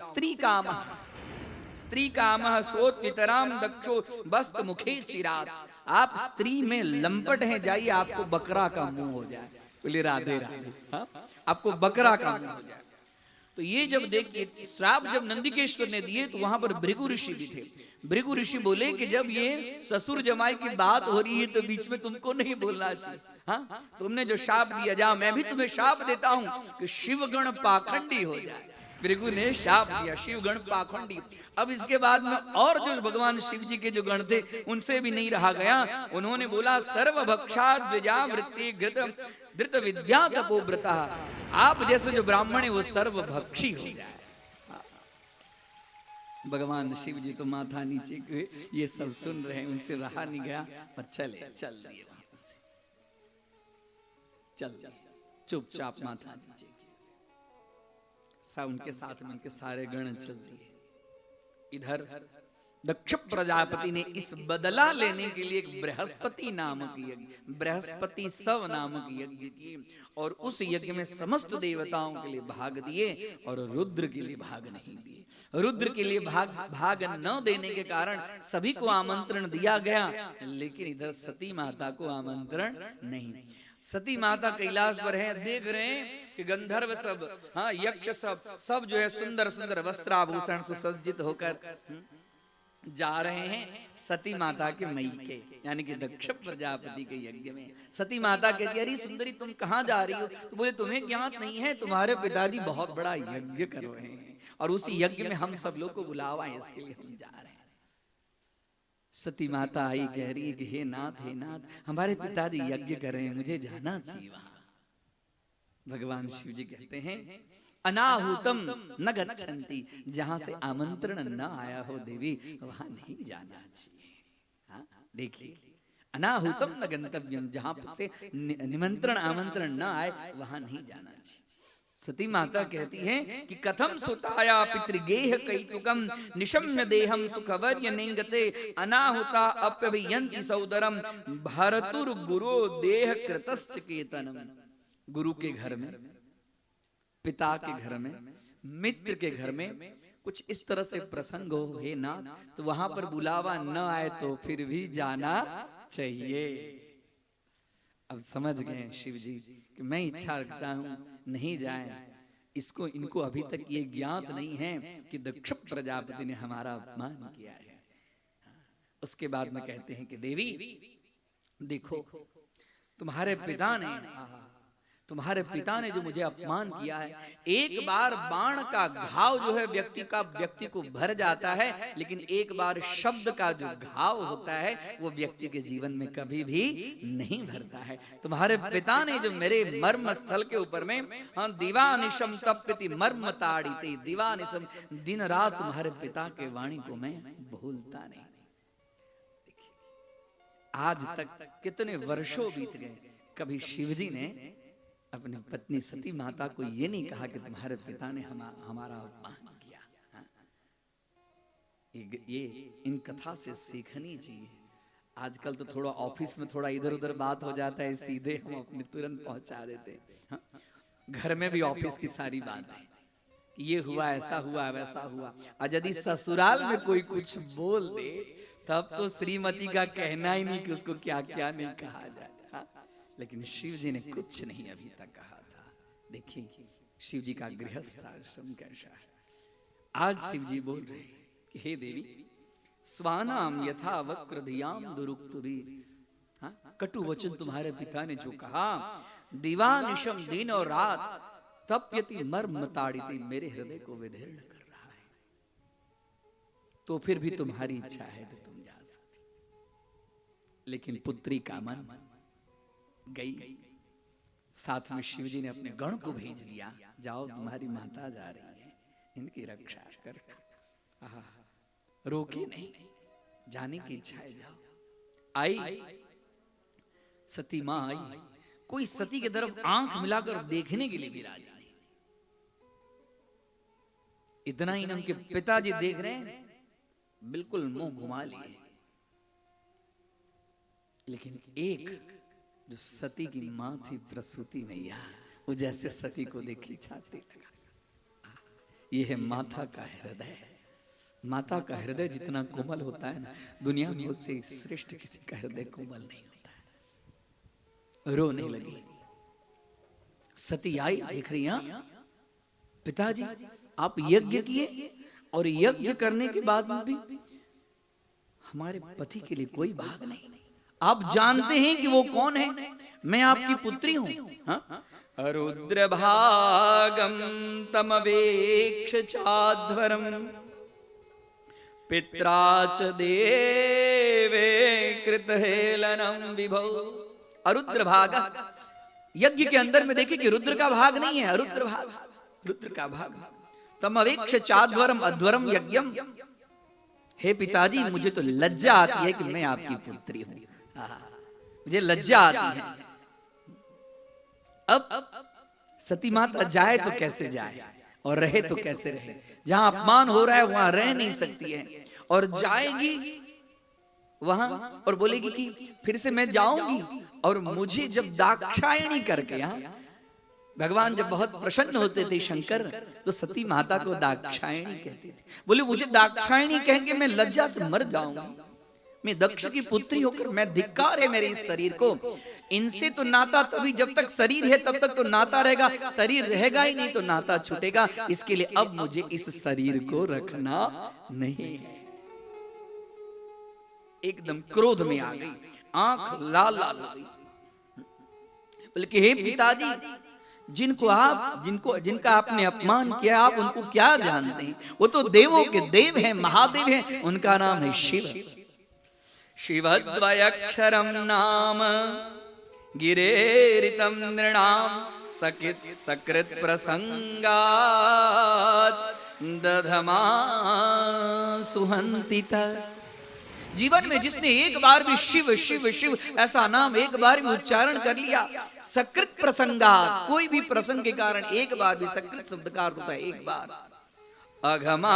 स्त्री काम सोत्तराम दक्षो वस्त मुखे चिरात। आप स्त्री में लंपट हैं, जाइए आपको बकरा का मुंह हो जाए। बोले राधे राधे। हाँ? आपको बकरा का मुंह हो जाए। तो ये जब देखिए श्राप जब नंदिकेश्वर ने दिए तो वहां पर भृगु ऋषि भी थे। भृगु ऋषि बोले कि जब ये ससुर जमाई की बात हो रही है तो बीच में तुमको नहीं बोलना चाहिए। हाँ, तुमने जो शाप दिया, जा मैं भी तुम्हें शाप देता हूं कि शिवगण पाखंडी हो जाए। भृगु ने शाप दिया शिवगण पाखंडी। अब इसके बाद में और जो भगवान शिव जी के जो गण थे उनसे भी नहीं रहा गया। उन्होंने बोला सर्वभक्षा द्विजावृत्ति धृत विद्या तपोव्रता। आप जैसे जो ब्राह्मण है वो सर्वभक्षी हो जाए। भगवान शिव जी तो माथा नीचे के ये सब सुन रहे हैं, उनसे रहा नहीं गया और चल दिए वहां से, चल दिए चुपचाप माथा नीचे उनके साथ में उनके सारे गण चल दिए। इधर दक्ष प्रजापति ने इस बदला लेने के लिए एक बृहस्पति नामक यज्ञ, बृहस्पति सव नामक यज्ञ किए, और उस यज्ञ में समस्त देवताओं के लिए भाग दिए और रुद्र के लिए भाग नहीं दिए। रुद्र के लिए भाग न देने के कारण सभी को आमंत्रण दिया गया, लेकिन इधर सती माता को आमंत्रण नहीं। सती माता कैलाश पर है, देख रहे हैं कि गंधर्व सब, हाँ यक्ष सब जो है सुंदर सुंदर वस्त्राभूषण से सज्जित होकर जा रहे हैं सती माता के मईके यानी कि दक्ष प्रजापति के यज्ञ में। सती माता कहती है अरे सुंदरी तुम कहाँ जा रही हो? तो बोले तुम्हें ज्ञात नहीं है, तुम्हारे पिताजी बहुत बड़ा यज्ञ कर रहे हैं और उसी यज्ञ में हम सब लोग को बुलावा है, इसके लिए हम जा रहे हैं। सती माता आई, कह रही है कि हे नाथ हमारे पिताजी यज्ञ कर रहे हैं, मुझे जाना चाहिए वहां। भगवान शिव जी कहते हैं अनाहुतम न गच्छन्ति, जहां से आमंत्रण न आया हो देवी वहां नहीं जाना चाहिए। हाँ? देखिए अनाहुतम न गंतव्यम, जहां से निमंत्रण आमंत्रण न आए वहां नहीं जाना चाहिए। सती माता कहती हैं कि कथम सुताया पितृगेह कैतुकम निशम्य देहम सुखवर्य निंगते अनाहुता अप्यभियन्ति सौदरम भरतुर गुरो देह कृतश्च केतनम। गुरु के घर में, पिता के घर में, मित्र के घर में कुछ इस तरह से प्रसंग हो हे नाथ, तो वहां पर बुलावा न आए तो फिर भी जाना चाहिए। अब समझ गए शिव जी कि मैं इच्छा रखता हूं नहीं जाए, इसको इनको अभी तक ये ज्ञात नहीं है कि दक्ष प्रजापति ने हमारा अपमान किया है। उसके बाद में कहते हैं कि देवी देखो तुम्हारे पिता ने जो मुझे अपमान किया है, एक बार बाण का घाव जो है व्यक्ति को भर जाता है, लेकिन एक बार शब्द का जो घाव होता है वो व्यक्ति के जीवन में कभी भी नहीं भरता है। तुम्हारे पिता ने जो मेरे मर्म स्थल के ऊपर में दिवानिशम तप्यति मर्म ताड़िते, दिवानिशम दिन रात तुम्हारे पिता के वाणी को मैं भूलता नहीं। देखिए आज तक कितने वर्षों बीत गए, कभी शिवजी ने अपनी पत्नी सती माता को ये नहीं कहा कि तुम्हारे पिता ने हमारा अपमान किया। हाँ? ये इन कथा से सीखनी चाहिए। आजकल तो थोड़ा ऑफिस में थोड़ा इधर उधर बात हो जाता है, सीधे हम अपने तुरंत पहुंचा देते हैं। हाँ? घर में भी ऑफिस की सारी बात है कि ये हुआ, ऐसा हुआ, वैसा हुआ, और यदि ससुराल में कोई कुछ बोल दे तब तो श्रीमती का कहना ही नहीं कि उसको क्या क्या नहीं कहा जाए। लेकिन शिव जी ने कुछ नहीं अभी तक कहा था। देखिए शिव जी का गृहस्थ आश्रम कैसा है। आज शिव जी बोल रहे कि हे देवी स्वानाम यथा वक्रधियाम दुरुक्तुरी, कटु वचन तुम्हारे पिता ने जो कहा, दिवानिशम दिन और रात तप्यति मर्म ताड़िति, मेरे हृदय को विदीर्ण कर रहा है। तो फिर भी तुम्हारी इच्छा है तो तुम जा सकती, लेकिन पुत्री का मन गई। साथ में शिवजी ने अपने गण को भेज दिया, जाओ तुम्हारी माता जा रही है, इनकी रक्षा कर। रोके नहीं, जाने की इच्छा है, जाओ। आई सती मां आई, कोई सती की तरफ आंख मिलाकर देखने के लिए भी राजी नहीं। इतना ही उनके पिताजी देख रहे हैं, बिल्कुल मुंह घुमा लिए, लेकिन एक जो सती की मां थी प्रसूति मैया, वो जैसे सती को देखी छाती लगा। ये है माता का हृदय। माता का हृदय जितना कोमल होता है ना, दुनिया में उससे श्रेष्ठ किसी का हृदय कोमल नहीं होता है। रोने लगी। सती आई, देख रही हैं पिताजी आप यज्ञ किए और यज्ञ करने के बाद में भी हमारे पति के लिए कोई भाग नहीं। आप जानते हैं कि वो कौन है? मैं आपकी पुत्री हूं। रुद्र भागम तमवेक्ष चाध्वरम पित्राच देवे कृतहेलनम विभो। अरुद्र भाग, यज्ञ के अंदर में देखिए कि रुद्र का भाग नहीं है, अरुद्र भाग, रुद्र का भाग। तमवेक्ष चाध्वरम अध्वरम यज्ञम। हे पिताजी मुझे तो लज्जा आती है कि मैं आपकी पुत्री हूं, मुझे लज्जा आती है। अब सती माता जाए तो कैसे जाए और रहे तो कैसे रहे? जहां अपमान हो रहा है वहां रह नहीं सकती है, और जाएगी वहां और बोलेगी कि फिर से मैं जाऊंगी। और मुझे जब दाक्षायणी करके, यहाँ भगवान जब बहुत प्रसन्न होते थे शंकर, तो सती माता को दाक्षायणी कहते थे। बोले मुझे दाक्षायणी कहेंगे मैं लज्जा से मर जाऊंगी, मैं दक्ष की पुत्री होकर, मैं धिक्कार है मेरे इस शरीर को। इनसे तो नाता तभी, जब तक शरीर है तब तक तो नाता रहेगा, शरीर रहेगा ही नहीं तो नाता छूटेगा। इसके लिए अब मुझे इस शरीर को रखना नहीं है। एकदम क्रोध में आ गई, आंख लाल लाल हो गई। बल्कि हे पिताजी, जिनका आपने अपमान किया, आप उनको क्या जानते हैं? वो तो देवों के देव हैं, महादेव हैं, उनका नाम है शिव। शिवद्वयक्षरम नाम गिरेरितम नृणाम सकृत प्रसंगात दधमा सुहंतिता। जीवन में जिसने एक बार भी शिव शिव शिव ऐसा नाम एक बार भी उच्चारण कर लिया, सकृत प्रसंगात, कोई भी प्रसंग के कारण एक बार भी, सकृत शब्द का अर्थ होता है एक बार, अघमा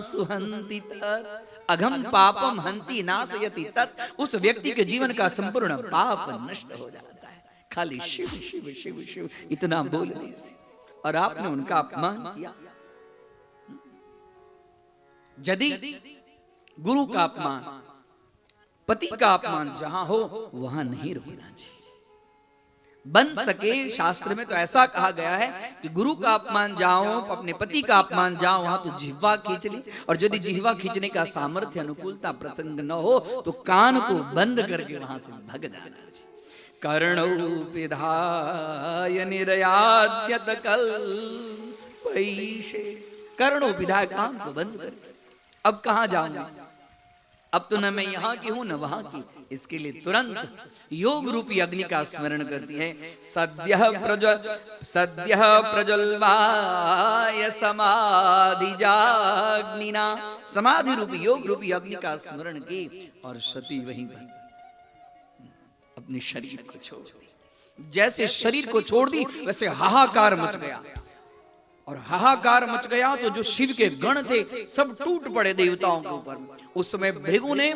सुहंति तत्, अघम पापम हंति नाशयति तत्, उस व्यक्ति के जीवन का संपूर्ण पाप नष्ट हो जाता है खाली शिव शिव शिव शिव इतना बोलने से। और आपने उनका अपमान किया। यदि गुरु का अपमान, पति का अपमान जहां हो वहां नहीं रुकना चाहिए। बन सके, शास्त्र में तो ऐसा कहा गया है कि गुरु का अपमान जहां हो, अपने पति का अपमान जहां, वहां तो जिह्वा खींच ली। और यदि जिह्वा खींचने का सामर्थ्य, अनुकूलता, प्रसंग न हो तो कान को बंद करके वहां से भग जाना चाहिए। कर्णौ पिधाय निर्याद्यत कल्पैषे, कर्णौ पिधाय, कान को बंद करके अब कहां जाऊंगा? अब तो न मैं यहाँ की हूं न वहां की। इसके लिए तुरंत योग रूपी अग्नि का स्मरण करती है। सद्यः प्रज्वल्वाय समाधि जाग्निना, समाधि रूपी योग रूपी अग्नि का स्मरण की और सती वहीं पर अपने शरीर को छोड़ दी। जैसे शरीर को छोड़ दी वैसे हाहाकार मच गया। और हाहाकार मच गया तो जो शिव के गण थे सब टूट पड़े देवताओं के ऊपर। उस समय भृगु ने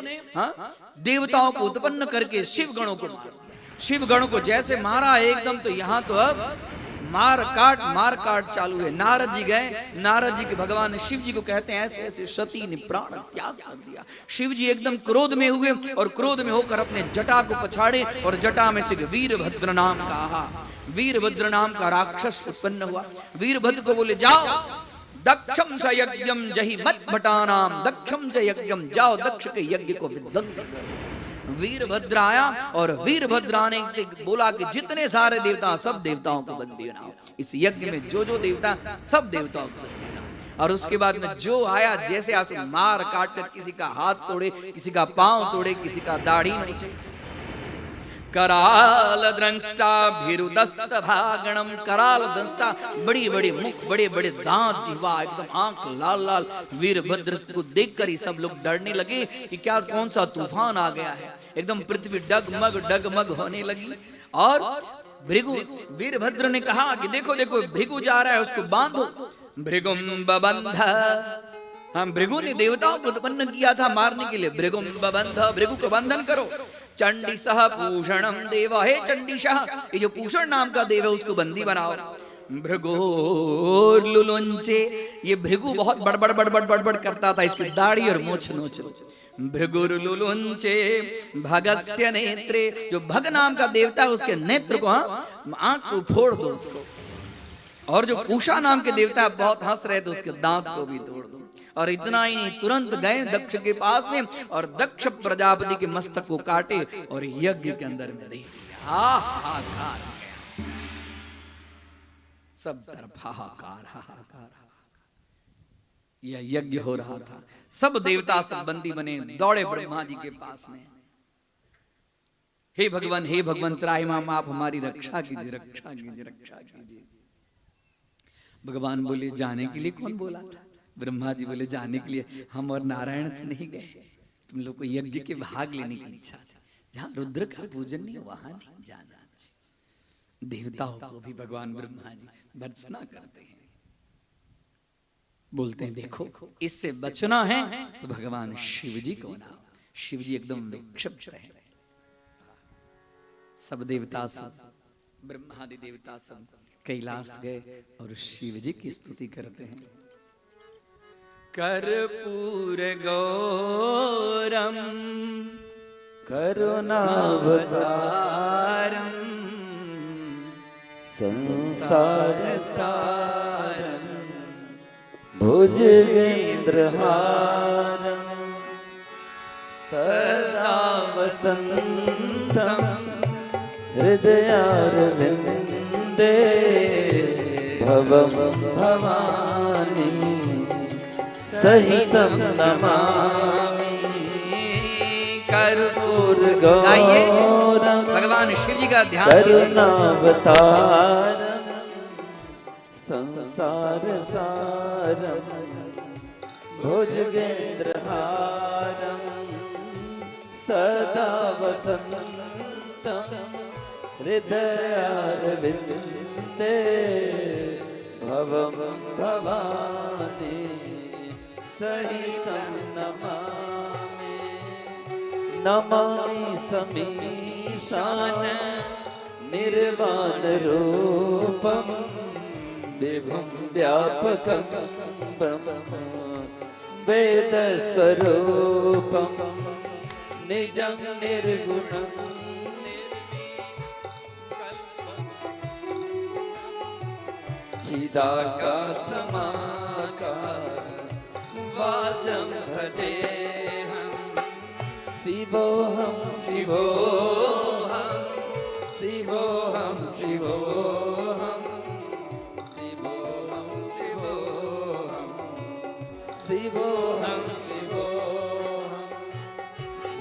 देवताओं को उत्पन्न करके शिव गणों को मार दिया। शिव गणों को जैसे मारा एकदम, तो यहाँ तो अब मार काट चालू है। नारद जी गए, नारद जी के भगवान शिव जी को कहते हैं ऐसे ऐसे सती ने प्राण त्याग कर दिया। शिव जी एकदम क्रोध में हुए और क्रोध में होकर अपने जटा को पछाड़े और जटा में से वीरभद्र नाम का वीरभद्र नाम का राक्षस उत्पन्न हुआ। वीरभद्र को बोले जाओ दक्षम स यज्ञम जहि मत भटानाम, दक्षम स यज्ञम, जाओ दक्ष के यज्ञ को विध्वंस करो। वीरभद्र आया और वीरभद्र आने से बोला कि जितने सारे देवता सब देवताओं को बंदी बनाओ। इस यज्ञ में जो जो देवता सब देवताओं को बंदी बनाओ। और उसके बाद में जो आया जैसे आसे मार काट कर किसी का हाथ तोड़े, किसी का पांव तोड़े, किसी का दाढ़ी नोचे। कराल द्रंष्टा भीरुदस्त भागणम, कराल दंष्टा, बड़ी बड़ी मुख, बड़े बड़े दांत, जिह्वा, एकदम आंख लाल लाल। वीरभद्र को देखकर ही सब लोग डरने लगे कि क्या कौन सा तूफान आ गया है। एकदम पृथ्वी डगमग होने लगी। और भृगु, वीरभद्र ने कहा कि देखो देखो भृगु जा रहा है, उसको बांधो। भृगुम बबंध, हम भृगु ने देवताओं को उत्पन्न किया था मारने के लिए। भृगुम बबंध, भृगु को बंधन करो। चंडीसह पूषणम देव, हे चंडीसह, ये जो पूषण नाम का देव है उसको बंदी बनाओ। भृगोर लुलुंचे, ये भृगु बहुत बड़बड़ बड़बड़ बड़बड़ करता था, इसकी दाढ़ी और मूछ नोच लो। भृगुर लुलुंचे भगस्य नेत्रे, जो भग नाम का देवता है उसके नेत्र को, आंख को फोड़ दो उसको। और जो पूषा नाम के देवता बहुत हंस रहे थे उसके दांत को भी तोड़ दो। और इतना ही नहीं, तुरंत गए दक्ष के पास में और दक्ष प्रजापति के मस्तक को काटे और यज्ञ के अंदर में दे दिया। हाहाकार, सब तरफ हाहाकार हाहाकार। यह यज्ञ हो रहा था, सब देवता सब बंदी बने, दौड़े ब्रह्मा जी के पास में। हे भगवान त्राहिमाम, आप हमारी रक्षा कीजिए, रक्षा कीजिए, रक्षा कीजिए। भगवान बोले जाने के लिए कौन बोला था? ब्रह्मा जी बोले जाने के लिए हम और नारायण तो नहीं गए, तुम लोग को यज्ञ के भाग लेने की इच्छा थी, जहां रुद्र का पूजन नहीं वहां नहीं जाना। देवताओं को भी भगवान ब्रह्मा जी भर्त्सना करते हैं, बोलते हैं देखो इससे बचना है तो भगवान शिव जी को ना। शिव जी एकदम विक्षिप्त है। सब देवता सब, ब्रह्मादि देवता सब कैलाश गए और शिव जी की स्तुति करते हैं। कर्पूर गौरम करुणावतारम संसार सारम भुजगेन्द्रहारम सदा वसंतम हृदयारविंदे भवम भवानी सहितं नमामि। कर्पूर गौरम भगवान शिव जी का ध्यान, करुणावतारम संसार सारम भुजगेन्द्रहारम सदा वसंतम हृदयारविंदे भवम भवानी सहितं नमामि। नमामि समीशान निर्वाण रूपम विभुं व्यापकं ब्रह्म वेद स्वरूपम निजं निर्गुणं चिदाकाशमाकाश वासं भजेऽहं शिवोऽहं शिवोऽहं शिवोऽहं शिवोऽहं शिवोऽहं शिवोऽहं शिवोऽहं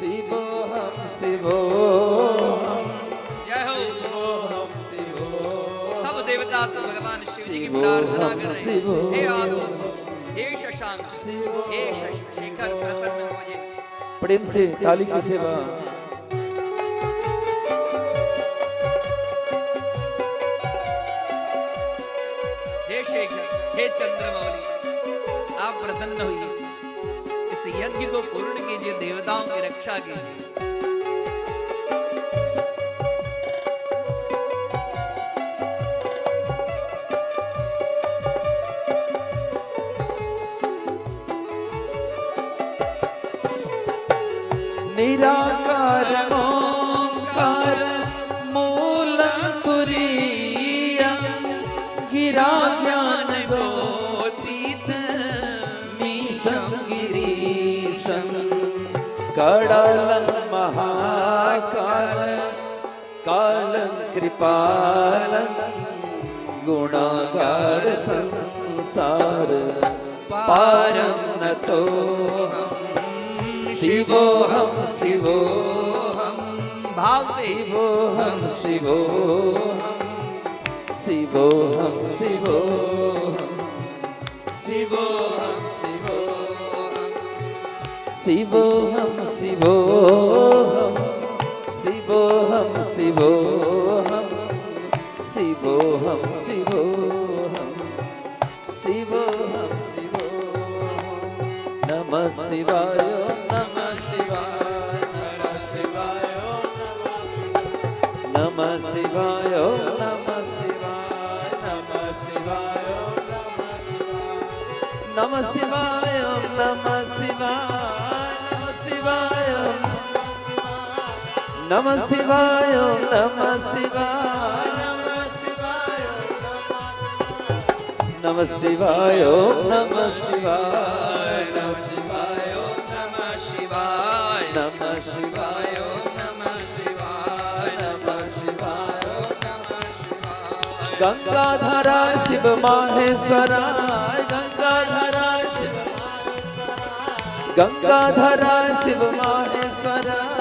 शिवोऽहं शिवोऽहं जय हो। सब देवता सब भगवान शिव जी की प्रार्थना कर रहे हैं। हे आसुर, हे शशांक, हे शेखर, प्रसन्न हो जाइए। प्रेम से ताली की सेवा। हे शेखर, हे चंद्रमौली, आप प्रसन्न होइए, इस यज्ञ को पूर्ण कीजिए, देवताओं की रक्षा कीजिए। निराकार ओंकार मूलं तुरीयं गिरा ज्ञान गोतीत मीशं गिरीशं कडालं महाकाल कालं कृपालं गुणागार संसार पारं नतोऽहम् शिवोऽहं शिवोऽहं भाव से शिवोऽहं शिवोऽहं शिवोऽहं शिवोऽहं शिवोऽहं शिवोऽहं शिवोऽहं शिवोऽहं शिवोऽहं शिवोऽहं शिवोऽहं शिवोऽहं शिवोऽहं नमः शिवाय नमः शिवाय नमः शिवाय नमः शिवाय ओम नमः शिवाय नमः शिवाय ओम नमः शिवाय नमः शिवाय ओम नमः शिवाय नमः शिवाय ओम नमः शिवाय नमः शिवाय ओम नमः शिवाय गंगाधरा शिव माहेश्वराय गंगाधरा शिव माहेश्वराय गंगाधरा शिव माहेश्वराय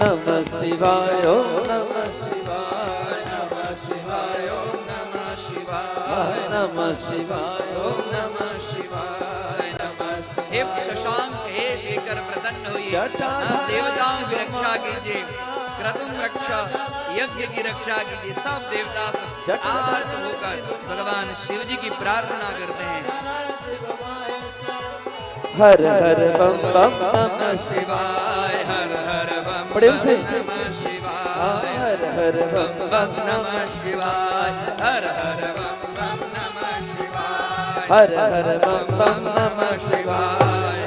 नमः शिवाय ओम नमः शिवाय नमः शिवाय ओम नमः शिवाय नमः शिवाय ओम नमः शिवाय नमः हे शशांक हे शेखर प्रसन्न होइए देवताओं की रक्षा कीजिए क्रतुम रक्षा यज्ञ की रक्षा कीजिए सब देवता आर्त होकर भगवान शिव जी की प्रार्थना करते हैं हर हर बम बम नमः शिवाय हर हर बम बड़े से नमः शिवाय हर हर बम बम नमः शिवाय हर हर बम बम नमः शिवाय हर हर बम बम नमः शिवाय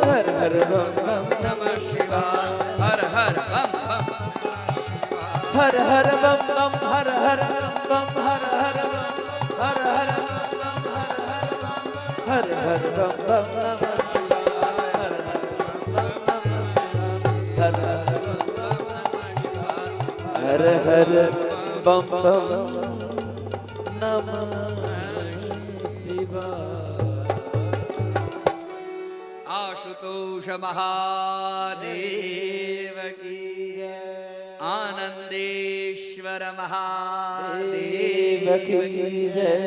हर हर बम बम नमः शिवाय हर हर बम बम हर हर बम बम हर हर बम हर हर हर हर हर हर बम बम नमः शिवाय हर हर बम बम नमः शिवाय आशुतोष महादेव की आनंदेश्वर महादेव की जय।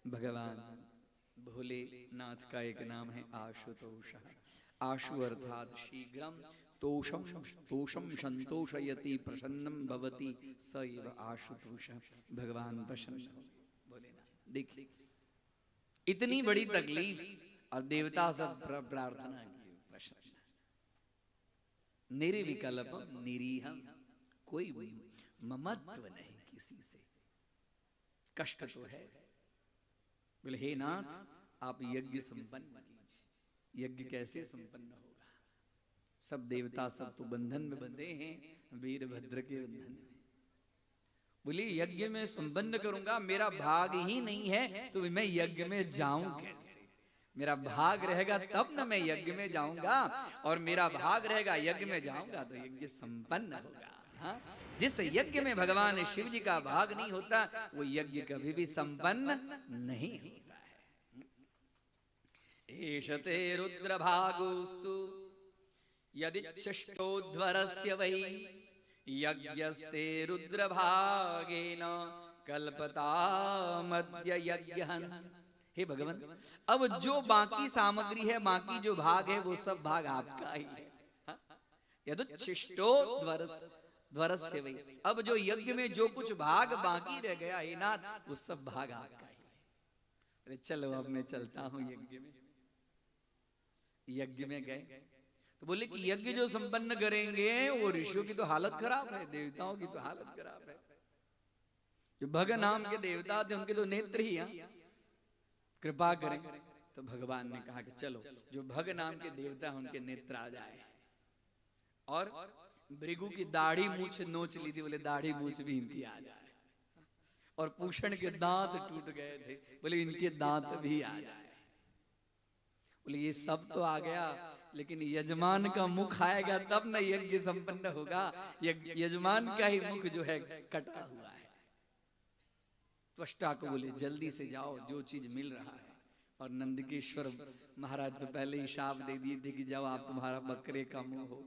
भगवान भोलेनाथ का एक नाम है आशुतोष। आशु अर्थात शीघ्रम, तोषम तोषम संतोषयति प्रसन्नम भवति स एव आशुतोष। भगवान प्रसन्न हो भोलेनाथ। देखिए इतनी बड़ी तकलीफ और देवता सब प्रार्थना की प्रसन्न। निर्विकल्प निरीह, कोई ममत्व नहीं किसी से। कष्ट तो है, बोले हे नाथ आप यज्ञ संपन्न कीजिए। यज्ञ कैसे संपन्न होगा? सब देवता सब तो बंधन में बंधे हैं, वीरभद्र के बंधन में। बोले यज्ञ में संपन्न करूंगा, मेरा भाग ही नहीं है तो मैं यज्ञ में जाऊं कैसे? मेरा भाग रहेगा तब ना मैं यज्ञ में जाऊंगा, और मेरा भाग रहेगा यज्ञ में जाऊंगा तो यज्ञ संपन्न होगा। हाँ? जिस यज्ञ में भगवान शिव जी का भाग नहीं होता वो यज्ञ कभी भी संपन्न नहीं होता है। एषते रुद्र भागोस्तु यदिच्छिष्टोध्वरस्य वै यज्ञस्ते रुद्र भागेन कल्पतामद्य यज्ञः। हे भगवान, अब जो बाकी सामग्री है, बाकी जो भाग है, वो सब भाग आपका ही है। यदुच्छिष्टोध्वरस्य वै, अब जो यज्ञ में जो कुछ भाग बाकी रह गया हे नाथ, वो सब भाग आपका ही है। चलो अब मैं चलता हूं यज्ञ में। यज्ञ में गए तो बोले कि यज्ञ जो संपन्न करेंगे वो ऋषियों की तो हालत खराब है, देवताओं की तो हालत खराब है। जो भग नाम के देवता थे उनके तो नेत्र ही हैं, कृपा करें। तो भगवान ने कहा कि चलो जो भग नाम के देवता हैं उनके नेत्र आ जाए। और भृगु की दाढ़ी मूछ नोच ली थी, बोले दाढ़ी मूछ भी इनकी आ जाए। और पूषण के दांत टूट गए थे, बोले इनके दांत भी आ जाए। बोले ये सब तो आ गया, लेकिन यजमान का मुख आएगा तब न यज्ञ संपन्न होगा। यजमान का ही मुख जो है कटा हुआ है। त्वष्टा को बोले जल्दी से जाओ, जो चीज मिल रहा है। और नंदकेश्वर महाराज तो पहले ही शाप दे दिए थे कि जाओ आप, तुम्हारा बकरे का मुंह हो।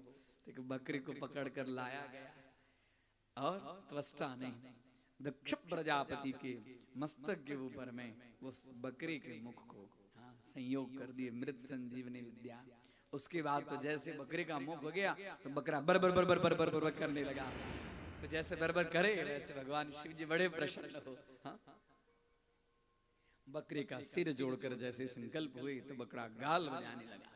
तो बकरे को पकड़ कर लाया गया, और त्वष्टा ने दक्ष प्रजापति के मस्तक के ऊपर में वो बकरे के मुख को संयोग कर दिए, मृत संजीवनी विद्या। उसके बाद तो जैसे बकरे का मुख हो गया तो बकरा बर बर बर बर बर बर बर करने लगा। तो जैसे बर बर करे वैसे भगवान शिव जी बड़े प्रसन्न हो। हाँ? बकरे का सिर जोड़कर जैसे संकल्प हुए तो बकरा गाल बजाने लगा।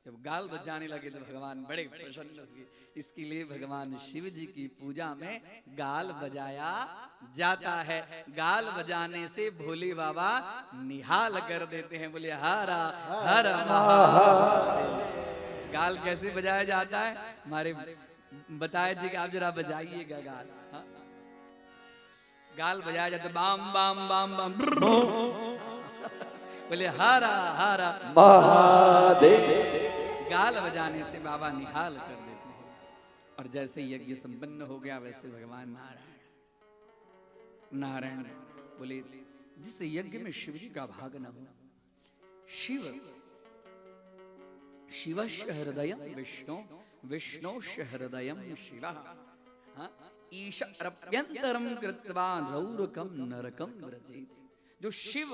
जब गाल बजाने लगे तो भगवान बड़े प्रसन्न हुए। इसके लिए भगवान शिव जी की पूजा में गाल बजाया जाता है। गाल बजाने से भोले बाबा निहाल कर देते हैं। बोले हरा हर महादेव। गाल कैसे बजाया जाता है? हमारे बताए थे कि आप जरा बजाइएगा गाल। हाँ? गाल बजाया जाता बाम बाम बाम बाम बोले हरा हरा महादेव। गाल बजाने से बाबा निहाल कर देते हैं। और जैसे यज्ञ संपन्न हो गया वैसे भगवान नारायण बोले जिस यज्ञ में शिव जी का भाग न हो, शिवस्य हृदयं विष्णु विष्णोस्य हृदयं शिवः ईशारप्यन्तरं कृत्वा रौरकं नरकं व्रजेत। जो शिव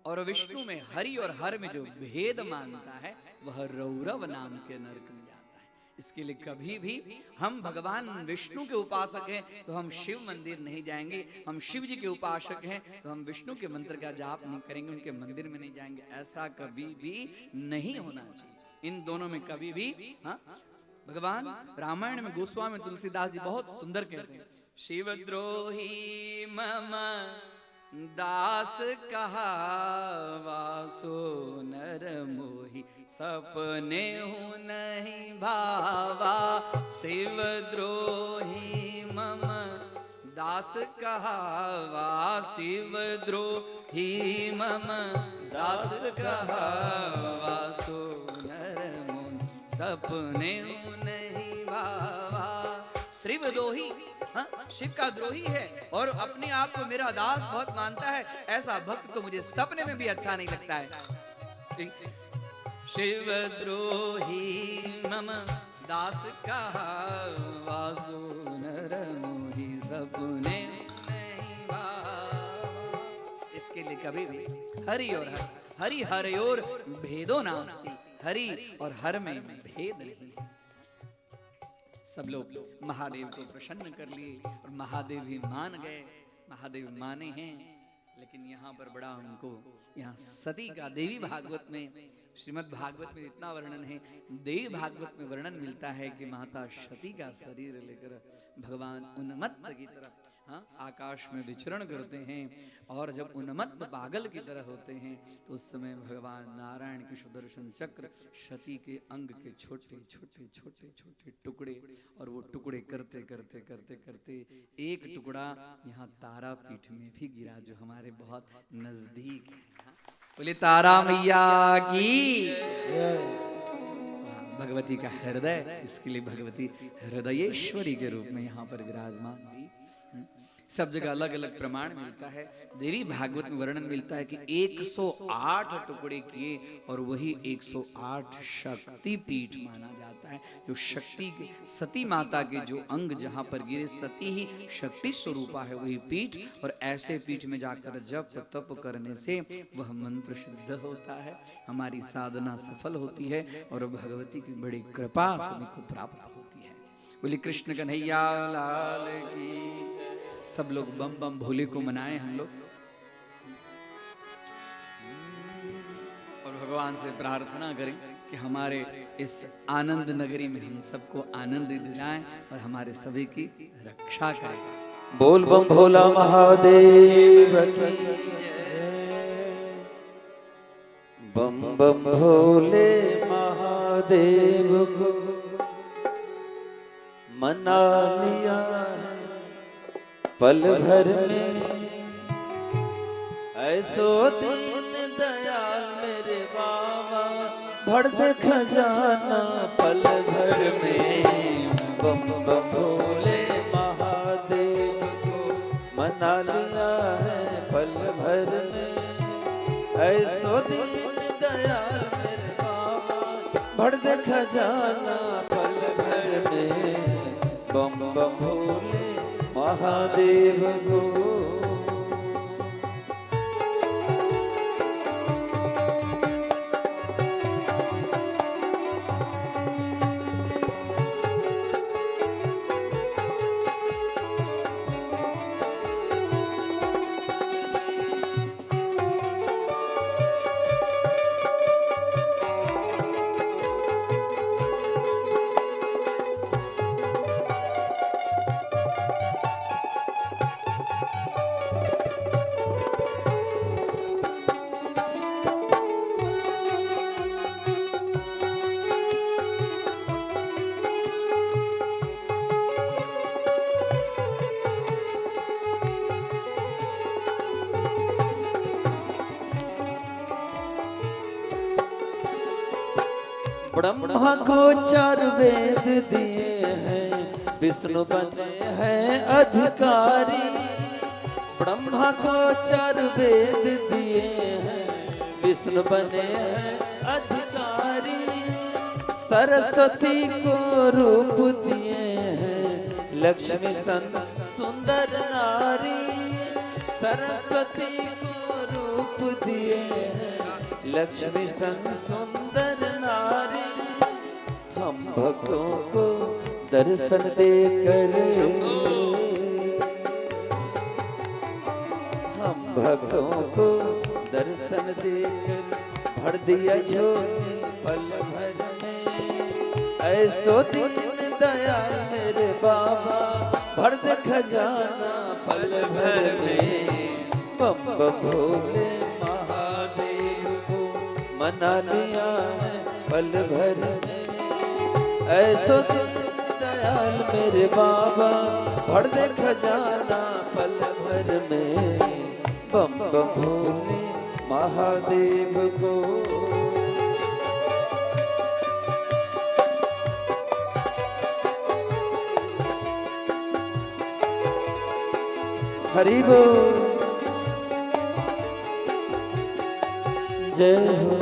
और विष्णु में हरि और हर में जो भेद मानता है वह रौरव नाम के नरक में जाता है। इसके लिए कभी भी हम भगवान विष्णु के उपासक हैं तो हम शिव मंदिर नहीं जाएंगे, हम शिव जी के उपासक हैं तो हम विष्णु के मंत्र का जाप नहीं करेंगे, उनके मंदिर में नहीं जाएंगे। ऐसा कभी भी नहीं होना चाहिए। इन दोनों में कभी भी भगवान रामायण में गोस्वामी तुलसीदास जी बहुत सुंदर कहते हैं, शिवद्रोही मम दास कहा वासो नर मोही सपने हूँ नहीं भावा। शिवद्रोही मम दास कहा वा शिवद्रोही मम दास कहा वासो नर मोही सपने हूँ नहीं भावा। शिवद्रोही शिव का द्रोही है और अपने आप को मेरा दास बहुत मानता है, ऐसा भक्त तो मुझे सपने में भी अच्छा नहीं लगता है। शिवद्रोही मम दास कहा वासु नर मोही सपने नहीं भावा। इसके लिए कभी भी हरि और हरि हरि और भेदो नास्ति, हरि और हर में भेद नहीं है। सब लोग महादेव को प्रसन्न कर लिए और महादेव भी मान गए। महादेव माने हैं, लेकिन यहाँ पर बड़ा हमको यहाँ सती का देवी भागवत में, श्रीमद् भागवत में इतना वर्णन है। देवी भागवत में वर्णन मिलता है कि माता सती का शरीर लेकर भगवान उन्मत्त की तरह आकाश में विचरण करते हैं। और जब उन्मत्त पागल की तरह होते हैं तो उस समय भगवान नारायण के सुदर्शन चक्र सती के अंग के छोटे छोटे छोटे छोटे टुकड़े, और वो टुकड़े करते करते करते करते एक टुकड़ा यहाँ तारापीठ में भी गिरा, जो हमारे बहुत नजदीक है। बोले तारा मैया की। भगवती का हृदय, इसके लिए भगवती हृदयेश्वरी के रूप में यहाँ पर विराजमान हुई। सब जगह अलग अलग प्रमाण मिलता है। देवी भागवत में वर्णन मिलता है कि 108 टुकड़े किए और वही 108 शक्ति पीठ माना जाता है। जो शक्ति के सती माता के जो अंग जहाँ पर गिरे, सती ही शक्ति स्वरूपा है वही पीठ। और ऐसे पीठ में जाकर जप तप करने से वह मंत्र सिद्ध होता है, हमारी साधना सफल होती है और भगवती की बड़ी कृपा सभी को प्राप्त होती है। बोले कृष्ण कन्हैया लाल की। सब लोग बम बम भोले को मनाएं हम लोग, और भगवान से प्रार्थना करें कि हमारे इस आनंद नगरी में हम सबको आनंद दिलाएं और हमारे सभी की रक्षा करें। बोल बम भोला महादेव की। बम बम भोले महादेव को मना लिया पल भर में, ऐसो दीन दयाल मेरे बाबा भर दे खजाना पल भर में। बम बम भोले महादेव को मना लिया है पल भर में, ऐसो दीन दयाल मेरे बाबा भर दे खजाना पल भर में। बम बम भोले महादेव को। ब्रह्मा को 4 वेद दिए हैं, विष्णु बने हैं अधिकारी। ब्रह्मा को 4 वेद दिए हैं, विष्णु बने हैं अधिकारी। सरस्वती को रूप दिए हैं, लक्ष्मी सन सुंदर नारी। सरस्वती को रूप दिए हैं, लक्ष्मी सन सुंदर नारी। हम भक्तों को दर्शन देकर, हम भक्तों को दर्शन देकर भर दिया झोली पल भर में। ऐसो दीन दयाल मेरे बाबा, भर दे खजाना पल भर में। बम बम भोले महादेव को मना लिया है पल भर में। ऐसो दीन दयाल मेरे बाबा, भर दे खजाना पल भर में। बम बम भोले महादेव को। हरि बोल, जय हो।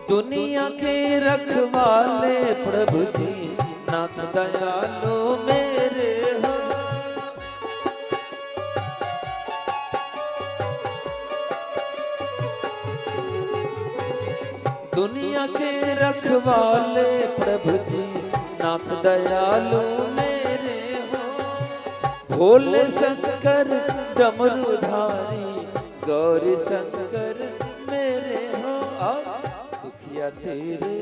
दुनिया के रखवाले प्रभु जी, नाथ दयालो मेरे हो। दुनिया के रखवाले प्रभु जी, नाथ दयालो मेरे हो। भोले शंकर डमरूधारी, गौरी शंकर मेरे हो। दुखिया तेरे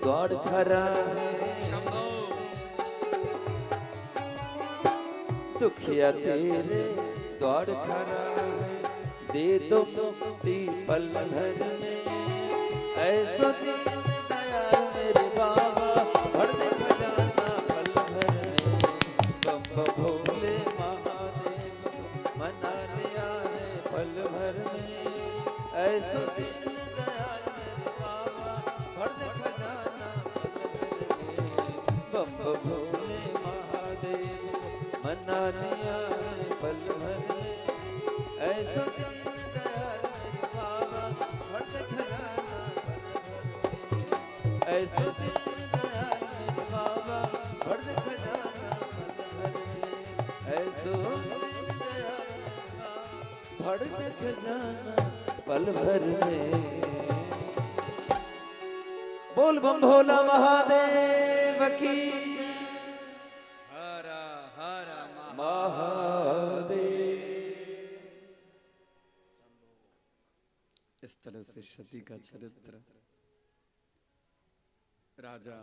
द्वार खड़ा है, दुखिया तेरे द्वार खड़ा है। दे दो मुक्ति पल भर में। ऐसो दीन दयाल मेरे बाबा, भर दे खजाना पल भर में। बम बम भोले महादेव मना लिया है पल भर में। ऐसो दीन दयाल मेरे बाबा, भर दे खजाना पल भर में। बम बम भोले महादेव मना लिया है पल भर में। ऐसो दीन दयाल मेरे बाबा, भर दे खजाना पल भर में। ऐसो दीन दयाल मेरे बाबा, भर दे खजाना पल भर में। ऐसो दीन दयाल मेरे बाबा, भर दे खजाना पल भर में। बोल बम भोला महादेव की। हर हर महादेव। इस तरह से सती का चरित्र। राजा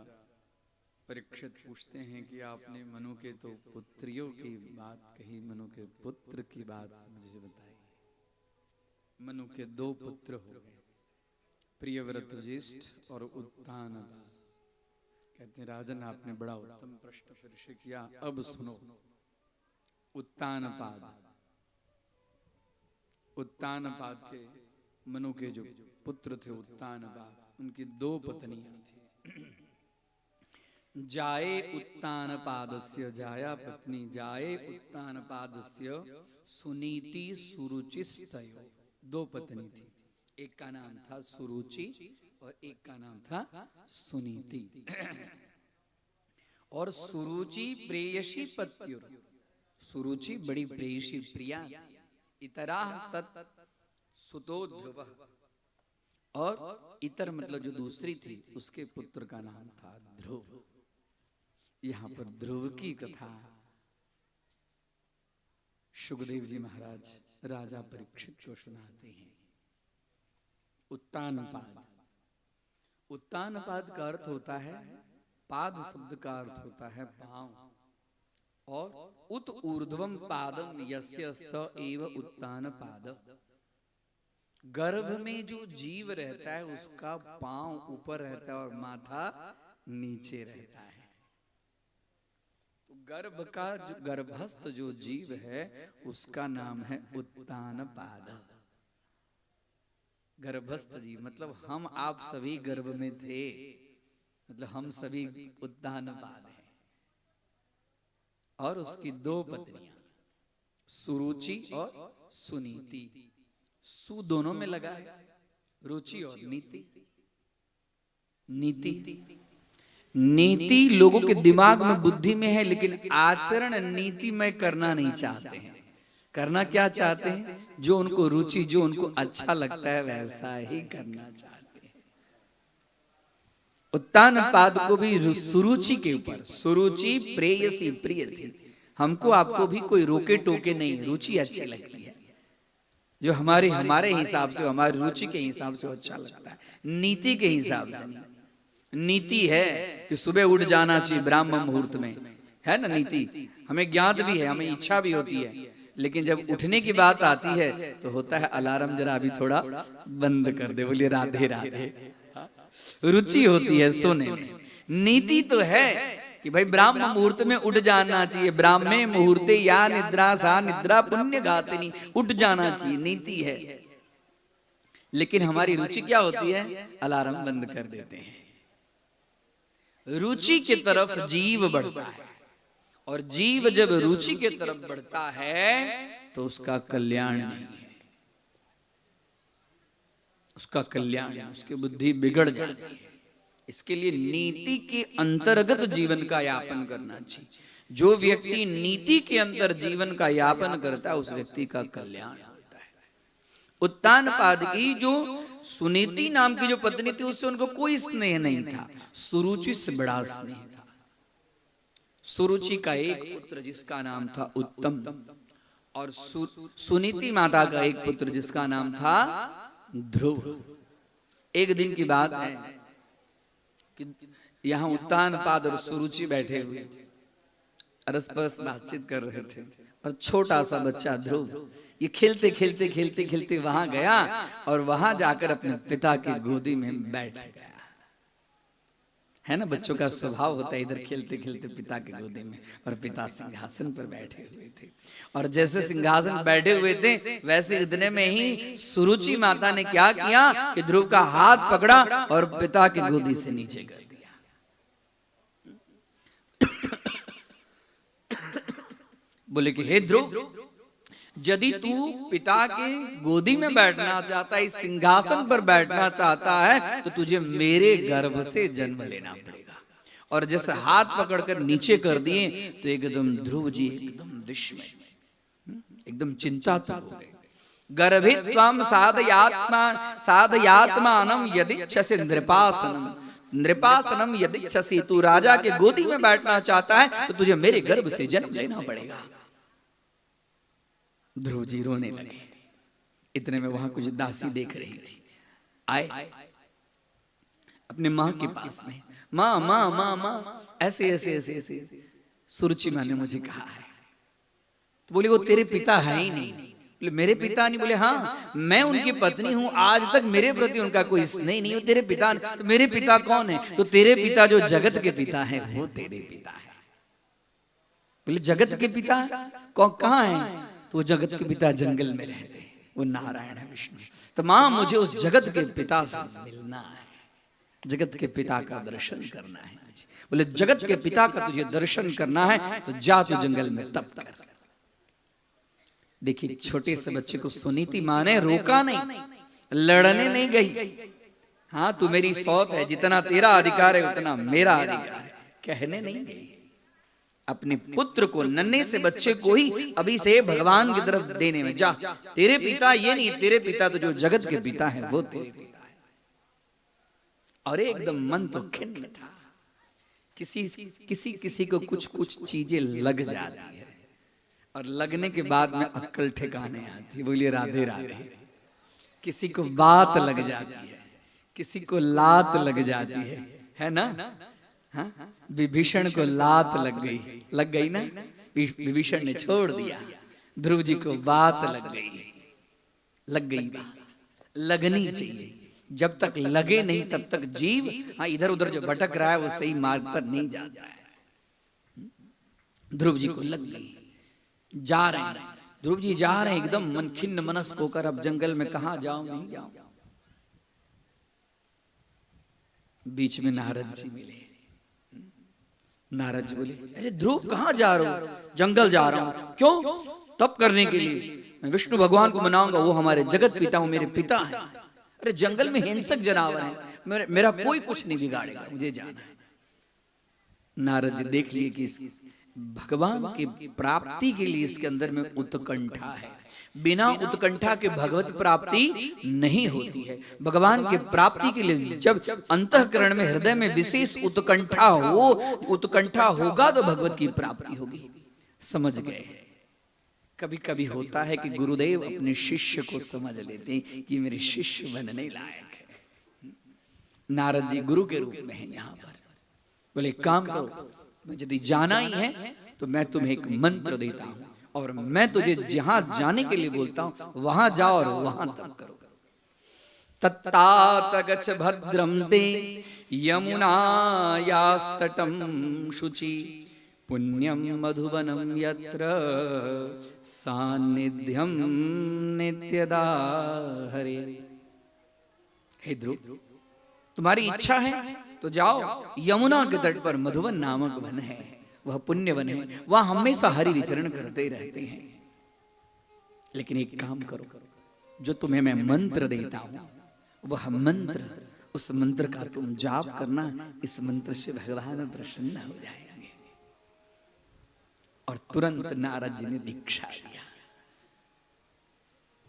परीक्षित पूछते हैं कि आपने मनु के तो पुत्रियों की बात कही, मनु के पुत्र की बात मुझे बताइए। मनु के 2 पुत्र हो गए, प्रियव्रत ज्येष्ठ और उत्तानपाद। कहते हैं राजन आपने बड़ा उत्तम प्रश्न फिर से किया, अब सुनो। उत्तानपाद, उत्तानपाद के मनु के जो पुत्र थे उत्तानपाद, उनकी 2 पत्नियां थी। जाये उत्तानपादस्य, जाया पत्नी जाये उत्तानपादस्य सुनीति सुरुचिस्तयो। 2 पत्नी थी, एक का नाम था सुरुचि और एक का नाम था सुनीति। और सुरुचि प्रेयसी पत्युर, सुरुचि बड़ी प्रेयसी प्रिया थी। इतरा तत् सुतो ध्रुव, और इतर मतलब जो दूसरी थी उसके पुत्र का नाम था ध्रुव। यहाँ पर ध्रुव की कथा सुखदेव जी महाराज राजा परीक्षित को सुनाते हैं। उत्तानपाद, उत्तानपाद का अर्थ होता है, पाद शब्द का अर्थ होता है पांव, और उत ऊर्ध्वम पादम यस्य स एव उत्तान पाद। गर्भ में जो जीव रहता है उसका पांव ऊपर रहता है और माथा नीचे रहता है। तो गर्भ का जो गर्भस्थ जो जीव है उसका नाम है उत्तान पाद। गर्भस्थ जीव मतलब हम आप सभी गर्भ में थे, मतलब हम सभी उत्तान पाद हैं। और उसकी दो पत्नियां सुरुचि और सुनीति। सु दोनों में लगा है, रुचि और नीति। नीति लोगों के दिमाग में बुद्धि में है, लेकिन आचरण नीति में करना नहीं चाहते हैं। करना क्या चाहते हैं? जो उनको रुचि, जो उनको अच्छा लगता है वैसा ही करना चाहते हैं। उत्तान पाद को भी सुरुचि के ऊपर, सुरुचि प्रेयसी प्रिय थी। हमको आपको भी कोई रोके टोके नहीं, रुचि अच्छी लगती है। जो हमारे हिसाब से, हमारी रुचि के हिसाब से अच्छा लगता है, नीति के हिसाब से नहीं। नीति है कि सुबह उठ जाना चाहिए ब्राह्म मुहूर्त में, है ना नीति। हमें ज्ञात भी है, हमें इच्छा भी होती है, लेकिन जब उठने की बात आती है तो होता है अलार्म जरा अभी थोड़ा बंद कर दे, बोलिए राधे राधे। रुचि होती है सोने में। नीति तो है कि भाई ब्राह्म मुहूर्त में उठ जाना चाहिए, ब्राह्मे मुहूर्ते या निद्रा सा निद्रा पुण्य घातिनी, उठ जाना चाहिए, नीति है। लेकिन हमारी रुचि क्या होती है? अलार्म बंद कर देते हैं। रुचि की तरफ जीव बढ़ता है, और जीव जब रुचि की तरफ बढ़ता है तो उसका कल्याण नहीं है, उसका कल्याण, उसकी बुद्धि बिगड़ जाती है। इसके लिए नीति के अंतर्गत जीवन का यापन करना चाहिए। जो व्यक्ति नीति के अंदर जीवन का यापन करता है उस व्यक्ति का कल्याण होता है। उत्तान पाद की जो सुनीति नाम की जो पत्नी थी उससे उनको कोई स्नेह नहीं था, सुरुचि से बड़ा स्नेह था। सुरुचि का एक पुत्र जिसका नाम था उत्तम, और सुनीति माता का एक पुत्र जिसका नाम था ध्रुव। एक दिन की बात है कि यहाँ उत्तान पाद और सुरुचि बैठे हुए थे, अरस परस बातचीत कर रहे थे, और छोटा सा बच्चा ध्रुव ये खेलते खेलते खेलते खेलते वहां गया और वहां जाकर अपने पिता की गोदी में बैठ गया। है ना, बच्चों का स्वभाव होता है, इधर खेलते खेलते पिता की गोदी में, और पिता सिंहासन पर बैठे हुए थे। और जैसे सिंहासन पर बैठे हुए थे वैसे इतने में ही सुरुचि माता ने क्या किया कि ध्रुव का हाथ पकड़ा और पिता की गोदी से नीचे कर दिया। बोले कि हे ध्रुव, यदि तू पिता के गोदी में बैठना चाहता है, इस सिंहासन पर बैठना चाहता है, तो तुझे मेरे गर्भ से जन्म लेना पड़ेगा। और जैसे हाथ पकड़कर नीचे कर दिए तो एकदम ध्रुव जी एकदम विस्मय, एकदम चिंतातुर हो गए। गर्भित्वम साधयात्मानं यदिच्छसि नृपासनम, नृपासनम यदिच्छसि, तू राजा के गोदी में बैठना चाहता है तो तुझे मेरे गर्भ से जन्म लेना पड़ेगा। ध्रुव जी रोने लगे। इतने में वहां कुछ दासी देख रही थी, आए अपने माँ के पास में, माँ माँ माँ माँ ऐसे ऐसे ऐसे ऐसे सुरुचि माँ ने मुझे कहा है। तो बोले वो तेरे पिता है ही नहीं। बोले मेरे पिता नहीं? बोले हाँ, मैं उनकी पत्नी हूँ, आज तक मेरे प्रति उनका कोई स्नेह नहीं। हो तेरे पिता? तो मेरे पिता कौन है? तो तेरे पिता जो जगत के पिता है वो तेरे पिता है। बोले जगत के पिता कहाँ है? तो जगत के पिता जंगल में रहते हैं, वो नारायण है, विष्णु। तो माँ मुझे उस जगत के पिता से मिलना है, जगत के पिता का दर्शन करना है। बोले जगत के पिता का तुझे दर्शन करना है तो जा तू जंगल में तप कर। देखिए छोटे से बच्चे को सुनीति माँ ने रोका नहीं, लड़ने नहीं गई। हाँ तू मेरी सौत है, जितना तेरा अधिकार है उतना मेरा अधिकार है, कहने नहीं गई। अपने पुत्र को, नन्हे से बच्चे को ही अभी से भगवान की तरफ देने में, जा तेरे पिता ये नहीं, तेरे पिता तो जो जगत के पिता है वो तेरे पिता है। और एकदम मन तो खिन्न था। किसी को कुछ कुछ चीजें लग जाती है और लगने के बाद में अक्ल ठिकाने आती। बोलिए राधे राधे। किसी को बात लग जाती है, किसी को लात लग जाती है ना। हाँ? विभीषण को लात लग गई ना, विभीषण ने छोड़ दिया। ध्रुव जी को बात लग गई बात, लगनी चाहिए। जब तक लगे नहीं तब तक जीव इधर उधर जो भटक रहा है वो सही मार्ग पर नहीं जाता है। ध्रुव जी को लग गई, जा रहे हैं ध्रुव जी, जा रहे हैं एकदम मन खिन्न मनस्क होकर, अब जंगल में कहां जाऊं, नहीं जाऊं। बीच में नारद जी मिले। नारद जी बोले, अरे ध्रुव कहां जा रहे हो? जंगल जा रहा हूं। क्यों? तप करने के लिए। मैं विष्णु भगवान को मनाऊंगा, वो हमारे जगत पिता हूं, मेरे पिता हैं। अरे जंगल में हिंसक जानवर है, मेरा कोई कुछ नहीं बिगाड़ेगा, मुझे जाना है। नारद जी देख लिए कि भगवान की प्राप्ति के लिए इसके अंदर में उत्कंठा है। बिना उत्कंठा के भगवत प्राप्ति नहीं होती है। भगवान के प्राप्ति के लिए जब अंतःकरण में, हृदय में विशेष उत्कंठा होगा तो भगवत की प्राप्ति होगी। समझ गए? कभी कभी होता है कि गुरुदेव अपने शिष्य को समझ लेते हैं कि मेरे शिष्य बनने लायक है। नारद जी गुरु के रूप में हैं यहाँ पर। बोले काम करो, यदि जाना ही है तो मैं तुम्हें एक मंत्र देता हूं और मैं तुझे जहां जाने के लिए बोलता हूं वहां जाओ और वहां तप करो। तत्तात गच्छ भद्रम ते यमुनायास्तटं शुचि पुण्यम मधुवनम यत्र सान्निध्यम नित्यदा हरे। हे ध्रुव, तुम्हारी इच्छा है तो जाओ, यमुना के तट पर मधुवन नामक वन है, वह पुण्य वन है, वह हमेशा हरि विचरण करते रहते हैं। लेकिन एक काम करो, जो तुम्हें मैं मंत्र देता हूं वह मंत्र, उस मंत्र का तुम जाप करना, इस मंत्र से भगवान प्रसन्न हो जाएंगे। और तुरंत नारद जी ने दीक्षा लिया।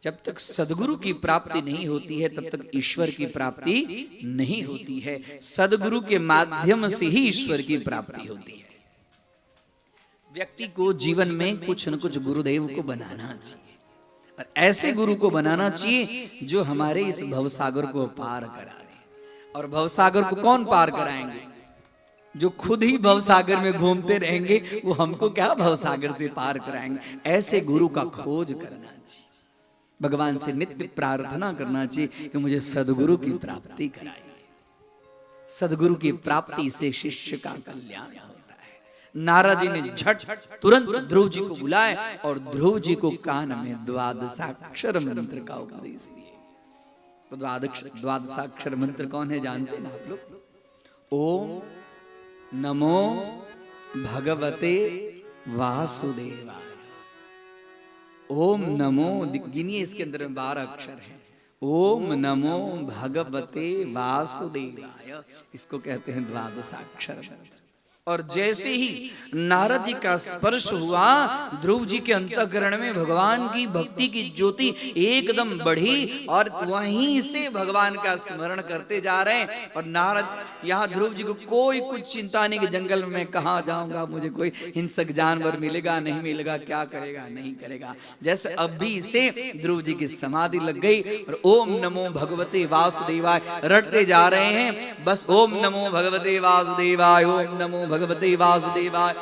जब तक सदगुरु की प्राप्ति नहीं होती है तब तक ईश्वर की प्राप्ति नहीं होती है। सदगुरु के माध्यम से ही ईश्वर की प्राप्ति होती है। व्यक्ति को जीवन में कुछ न कुछ गुरुदेव को बनाना चाहिए, और ऐसे गुरु को बनाना चाहिए जो हमारे इस भवसागर को पार करा दे। और भवसागर को कौन पार कराएंगे? जो खुद ही भवसागर में घूमते रहेंगे वो हमको क्या भवसागर से पार कराएंगे। ऐसे गुरु का खोज करना चाहिए, भगवान से नित्य प्रार्थना करना चाहिए कि मुझे सदगुरु की प्राप्ति कराइए। सदगुरु की प्राप्ति से शिष्य का कल्याण होता है। नारद जी ने झट तुरंत ध्रुव जी को बुलाया और ध्रुव जी को कान में द्वादशाक्षर मंत्र का उपदेश दिया। द्वादशाक्षर मंत्र कौन है जानते हैं आप लोग? ओम नमो भगवते वासुदेवाय। ओम नमो, गिनिए इसके अंदर 12 अक्षर हैं। ओम नमो भगवते वासुदेवाय, इसको कहते हैं द्वादशाक्षर मंत्र। और जैसे ही नारद जी का स्पर्श हुआ, ध्रुव जी के अंतःकरण में भगवान की भक्ति की ज्योति एकदम बढ़ी और वहीं से भगवान का स्मरण करते जा रहे हैं। और नारद यहाँ ध्रुव जी को कोई कुछ चिंता नहीं कि जंगल में कहाँ जाऊंगा, मुझे कोई हिंसक जानवर मिलेगा नहीं मिलेगा, क्या करेगा नहीं करेगा। जैसे अभी से ध्रुव जी की समाधि लग गई और ओम नमो भगवते वासुदेवाय रटते जा रहे हैं। बस ओम नमो भगवते वासुदेवाय, ओम नमो भगवते वासुदेवाय,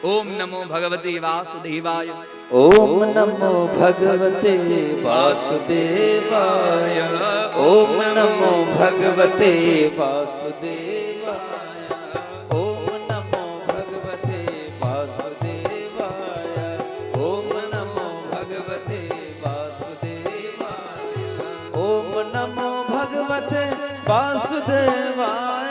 ओम नमो भगवते वासुदेवाय, ओम नमो भगवते वासुदेवाय, ओम नमो भगवते वासुदेवाय, ओम नमो भगवते वासुदेवाय, ओम नमो भगवते वासुदेवाय, ओम नमो भगवते वासुदेवाय।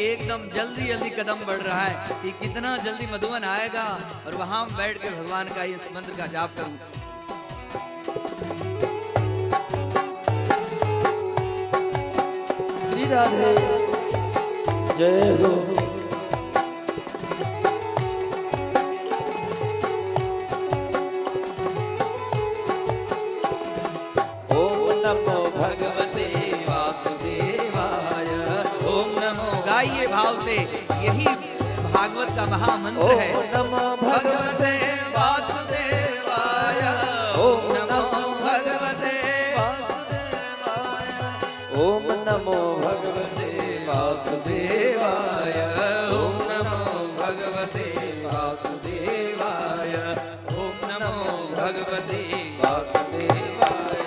एकदम जल्दी जल्दी कदम बढ़ रहा है कि कितना जल्दी मधुवन आएगा और वहां बैठ के भगवान का इस मंत्र का जाप करूं। श्री राधे जय हो। गाइए भाव से, यही भागवत का महामंत्र है। ओम नमो भगवते वासुदेवाय, ओम नमो भगवते वासुदेवाय, ओम नमो भगवते वासुदेवाय, ओम नमो भगवते वासुदेवाय, ओम नमो भगवते वासुदेवाय,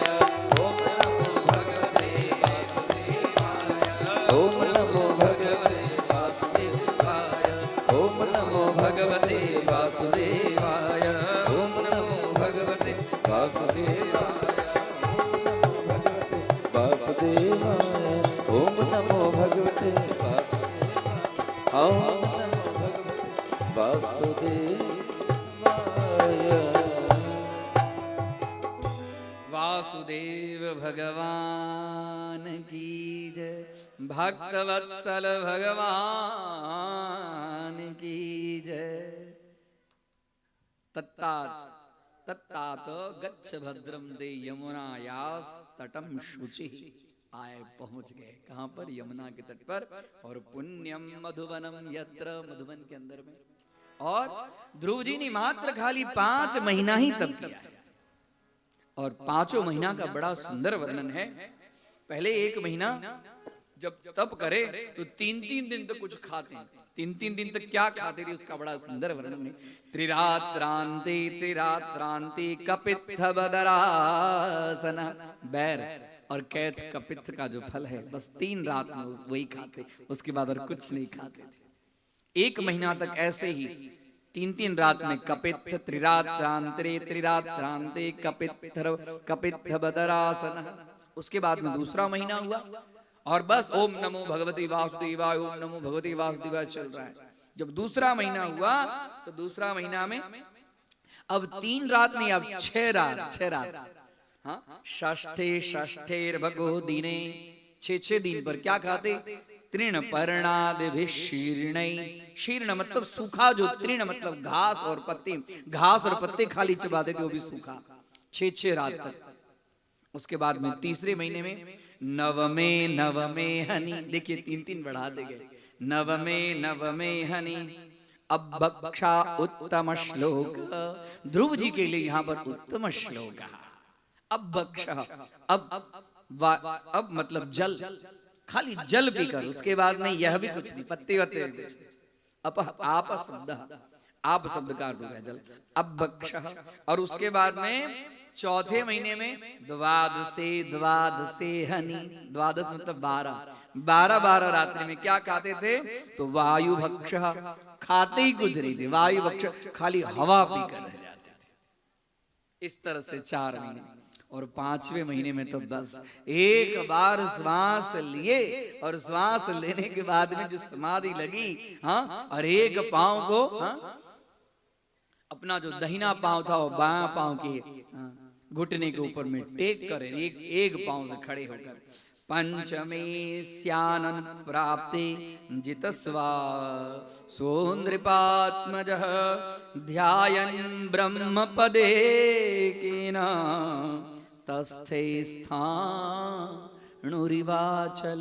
ओम नमो भगवते वासुदेवाय, ओम नमो भगवते वासुदेवाय, ओम नमो भगवते वासुदेवाय, ओम नमो भगवते वासुदेवाय, वासुदेवाय, ओम नमो भगवते वासुदेवाय, ओम नमो भगवते वासुदेवाय। वासुदेव भगवान की जय, भक्तवत्सल भगवान की जय। तत्तात गच्छ भद्रम दे यमुनायास्तटम शुचि। आए पहुंच गए कहां पर? यमुना के तट पर। और पुण्यम मधुवनम यत्र, मधुवन के अंदर में। और ध्रुव जी ने मात्र खाली 5 महीना ही तप किया है, और 5 महीना का बड़ा सुंदर वर्णन है। पहले 1 महीना जब तप करे तो 3-3 दिन तक कुछ खाते हैं। 3-3 दिन तक क्या खाते थे उसका बड़ा सुंदर वर्णन है। त्रिरात्रांति कपित्थ बदरासन, बैर और कैथ कपित्थ का जो फल है बस 3 रात में वही खाते, उसके बाद और कुछ नहीं खाते थे। 1 महीना तक ऐसे ही 3-3 रात में कपित्थ त्रिरात्रांते कपित्थ बदरासन। उसके बाद में दूसरा महीना हुआ और बस ओम नमो भगवते वासुदेवाय, ओम नमो भगवते वासुदेवाय चल रहा है। जब दूसरा महीना हुआ तो दूसरा महीना में अब 3 रात नहीं, अब 6 रात। हाँ, षष्ठेर भगो दिने, 6 दिन पर क्या खाते? तृण पर्णादिभिः शीर्णै। शीर्ण मतलब सूखा, जो तृण मतलब घास और पत्ते, घास और पत्ते खाली चबाते थे वो भी सूखा, 6 रात तक। उसके बाद में तीसरे महीने में नवमे हनि, देखिए 3-3 बढ़ा दे गए। नवमे हनि अबक्षा उत्तम श्लोक। ध्रुव जी के लिए यहाँ पर उत्तम श्लोक है। अबक्षा, अब मतलब जल, खाली जल पीकर, उसके बाद में यह भी कुछ नहीं, पत्ते वत्ते कुछ नहीं। आप शब्द का अर्थ है जल। अबक्षा। और उसके बाद में चौथे महीने में द्वादशे हनि, द्वादश मतलब 12 रात्रि में क्या खाते थे? तो वायु भक्ष, खाते ही कुछ नहीं थे, वायु भक्ष, खाली हवा पीकर रह जाते थे। इस तरह से 4 महीने। और 5वें महीने में तो बस एक बार श्वास लिए और श्वास लेने के बाद में जो समाधि लगी, हाँ, और एक पांव को, हाँ, अपना जो दाहिना पांव था वो बायां पांव के घुटने के ऊपर में टेक कर एक पांव से खड़े होकर पंचमे स्यानन प्राप्ते जितस्वा सोन्द्रिपात्मजः ध्यायन् ब्रह्मपदे केना तस्थे स्थाणुरिवाचल।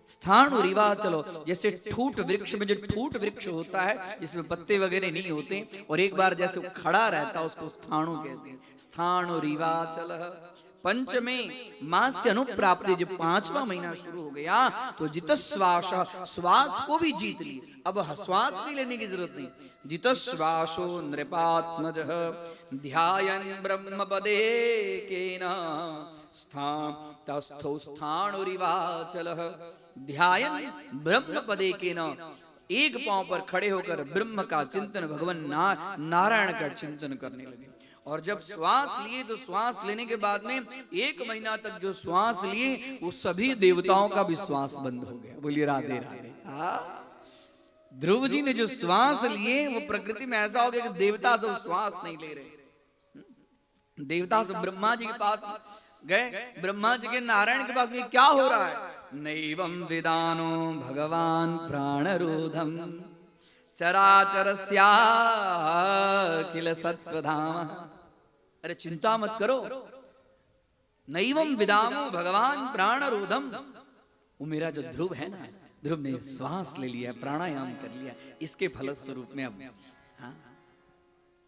स्थाणुरिवाचलो, जैसे ठूठ वृक्ष में जो ठूठ वृक्ष होता है जिसमें पत्ते वगैरह नहीं होते और एक बार जैसे वो खड़ा रहता है उसको स्थाणु कहते हैं। स्थाणुरिवाचल। पंचमे मास से अनुप्राप्ति, जब 5वां महीना शुरू हो गया तो जितश्वास, श्वास को भी जीत ली, अब श्वास नहीं लेने की जरूरत नहीं। जितश्वासो नृपात्मजः ध्यायन् ब्रह्मपदे केना तस्थो स्थाणुरिवाचलः। ध्यायन् ब्रह्मपदे केना, एक पांव पर खड़े होकर ब्रह्म का चिंतन, भगवान नारायण का चिंतन करने लगे। और जब श्वास लिए तो श्वास लेने के बाद में 1 महीना तक जो श्वास लिए वो सभी देवताओं का भी श्वास बंद हो गया। बोलिए राधे राधे। ध्रुव जी ने जो श्वास लिए वो प्रकृति में ऐसा हो गया कि देवता सब श्वास नहीं ले रहे। देवता सब ब्रह्मा जी के पास गए, ब्रह्मा जी के नारायण के पास में क्या हो रहा है? नैवं विदानो भगवान प्राणरूधम चराचरस्याखिल सत्वधाम। अरे चिंता मत करो, नैवं विदामो भगवान प्राणरूधम, वो मेरा जो ध्रुव है ना, ध्रुव ने श्वास ले लिया, प्राणायाम कर लिया, इसके फलस्वरूप में अब हाँ,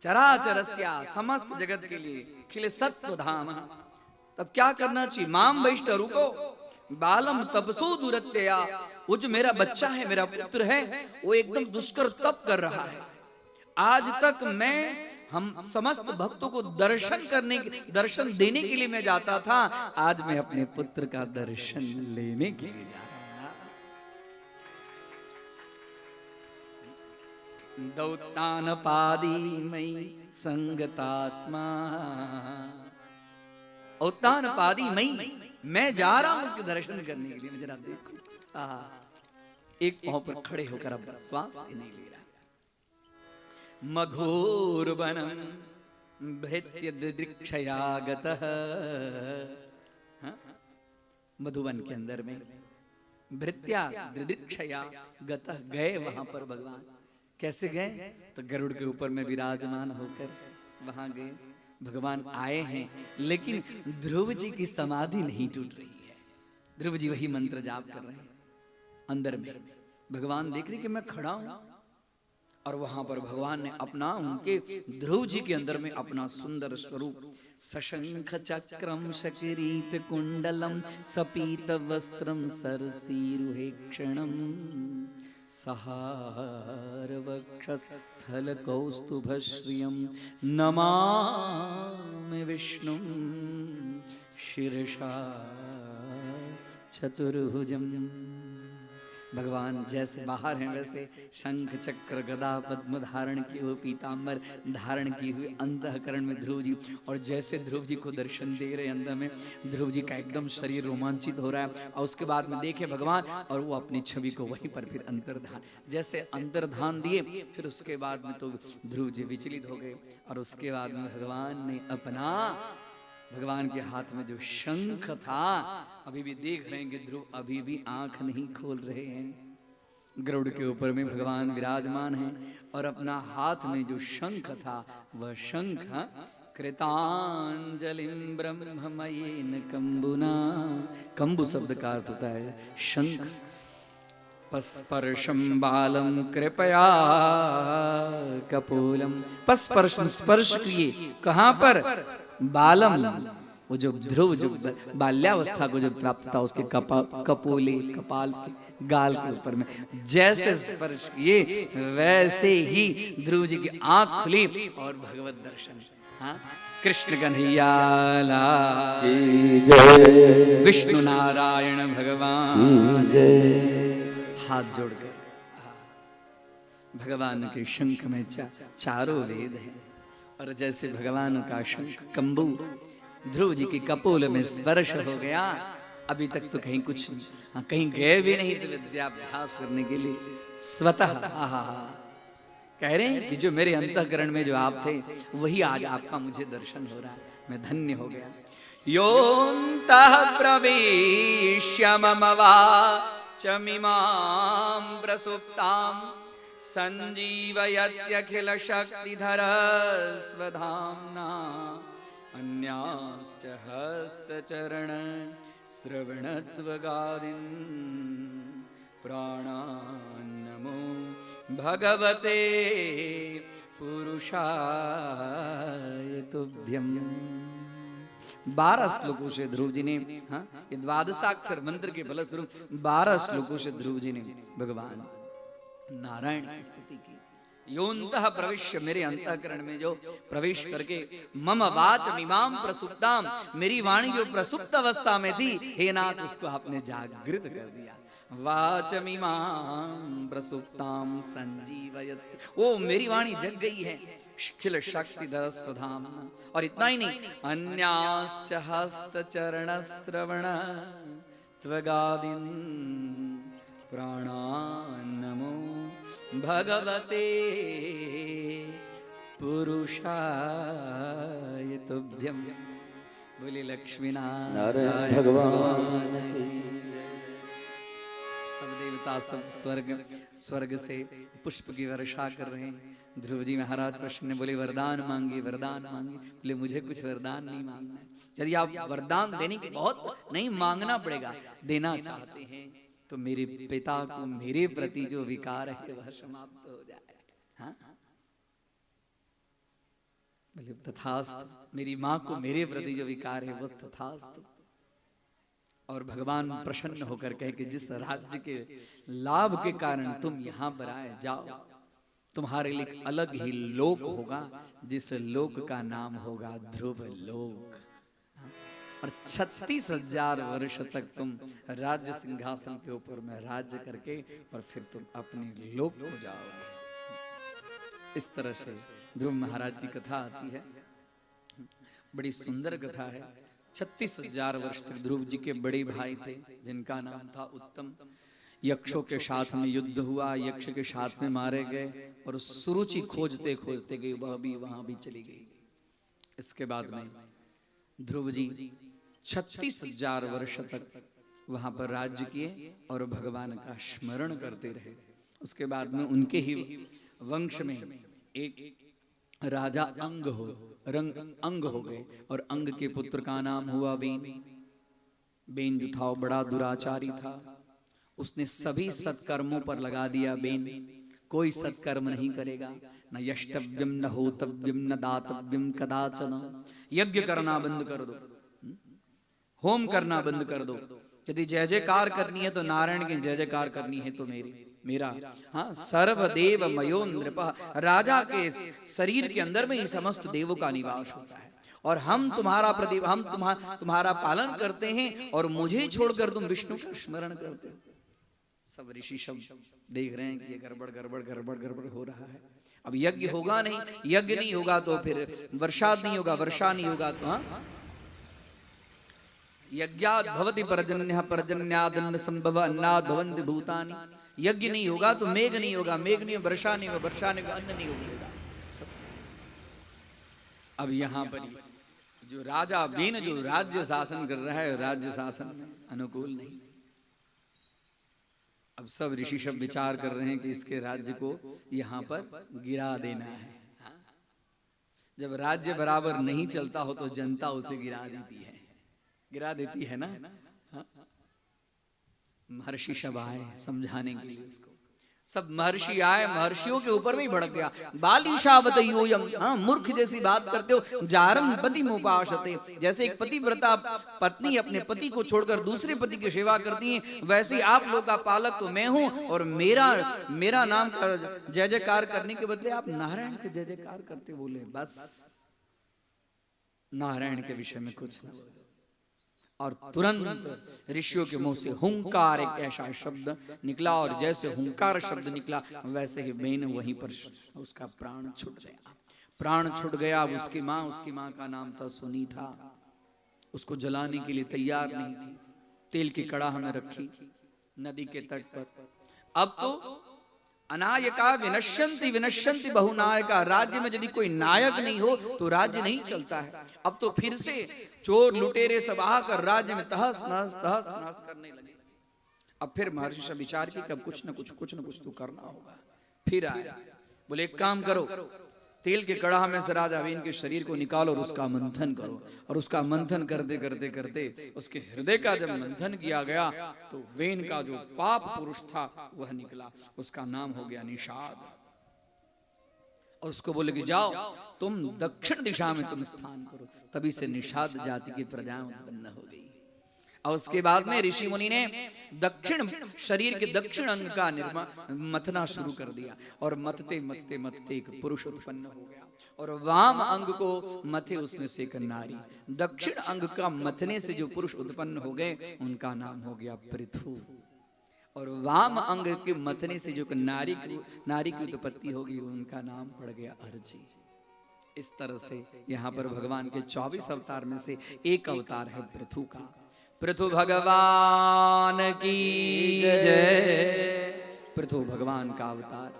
चराचरस्या समस्त जगत के लिए खिले सत्व धाम। तब क्या करना चाहिए? माम वैष्ट रूपो बालम तपसो दुरत्यया। वो जो मेरा बच्चा है, मेरा पुत्र है, वो एकदम दुष्कर तप कर रहा है। आज तक मैं हम समस्त भक्तों को दर्शन देने के लिए मैं जाता था, आज मैं अपने पुत्र का दर्शन लेने के लिए जा रहा हूं। दौतान पादी मई संगतात्मा, औतान पादी मई, मैं जा रहा हूं उसके दर्शन करने के लिए। मैं जरा देखो, एक पांव पर खड़े होकर अब श्वास नहीं ले रहा। मघोर वनम भृत्य दृक्षया गतः, मधुवन के अंदर में भृत्या दृक्षया गतः, गए वहां पर भगवान। कैसे गए? तो गरुड़ के ऊपर में विराजमान होकर वहां गए। भगवान आए हैं, लेकिन ध्रुव जी की समाधि नहीं टूट रही है। ध्रुव जी वही मंत्र जाप कर रहे हैं अंदर में। भगवान देख रहे कि मैं खड़ा हूं, और वहां पर भगवान ने अपना, उनके ध्रुव जी के अंदर में अपना सुंदर स्वरूप, सशंख चक्रम शकीरीट कुंडलम सपीत वस्त्रम सरसीरुहेक्षणम सहार वक्षस्थल कौस्तुभश्रियम नमामि विष्णुं शीर्षा चतुर्भुजम। भगवान जैसे बाहर हैं वैसे शंख चक्र गदा पद्म धारण किए हुए, पीतांबर धारण किए हुए अंतःकरण में ध्रुव जी, और जैसे ध्रुव जी को दर्शन दे रहे अंदर में ध्रुव जी का एकदम शरीर रोमांचित हो रहा है। और उसके बाद में देखे भगवान, और वो अपनी छवि को वहीं पर फिर अंतर्धान, जैसे अंतर्धान दिए, फिर उसके बाद में तो ध्रुव जी विचलित हो गए। और उसके बाद में भगवान ने अपना, भगवान के हाथ में जो शंख था, अभी भी देख रहे हैं कि ध्रुव अभी भी आंख नहीं खोल रहे हैं। गरुड़ के ऊपर में भगवान विराजमान हैं, और अपना हाथ में जो शंख था वह शंख कृतांजलिं ब्रह्ममयेन कंबुना, कंबु शब्द का अर्थ होता है शंख। पस्पर्शम बालम कृपया कपोलम, पस्पर्शम स्पर्श किए, कहां पर? बालम, वो जो ध्रुव जो बाल्यावस्था को जो प्राप्त था उसके कपोले, कपाल के गाल के ऊपर में जैसे स्पर्श किए, वैसे ही ध्रुव जी की आंख खुली और भगवत दर्शन। हाँ, कृष्ण कन्हैया लाल की जय, विष्णु नारायण भगवान की जय। हाथ जोड़कर भगवान के शंख में चारों वेद हैं, और जैसे भगवान का शंख कंबू ध्रुव जी की कपोल में स्पर्श हो गया। अभी तक तो कहीं कुछ, कहीं गए भी नहीं थे विद्याभ्यास करने के लिए, स्वतः कह रहे हैं कि जो मेरे अंतःकरण में जो आप थे, वही आज आपका मुझे दर्शन हो रहा है, मैं धन्य हो गया। योऽन्तः प्रविश्य मम वाचमिमां प्रसुप्तां संजीवयत्यखिल शक्तिधर स्वधाम्ना अन्याश्च हस्तचरण श्रवणत्वगादीन् प्राणान्नमो भगवते पुरुषाय तुभ्यम्। 12 श्लोकों से ध्रुव जी ने, हाँ, ये द्वादशाक्षर मंत्र के फलस्वरूप 12 श्लोकों से ध्रुव जी ने भगवान नारायण की स्तुति की। योऽन्तः प्रविश्य, मेरे अंतःकरण में जो प्रवेश करके, मम वाचमिमां प्रसुप्ताम, मेरी वाणी जो प्रसुप्त अवस्था में थी, हे नाथ उसको आपने जागृत कर दिया। वाचमिमां प्रसुप्ताम संजीवयत्, ओ मेरी वाणी जग गई है, खिल शक्तिधर स्वधाम्ना। और इतना ही नहीं, अन्याश्च हस्तचरण श्रवण त्वगादीन् प्राणान्नमो भगवते पुरुषाय तुभ्यम्। बोले लक्ष्मी नारायण भगवान की। सब देवता, सब स्वर्ग से पुष्प की वर्षा कर रहे हैं। ध्रुव जी महाराज प्रश्न बोले वरदान मांगे, वरदान मांगे। बोले मुझे कुछ वरदान नहीं मांगना है। यदि आप वरदान देने की, बहुत नहीं मांगना पड़ेगा, देना चाहते हैं तो मेरे पिता को मेरे प्रति जो विकार है वह समाप्त हो जाए। हाँ, बोले तथास्तु। मेरी माँ को मेरे प्रति जो विकार है वह तथास्तु। और भगवान प्रसन्न होकर कहे कि जिस राज्य के लाभ के कारण तुम यहाँ पर आए, जाओ, तुम्हारे लिए एक अलग ही लोक होगा, जिस लोक का नाम होगा ध्रुव लोक। और 36,000 वर्ष तक तुम राज्य सिंहासन के ऊपर में राज्य करके और फिर तुम अपने लोक को जाओगे। इस तरह से ध्रुव महाराज की कथा आती है, बड़ी सुंदर कथा है। 36,000 वर्ष तक ध्रुव जी के बड़े भाई थे जिनका नाम था उत्तम। यक्षों के साथ में युद्ध हुआ, यक्ष के साथ में मारे गए और सुरुचि खोजते खोजते गई, वह भी वहां भी चली गई। इसके बाद में ध्रुव जी 36,000 वर्ष तक वहां पर राज्य किए और भगवान का स्मरण करते रहे। उसके बाद में उनके ही वंश में एक राजा अंग हो गए और अंग के पुत्र का नाम हुआ बेन। बेन जो था वो बड़ा दुराचारी था, उसने सभी सत्कर्मों पर लगा दिया बेन। कोई सत्कर्म नहीं करेगा, न यष्टव्यम न होतव्यम न दातव्यम कदाचन। यज्ञ करना बंद कर दो, होम करना बंद कर दो। यदि जय जयकार करनी है तो नारायण की जय जयकार करनी है तो मेरा। हाँ, सर्वदेव मयो नृप। राजा के शरीर के अंदर में ही समस्त देवों का निवास होता है और हम तुम्हारा पालन करते हैं और मुझे छोड़कर तुम विष्णु का स्मरण करते हो। सब ऋषि सब देख रहे हैं कि ये गड़बड़ हो रहा है। अब यज्ञ होगा नहीं, यज्ञ नहीं होगा तो फिर वर्षा नहीं होगा, वर्षा नहीं होगा तो हाँ, यज्ञाद भवति पर्जन्यः, पर्जन्यादन्न संभव अन्नाद भवन्ति भूतानि। यज्ञ नहीं होगा तो मेघ नहीं होगा, मेघ नहीं होगा वर्षा नहीं होगा, वर्षा नहीं होगा अन्न नहीं होगा। अब यहाँ पर जो राजा बेन जो राज्य शासन कर रहा है, राज्य शासन अनुकूल नहीं। अब सब ऋषि सब विचार कर रहे हैं कि इसके राज्य को यहाँ पर गिरा देना है। जब राज्य बराबर नहीं चलता हो तो जनता उसे गिरा देती है ना। महर्षि सब आए समझाने के लिए उसको। सब महर्षि आए, महर्षियों के ऊपर में ही भड़क गया। बालिशावत योयम, मूर्ख जैसी बात करते हो। जारम पति मुपाशते, जैसे एक पतिव्रता पत्नी अपने पति को छोड़कर दूसरे पति की सेवा करती है, वैसे आप लोग का पालक तो मैं हूं और मेरा नाम का जय जयकार करने के बदले आप नारायण के जय जयकार करते। बोले बस नारायण के विषय में कुछ न बोलो। और तुरंत ऋषियों के मुंह से हुंकार एक ऐसा शब्द निकला और जैसे हुंकार शब्द निकला वैसे ही बेन वहीं पर उसका प्राण छूट गया। उसकी माँ का नाम था सुनीता। उसको जलाने के लिए तैयार नहीं थी, तेल की कड़ाह में रखी नदी के तट पर। अब तो अनायका विनश्यंति बहुनायका। राज्य में यदि कोई नायक नहीं हो तो राज्य नहीं चलता है। अब तो फिर से चोर लुटेरे सब आकर राज्य में तहस नहस करने लगे। अब फिर महर्षि सब विचार की कब कुछ न कुछ तो करना होगा। फिर आए, बोले एक काम करो, तेल के कड़ाह में से राजा वेन के शरीर को निकालो और उसका मंथन करो। और उसका मंथन करते उसके हृदय का जब मंथन किया गया तो वेन का जो पाप पुरुष था वह निकला। उसका नाम हो गया निषाद। और उसको बोले कि जाओ तुम दक्षिण दिशा में तुम स्थान करो। तभी से निषाद जाति की प्रजाएं उत्पन्न हो गई। और उसके बाद में ऋषि मुनि ने दक्षिण शरीर के दक्षिण अंग का मथना शुरू कर दिया। और मथते एक पुरुष उत्पन्न हो गया। और वाम अंग को मथे उसमें से एक नारी। दक्षिण अंग का मथने से जो पुरुष उत्पन्न हो गए उनका नाम हो गया पृथु। और वाम अंग के मथने से जो नारी की उत्पत्ति होगी उनका नाम पड़ गया अर्ची। इस तरह से यहाँ पर भगवान के 24 अवतार में से एक अवतार है पृथु का। पृथु भगवान की जय। पृथु भगवान का अवतार।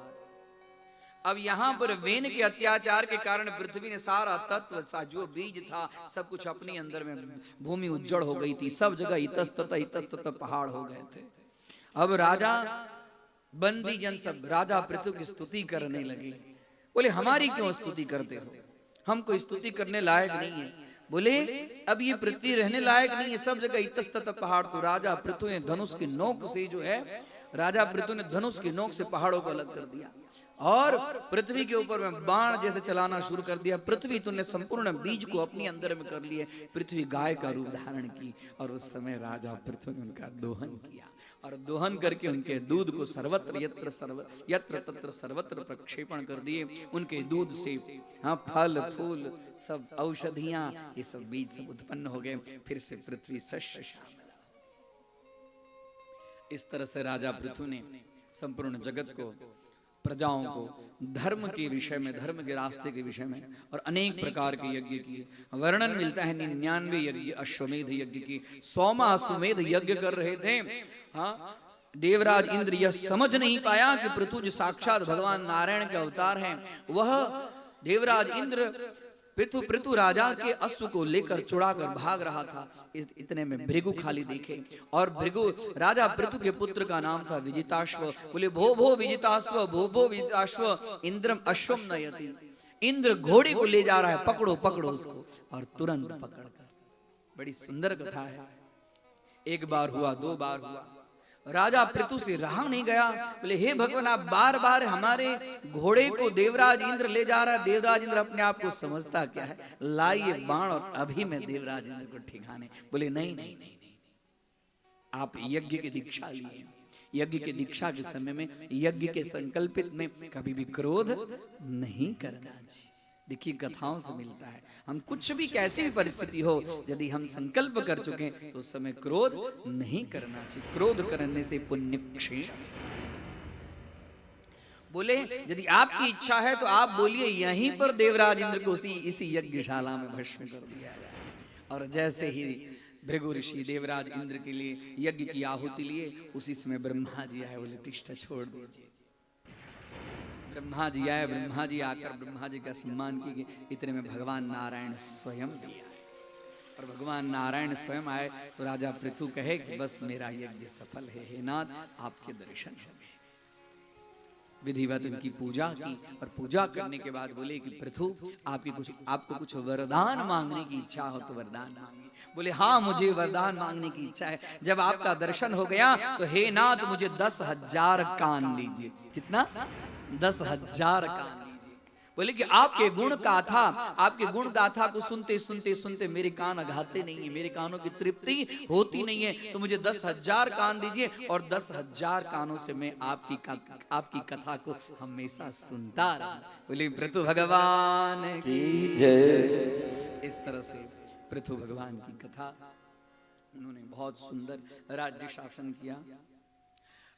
अब यहाँ पर वेन के अत्याचार के कारण पृथ्वी ने सारा तत्व सा जो बीज था सब कुछ अपने अंदर में भूमि उज्जड़ हो गई थी। सब जगह इतस्ततः पहाड़ हो गए थे। अब राजा बंदी जन सब राजा पृथु की स्तुति करने लगे। बोले हमारी क्यों स्तुति करते हो, हम कोई स्तुति करने लायक नहीं है। बोले अब ये पृथ्वी रहने लायक नहीं है, सब जगह इतस्तत पहाड़। तो राजा पृथु ने धनुष की नोक से जो है, राजा पृथु ने धनुष की नोक से पहाड़ों को अलग कर दिया और पृथ्वी के ऊपर में बाण जैसे चलाना शुरू कर दिया। पृथ्वी तूने संपूर्ण बीज को अपने अंदर में कर लिए। पृथ्वी गाय का रूप धारण की और उस समय राजा पृथु ने उनका दोहन किया और दोहन करके उनके दूध को सर्वत्र यत्र तत्र सर्वत्र प्रक्षेपण कर दिए। उनके दूध से हाँ फल फूल सब औषधियां ये सब बीज सब उत्पन्न हो गए। फिर से पृथ्वी शस्य श्यामला। इस तरह से राजा पृथु ने संपूर्ण जगत को, प्रजाओं को धर्म के विषय में, धर्म के रास्ते के विषय में और अनेक प्रकार के यज्ञ किए। वर्णन मिलता है 99 यज्ञ अश्वमेध यज्ञ की। 100वां अश्वमेध यज्ञ कर रहे थे। हाँ, देवराज इंद्र यह समझ नहीं पाया कि पृथु जो साक्षात भगवान नारायण के अवतार हैं, वह देवराज इंद्र पृथु राजा के अश्व को लेकर चुड़ाकर भाग रहा था। इतने में भृगु खाली देखे और भृगु राजा पृथु के पुत्र का नाम था विजिताश्व। बोले भो भो विजिताश्व, भो भो विजिताश्व इंद्रम अश्वम नयति। इंद्र घोड़े को ले जा रहा है, पकड़ो पकड़ो उसको। और तुरंत पकड़कर, बड़ी सुंदर कथा है। एक बार हुआ, 2 बार हुआ, राजा पृथु से रहा नहीं गया। बोले हे भगवान, आप बार बार हमारे घोड़े को देवराज इंद्र ले जा रहा है। देवराज इंद्र अपने आप को समझता क्या है, लाइए बाण और अभी मैं देवराज इंद्र को ठिकाने। बोले नहीं नहीं नहीं नहीं, आप यज्ञ की दीक्षा लिए। यज्ञ की दीक्षा के समय में, यज्ञ के संकल्पित में कभी भी क्रोध नहीं करना चाहिए। देखिए कथाओं से मिलता है, हम कुछ भी कैसी भी परिस्थिति हो, यदि हम संकल्प कर चुके तो उस समय क्रोध नहीं करना चाहिए। क्रोध करने से पुण्य क्षीण। बोले यदि आपकी इच्छा है तो आप बोलिए यहीं पर देवराज इंद्र को इसी यज्ञशाला में भस्म कर दिया जाए। और जैसे ही भृगु ऋषि देवराज इंद्र के लिए यज्ञ की आहुति लिए, उसी समय ब्रह्मा जी आए। बोले तिष्ठा, छोड़ दीजिए। ब्रह्मा जी आए। ब्रह्मा जी आकर ब्रह्मा जी का सम्मान किए। इतने में भगवान नारायण स्वयं भी आए और भगवान नारायण स्वयं आए तो राजा पृथु कहे कि बस मेरा यज्ञ सफल है, हे नाथ आपके दर्शन हो गए। विधिवत उनकी पूजा की और पूजा करने के बाद बोले कि पृथु आपको कुछ वरदान मांगने की इच्छा हो तो वरदान मांगिए। बोले हाँ, मुझे वरदान मांगने की इच्छा है। जब आपका दर्शन हो गया तो हे नाथ मुझे 10,000 कान दीजिए। कितना? 10,000 कान दीजिए। बोले कि आपके गुण गाथा को सुनते सुनते सुनते मेरे कान अघाते नहीं है, मेरे कानों की तृप्ति होती नहीं है, तो मुझे 10,000 कान दीजिए और 10,000 कानों से मैं आपकी कथा को हमेशा सुनता रहा। बोले पृथु भगवान की जय। इस तरह से पृथु भगवान की कथा, उन्होंने बहुत सुंदर राज्य शासन किया।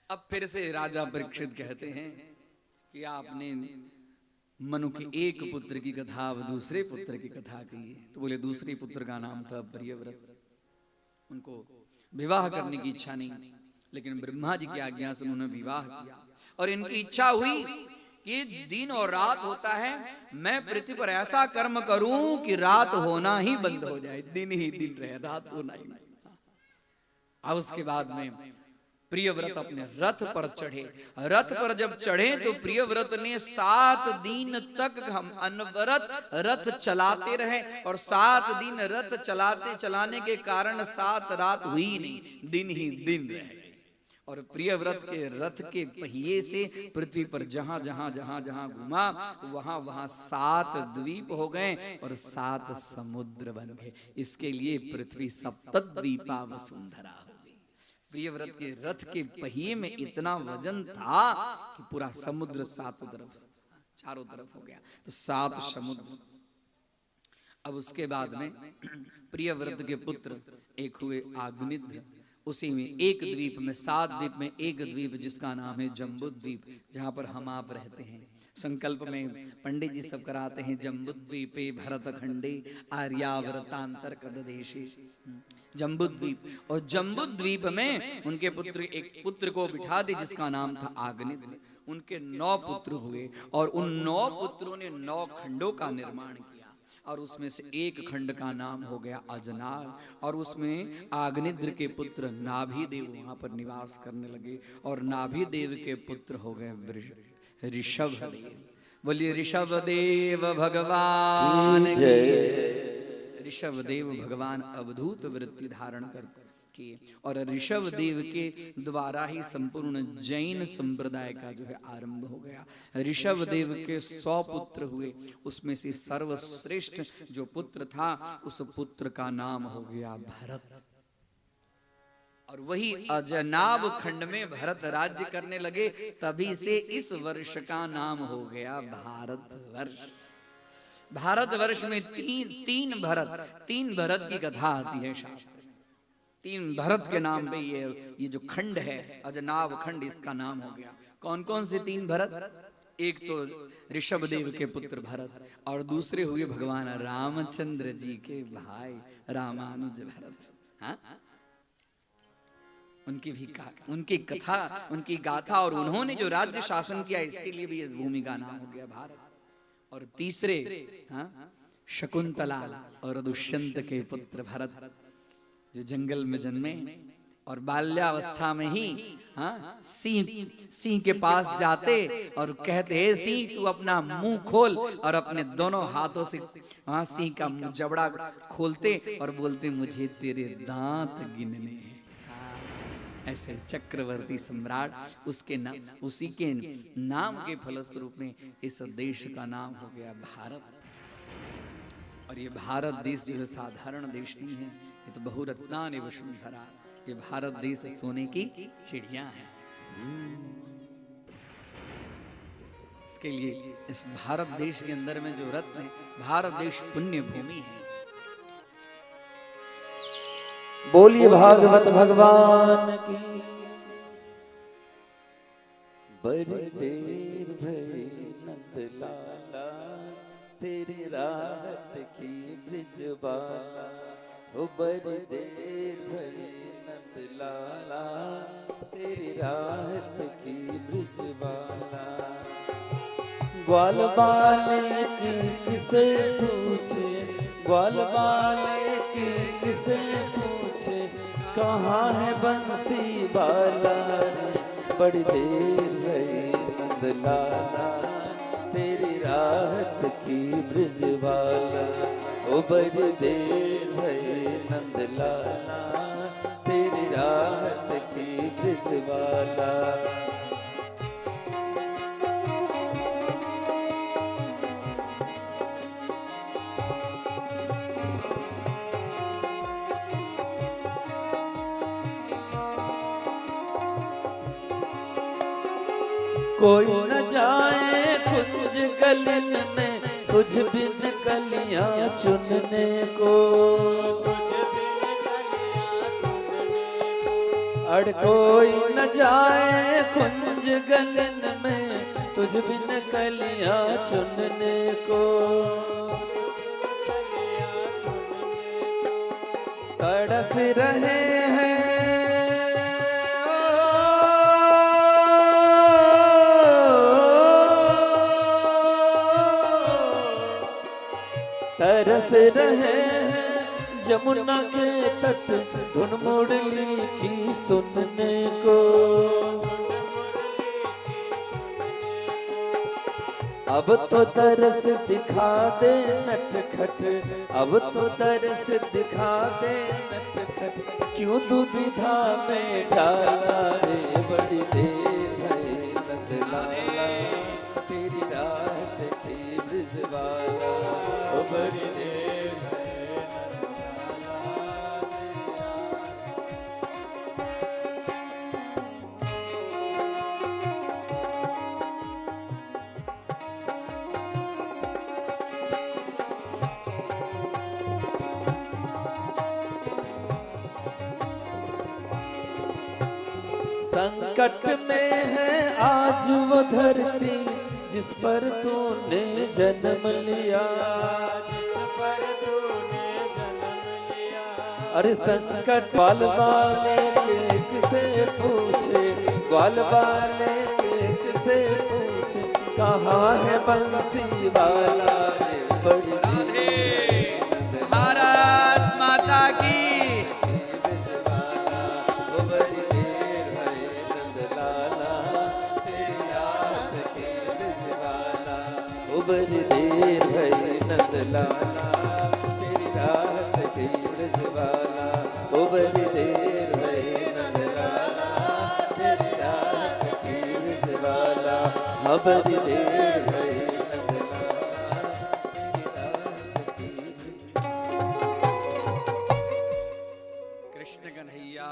अब फिर से राजा परीक्षित कहते हैं कि आपने मनु के एक पुत्र की कथा, अब दूसरे पुत्र की कथा कही। तो बोले दूसरे पुत्र का नाम था प्रियव्रत। उनको विवाह करने की इच्छा नहीं, लेकिन ब्रह्मा जी की आज्ञा से उन्होंने विवाह किया और इनकी इच्छा हुई कि दिन और रात होता है, मैं पृथ्वी पर ऐसा कर्म करूं कि रात होना ही बंद हो जाए, दिन ही दिन रहे, रात होना ही नहीं। अब उसके बाद में प्रियव्रत अपने रथ पर चढ़े। रथ पर जब चढ़े तो प्रियव्रत ने 7 दिन तक हम अनवरत रथ चलाते रहे और 7 दिन रथ चलाने के कारण 7 रात हुई नहीं, दिन ही दिन रहे। और प्रियव्रत के रथ के पहिए से पृथ्वी पर जहां जहां घुमा वहां 7 द्वीप हो गए और 7 समुद्र बन गए। इसके लिए पृथ्वी सप्तद्वीपा वसुंधरा। प्रियव्रत के रथ के पहिए में इतना वजन था कि पूरा समुद्र चारों तरफ हो गया, तो 7 समुद्र। अब उसके बाद में प्रियव्रत के पुत्र एक हुए आग्निद्र। उसी में एक द्वीप में 7 द्वीप में एक द्वीप जिसका नाम है जम्बुद्वीप, जहां पर हम आप रहते हैं। संकल्प में पंडित जी सब कराते हैं जम्बुद्वीपे भरतखंडे आर्यावर्तांतर कददेशे, जम्बुद्वीप। और जम्बुद्वीप में उनके एक पुत्र को बिठा दे जिसका नाम था आग्निद्र। उनके 9 पुत्र हुए और उन 9 पुत्रों ने 9 खंडों का निर्माण किया और उसमें से एक खंड का नाम हो गया अजनार। और उसमें आग्निद्र के पुत्र नाभिदेव वहां पर निवास करने लगे और नाभिदेव के पुत्र हो गए ऋषभदेव। बोलिए ऋषभदेव भगवान की जय। ऋषभ देव भगवान अवधूत वृत्ति धारण कर किए और ऋषभ देव के द्वारा ही संपूर्ण जैन संप्रदाय का जो है आरंभ हो गया। ऋषभ देव के 100 पुत्र हुए, उसमें से सर्वश्रेष्ठ जो पुत्र था उस पुत्र का नाम हो गया भरत। और वही अजनाब खंड में भरत राज्य करने लगे, तभी से इस वर्ष का नाम हो गया भारतवर्ष। भारतवर्ष में तीन भरत की कथा आती है शास्त्र में। 3 भरत के नाम पे ये जो खंड है अजनाब खंड, इसका नाम हो गया। कौन कौन से 3 भरत? एक तो ऋषभ देव के पुत्र भरत और दूसरे हुए भगवान रामचंद्र जी के भाई रामानुज भरत। हाँ? उनकी कथा, उनकी गाथा और उन्होंने जो राज्य शासन किया, इसके लिए भी इस भूमि का नाम हो गया भारत। और तीसरे शकुंतला और दुष्यंत के पुत्र भरत, जो जंगल में जन्मे और बाल्यावस्था में ही सिंह के पास जाते और कहते, हे सिंह तू अपना मुंह खोल, और अपने दोनों हाथों से सिंह का जबड़ा खोलते और बोलते, मुझे तेरे दांत गिनने हैं। ऐसे चक्रवर्ती सम्राट उसी के नाम के फलस्वरूप में इस देश का नाम हो गया भारत। और ये भारत देश जो है साधारण देश नहीं है, ये तो बहुरत्नानि वसुंधरा। ये भारत देश सोने की चिड़िया है। इसके लिए इस भारत देश के अंदर में जो रत्न है, भारत देश पुण्य भूमि है। बोलिए भागवत भगवान की। बड़ी देर भई नंद लाला, तेरी राहत की ब्रिजबाला। ओ बड़ी देर भई नंद लाला, तेरी राहत की ब्रिजबाला। ग्वाल बाले की किसे पूछे, ग्वाल बाले की किसे पूछे, कहाँ है बंसी बाला। बड़ी देर भई नंद लाला, तेरी राहत की ब्रिजबाला। ओ बड़ी देर भई नंद लाला, तेरी राहत की ब्रिजबाला। कोई न जाए कुंज गलन में, तुझ बिन कलियां चुनने को। अड़ कोई न जाए कुंज गलन में, तुझ बिन कलियां चुनने को। तड़स रहे हैं तरस रहे हैं जमुना के तट, धुन मुरली की सुनने को। अब तो तरस दिखा दे नटखट, अब तो तरस दिखा दे नटखट, क्यों दुविधा में डाला रे। बड़ी देर है नंद लाला, तेरी रात की ब्रिजबाला। बड़ी देर है नंद संकट में है आज वो धरती, जिस पर तूने जन्म लिया। जिस पर तूने जन्म लिया। अरे संकट ग्वाल बाले के किसे पूछे, ग्वाल बाले के किसे पूछे, कहाँ है बंसी वाला रे। बड़ी भारत माता की। बड़ी देर भई नंद लाला, तेरी रात बड़ी देर भई नंदलाला तेरी रात की रिझवाला अब बड़ी देर भई नंदलाला तेरी रात की कृष्ण कन्हैया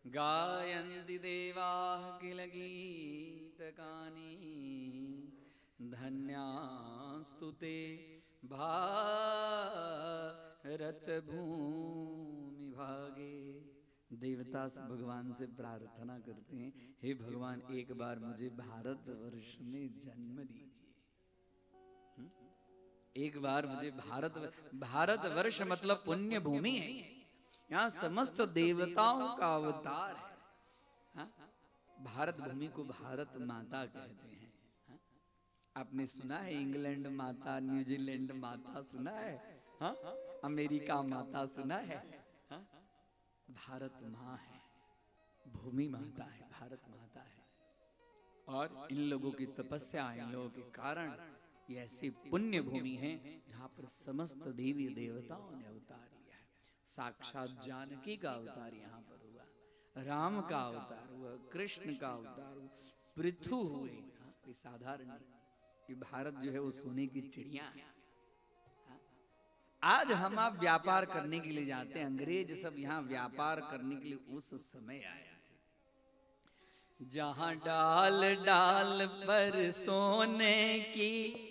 गायन्ति देवाः किल गीतकानि धन्यास्तु ते भारत भूमि भागे। देवता से भगवान से प्रार्थना करते हैं, हे भगवान एक बार मुझे भारतवर्ष में जन्म दीजिए। एक बार मुझे भारतवर्ष मतलब पुण्य भूमि है, यहाँ समस्त देवताओं का अवतार है। हाँ? भारत भूमि को भारत माता कहते हैं। हाँ? आपने सुना है इंग्लैंड माता, न्यूजीलैंड माता सुना है? हाँ? अमेरिका माता सुना है? हाँ? भारत माँ है, भूमि माता है, भारत माता है। और इन लोगों की तपस्या, इन लोगों के कारण ये ऐसी पुण्य भूमि है जहाँ पर समस्त देवी देवताओं ने अवतार लिया है। साक्षात जानकी का अवतार यहाँ पर हुआ, राम का अवतार हुआ, कृष्ण का अवतार हुआ, पृथु हुए। हाँ, कोई साधारण नहीं। ये भारत जो है वो सोने की चिड़िया है। हाँ? आज हम आप व्यापार करने के लिए जाते हैं, अंग्रेज सब यहाँ व्यापार करने के लिए उस समय आए थे। जहाँ डाल डाल पर सोने की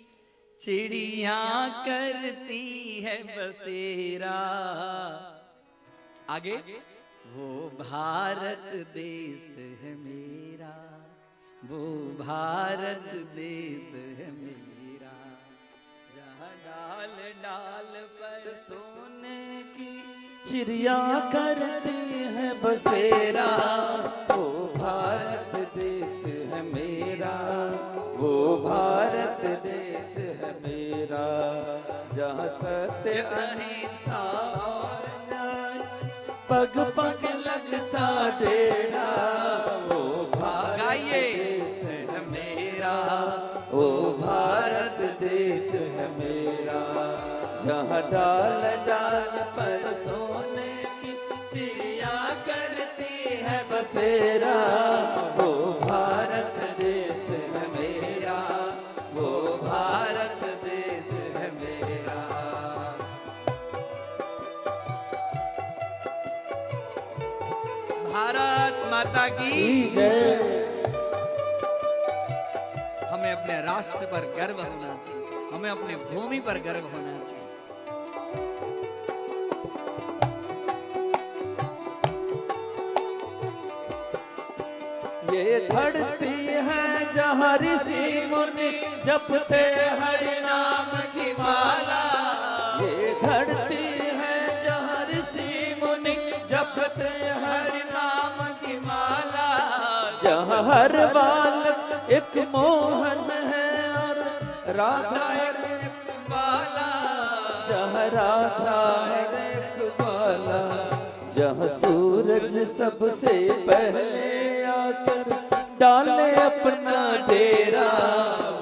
चिड़िया करती है बसेरा, आगे वो भारत देश है मेरा, वो भारत देश है मेरा। जहाँ डाल डाल पर सोने की चिड़िया करती है बसेरा, वो भारत देश है मेरा, वो भारत देश है मेरा। जहाँ सत्य अहिंसा और न्याय पग पग लगता डेरा, वो भारत देश है मेरा, वो भारत देश है मेरा। जहाँ डाल डाल पर सोने की चिड़िया करती है बसेरा, वो भारत देश है मेरा, वो भारत देश है मेरा। भारत माता की जय। हमें अपने राष्ट्र पर गर्व होना चाहिए, हमें अपने भूमि पर गर्व होना चाहिए। ये धरती है जहाँ ऋषि मुनि जपते हरि नाम की माला, ये धरती है जहाँ ऋषि मुनि जपते हरि नाम की माला। जहाँ हर बालक एक मोहन है और राधा एक बाला, जहाँ राधा है एक बाला। जहाँ सूरज सबसे पहले आकर डाले अपना डेरा,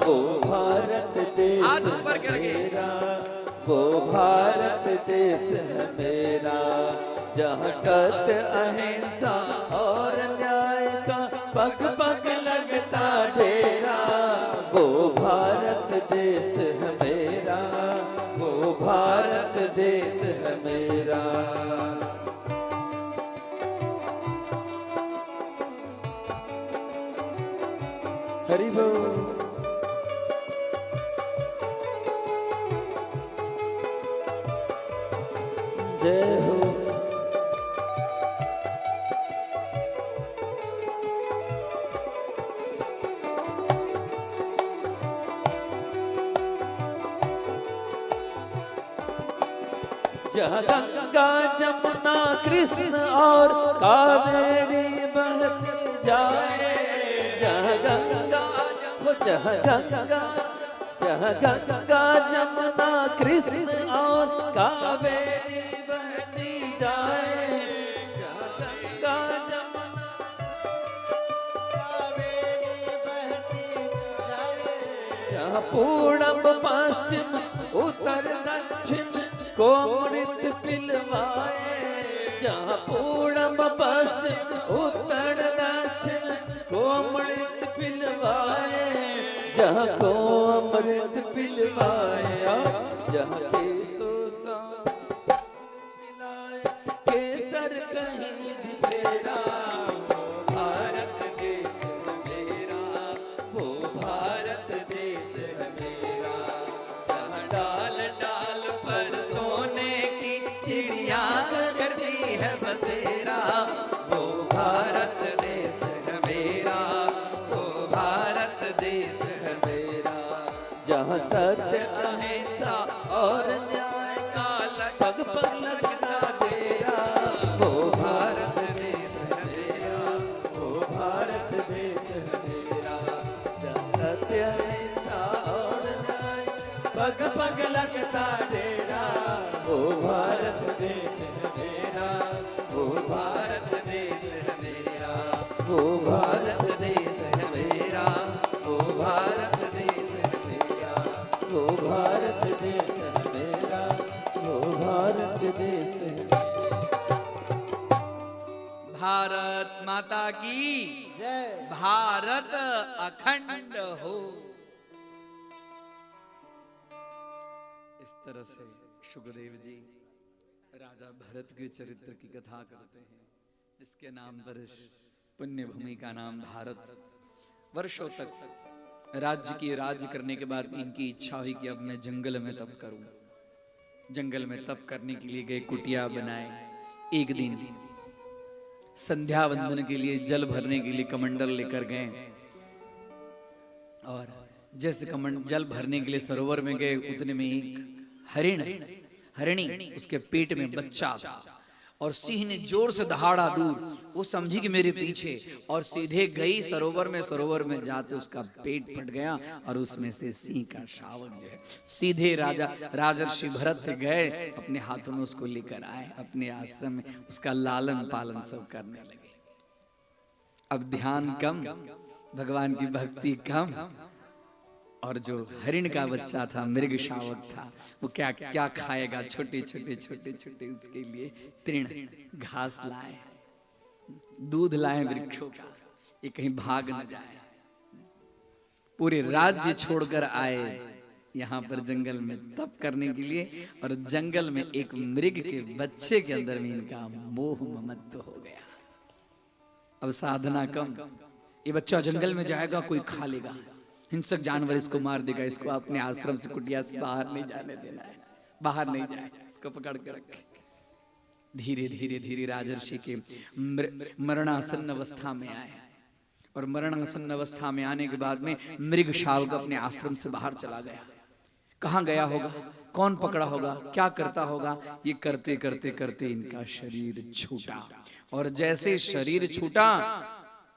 वो भारत देश है मेरा, वो भारत देश है मेरा। जहाँ सत्य अहिंसा और न्याय का पग पग लगता डेरा, वो भारत देश है मेरा, वो भारत देश है मेरा। हरि बोल। जय हो। जहाँ गंगा जमुना कृष्ण और कावेरी बहती जाए, जहाँ गंगा जमुना कृष्ण और कावेरी बहती जाए, जहाँ गंगा जमुना कावेरी बहती जाए, जहाँ पूरब पश्चिम उत्तर दक्षिण को अमृत पिलवाए, जहाँ पूर्णम पश्चिम उत्तर दक्षिण को अमृत पिलवाए, जहाँ को अमृत पिलवाए, जहाँ केसर कहीं भी तेरा, वो भारत देश है मेरा, वो भारत देश है मेरा। जहाँ डाल डाल पर सोने की चिड़िया करती है बसेरा, वो भारत देश है मेरा, वो भारत देश है मेरा। जहाँ सत्य अहिंसा और न्याय का पग पग लगता डेरा, वो भारत देश है मेरा, वो भारत देश है मेरा। जहाँ सत्य अहिंसा और न्याय पग पग लगता डेरा, वो भारत देश है मेरा, वो भारत देश है मेरा, वो भारत देश है मेरा, वो भारत देश है मेरा, वो भारत देश है मेरा, वो भारत देश है मेरा। भारत माता की जय। भारत अखंड हो। इस तरह से सुखदेव जी राजा भरत के चरित्र की कथा करते हैं, जिसके नाम पर इस पुण्य भूमि का नाम भारत। वर्षों तक राज्य करने के बाद इनकी इच्छा हुई कि अब मैं जंगल में तप करूं। जंगल में तप करने के लिए गए, कुटिया बनाए। एक दिन संध्या वंदन के लिए, जल भरने के लिए कमंडल लेकर गए, और जैसे जल भरने के लिए सरोवर में गए, उतने में एक हरिणी, उसके पेट में बच्चा था, और सिंह ने जोर से दहाड़ा दूर। वो समझी कि मेरे पीछे, और सीधे गई सरोवर में। सरोवर में जाते उसका पेट फट गया, और उसमें से सिंह का शावक जो है सीधे राजर्षि भरत गए, अपने हाथों में उसको लेकर आए, अपने आश्रम में उसका लालन पालन सब करने लगे। अब ध्यान कम, भगवान की भक्ति कम, और जो हरिण का बच्चा था, मृग शावक था, वो क्या क्या खाएगा? छोटे छोटे उसके लिए तृण घास लाए, दूध लाए वृक्षों का, ये कहीं भाग न जाए। पूरे राज्य छोड़कर आए यहाँ पर जंगल में तप करने के लिए, और जंगल में एक मृग के बच्चे के अंदर में इनका मोह ममत्व हो गया। अब साधना कम, ये बच्चा जंगल में जाएगा, कोई खा लेगा, हिंसक जानवर इसको मार देगा, इसको अपने आश्रम से, कुटिया से बाहर नहीं जाने देना है, बाहर नहीं जाए, इसको पकड़ के रखे। धीरे धीरे राजर्षि के मरणासन्न अवस्था में आए, और मरणासन्न अवस्था में आने के बाद में मृग शावक अपने आश्रम से बाहर चला गया। कहाँ गया होगा, कौन पकड़ा होगा, क्या करता होगा? ये करते करते करते इनका शरीर छूटा, और जैसे शरीर छूटा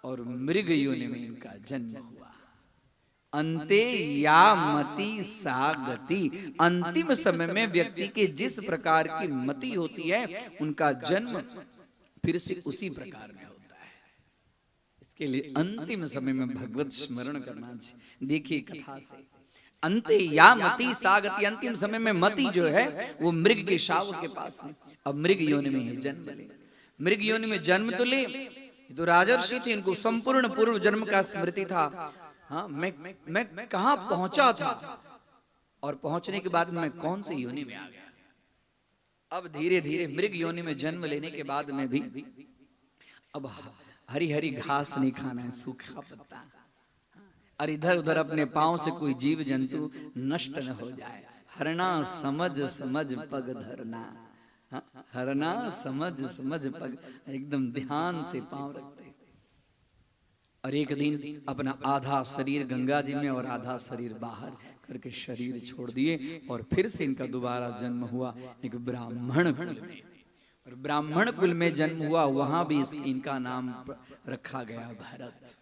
और मृग योनि में इनका जन्म हुआ। अंते या मति सा गति, अंतिम समय में व्यक्ति के जिस प्रकार की मति होती है, उनका जन्म फिर से उसी प्रकार में होता है। इसके लिए अंतिम समय में भगवत स्मरण करना चाहिए। देखिए कथा से, अंते या मति सा गति, अंतिम समय में मति जो है वो मृग के शावक के पास में, अब मृग योनि में ही जन्म ले। मृग योनि में जन्म तो ले, तो राजर्षि थे, इनको संपूर्ण पूर्व जन्म का स्मृति था। हाँ, मैं कहाँ पहुंचा था, और पहुंचने के बाद मैं कौन से योनि में आ गया। अब धीरे धीरे मृग योनि में जन्म लेने के बाद में भी अब हरी हरी घास नहीं खाना है, सूखा पत्ता, और इधर उधर अपने पांव से कोई जीव जंतु नष्ट न हो जाए। हरना समझ पग धरना, हरना समझ पग, एकदम ध्यान से पांव रखते। और एक दिन अपना आधा शरीर गंगा जी में और आधा शरीर बाहर करके शरीर छोड़ दिए, और फिर से इनका दोबारा जन्म हुआ एक ब्राह्मण कुल में। और ब्राह्मण कुल में जन्म हुआ, वहां भी इनका नाम रखा गया भरत।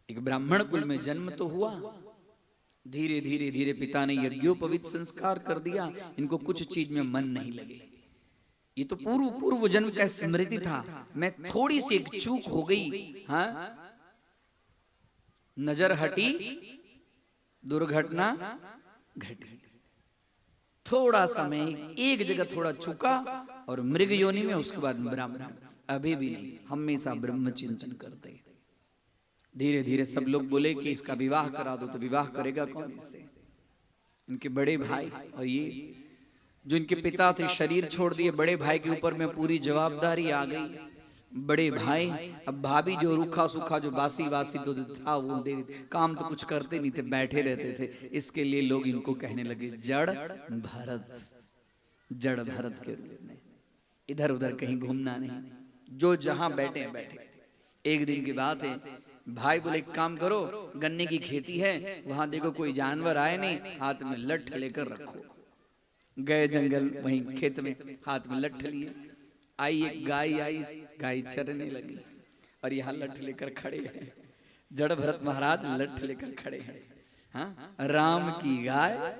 एक ब्राह्मण कुल में जन्म तो हुआ, धीरे धीरे पिता ने यज्ञोपवीत संस्कार कर दिया, इनको कुछ चीज में मन नहीं लगे। ये तो पूर्व जन्म का स्मृति था, मैं थोड़ी सी एक चूक हो गई, हाँ, नजर हटी, दुर्घटना घटी। थोड़ा सा मैं एक जगह थोड़ा चुका और मृग योनि में, उसके बाद ब्राह्मण। अभी भी नहीं, हमेशा ब्रह्म चिंतन करते। धीरे धीरे सब लोग बोले कि इसका विवाह करा दो, तो विवाह करेगा कौन इससे? इनके बड़े भाई, और ये जो इनके पिता थे शरीर छोड़ दिए, बड़े भाई के ऊपर में पूरी जवाबदारी आ गई। बड़े भाई, अब भाभी जो रूखा सूखा जो बासी वासी तो था वो दे देते, काम तो कुछ करते नहीं थे, बैठे रहते थे। इसके लिए लोग इनको कहने लगे जड़ भरत, जड़ भरत के रूप में। इधर उधर कहीं घूमना नहीं, जो जहां बैठे हैं बैठे। एक दिन की बात है, भाई बोले एक काम करो, गन्ने की खेती है, वहां देखो कोई जानवर आए नहीं, हाथ में लठ लेकर रखो। गए जंगल, वहीं खेत में हाथ में लठ लिए। आई एक गाय आई, गाय चरने लगी और यहाँ लठ लेकर खड़े हैं। जड़ भरत महाराज लठ लेकर खड़े हैं। हाँ, राम की गाय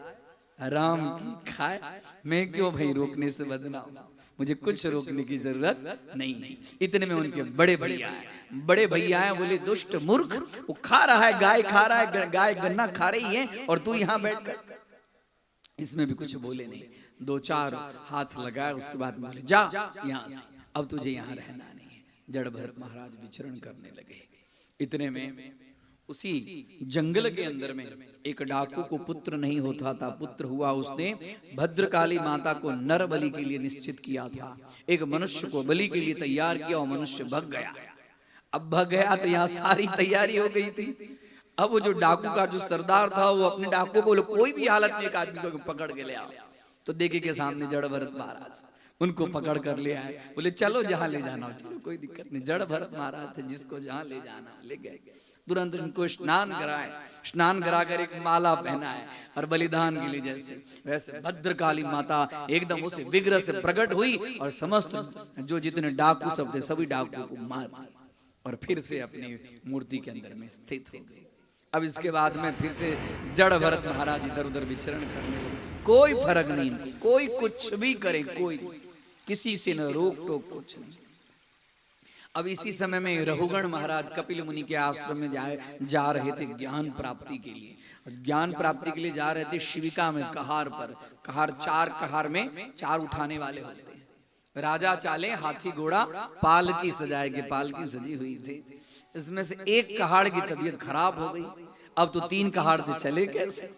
राम की खाए, मैं क्यों भाई रोकने से बदनाम, मुझे कुछ रोकने की जरूरत नहीं। इतने में उनके बड़े भैया आए, बड़े भैया आए, बोले दुष्ट मूर्ख, वो खा रहा है, गाय खा रहा है, गाय गन्ना खा रही है और तू यहाँ बैठकर। इसमें भी कुछ बोले नहीं, दो चार हाथ लगाए, उसके बाद बोले जा यहाँ से, अब तुझे यहाँ रहना नहीं है। जड़ भरत महाराज विचरण करने लगे। इतने में उसी जंगल के अंदर में एक डाकू को पुत्र नहीं होता था, पुत्र हुआ, उसने भद्रकाली माता को नर बलि के लिए निश्चित किया था। एक मनुष्य को बलि के लिए तैयार किया और मनुष्य भग गया। अब भग गया तो यहाँ सारी तैयारी हो गई थी। अब वो जो डाकू का जो सरदार था, वो अपने डाकू को कोई भी हालत में एक आदमी को पकड़ के ले आओ। तो देखे के सामने जड़ भरत महाराज, उनको पकड़ कर ले आए। बोले चलो जहां ले जाना, चलो कोई दिक्कत नहीं। जड़ भरत महाराज थे, जिसको जहां ले जाना ले गए। तुरंत इनको स्नान कराए, स्नान कराकर एक माला पहनाए और बलिदान के लिए जैसे वैसे भद्रकाली माता एकदम उसे विग्रह से प्रकट हुई और समस्त जो जितने डाकू सब थे सभी डाकू को मार और फिर से अपनी मूर्ति के अंदर में स्थित हो गई। अब इसके बाद में फिर से जड़ भरत महाराज इधर उधर विचरण करने लगे। कोई फर्क नहीं, कोई कुछ भी करे, कोई किसी से न रोक टोक, कुछ नहीं। अब इसी समय में रघुगण महाराज कपिल मुनि के आश्रम में जा रहे थे ज्ञान प्राप्ति के लिए। ज्ञान प्राप्ति के लिए जा रहे थे शिविका में, कहार पर। कहार, चार कहार में चार उठाने वाले होते हैं। राजा चाले, हाथी घोड़ा, पालकी सजाए के, पालकी सजी हुई थी। इसमें से एक कहाड़ की तबीयत खराब हो गई। अब तो तीन कहाड़ से चले कैसे?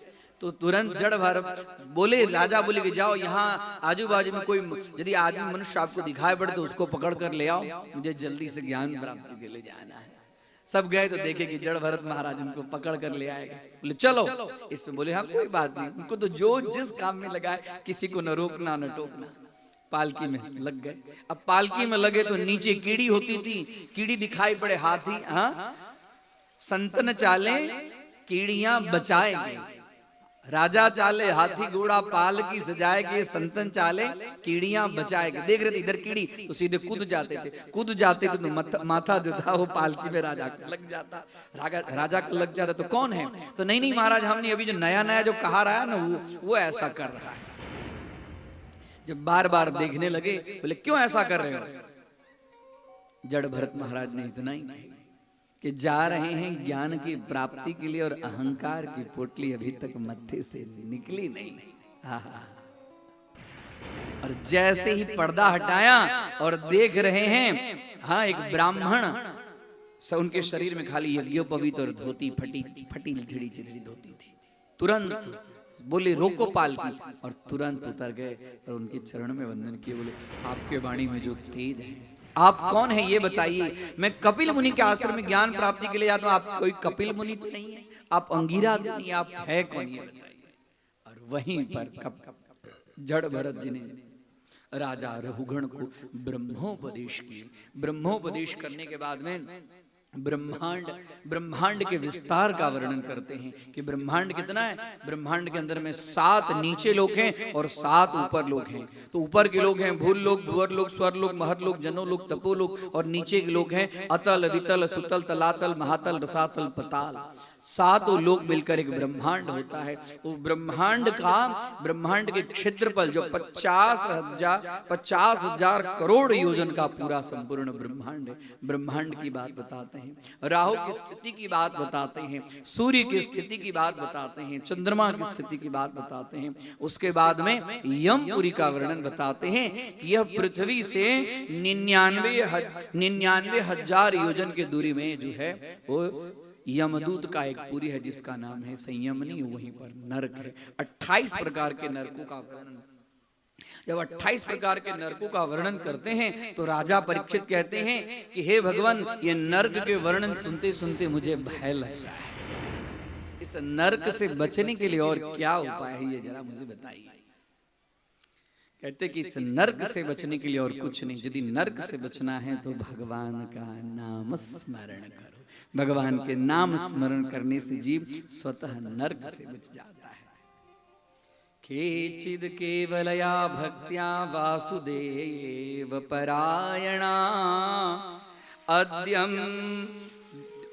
तो तुरंत जड़ भरत बोले, राजा बोले कि जाओ यहाँ आजू बाजू में कोई यदि आदमी मनुष्य आपको दिखाई पड़े तो उसको पकड़ कर ले आओ, मुझे जल्दी से ज्ञान प्राप्ति के लिए जाना है। सब गए तो देखे कि जड़ भरत महाराज उनको पकड़ कर ले आएगा। बोले चलो। इसमें बोले हाँ कोई बात नहीं, उनको तो जो जिस काम में लगाए, किसी को न रोकना न टोकना। पालकी में लग गए। अब पालकी में लगे तो नीचे कीड़ी होती थी, कीड़ी दिखाई पड़े, हाथी, हाँ, संतन चाले कीड़ियां बचाएंगे। राजा चाले, हाथी घोड़ा पालकी सजाएगे, संतन चाले कीड़ियां बचाएगे। देख रहे थे इधर कीड़ी तो सीधे कूद जाते थे, कूद जाते थे तो माथा जो था वो पालकी में राजा को लग जाता, राजा को लग जाता। तो कौन है? तो नहीं महाराज, हमने अभी जो नया नया जो कहा रहा है ना वो ऐसा कर रहा है। जब बार बार देखने लगे, बोले क्यों ऐसा कर रहे हो? जड़ भरत महाराज ने इतना ही कहा कि जा रहे हैं ज्ञान की प्राप्ति के लिए और अहंकार की पोटली अभी तक मत्थे से निकली नहीं। और जैसे ही पर्दा हटाया और देख रहे हैं, हाँ, एक ब्राह्मण, उनके शरीर में खाली यज्ञोपवीत और धोती, फटी चिथड़ी धोती थी। तुरंत बोले रोको पालकी, और तुरंत उतर गए और उनके चरण में वंदन किए। बोले आपके वाणी में जो तेज है, आप कौन है ये बताइए। मैं कपिल मुनि के आश्रम में ज्ञान प्राप्ति के लिए जाता हूँ, आप कोई कपिल मुनि तो नहीं है, आप अंगीरा तो नहीं, आप है कौन ये बताइए। और वहीं पर जड़ भरत जी ने राजा रघुगण को ब्रह्मोपदेश किए। ब्रह्मोपदेश करने के बाद में ब्रह्मांड के विस्तार का वर्णन करते हैं कि ब्रह्मांड कितना है। ब्रह्मांड के अंदर में 7 नीचे लोग हैं और 7 ऊपर लोग हैं। तो ऊपर के लोग हैं भूल लोग, भुवर लोग, स्वर लोग, महर लोग, जनो लोग, तपो लोग, और नीचे के लोग हैं अतल, वितल, सुतल, तलातल, महातल, रसातल, पताल। सातों लोग मिलकर एक ब्रह्मांड होता है। वो ब्रह्मांड के क्षेत्रफल जो 50,000 करोड़ योजन का पूरा संपूर्ण ब्रह्मांड है। ब्रह्मांड की बात बताते हैं, राहु की स्थिति की बात बताते हैं, सूर्य की स्थिति की बात बताते हैं, चंद्रमा की स्थिति की बात बताते हैं। उसके बाद में यमपुरी का वर्णन बताते हैं कि यह पृथ्वी से 99,000 योजन की दूरी में जो है वो यमदूत का एक पुरी है जिसका नाम है संयमनी। वहीं पर नरक है। 28 प्रकार के नरकों का वर्णन। जब 28 प्रकार के नरकों का वर्णन करते हैं तो राजा परीक्षित कहते हैं कि हे भगवान, ये नरक के वर्णन सुनते सुनते मुझे भय लगता है। इस नरक से बचने के लिए और क्या उपाय है, ये जरा मुझे बताइए। कहते कि इस नरक से बचने के लिए और कुछ नहीं। यदि नरक से बचना है तो भगवान का नाम स्मरण करो। भगवान के नाम स्मरण करने से जीव स्वतः नरक से बच जाता है। केचिद केवलया भक्त्या वासुदेव परायणा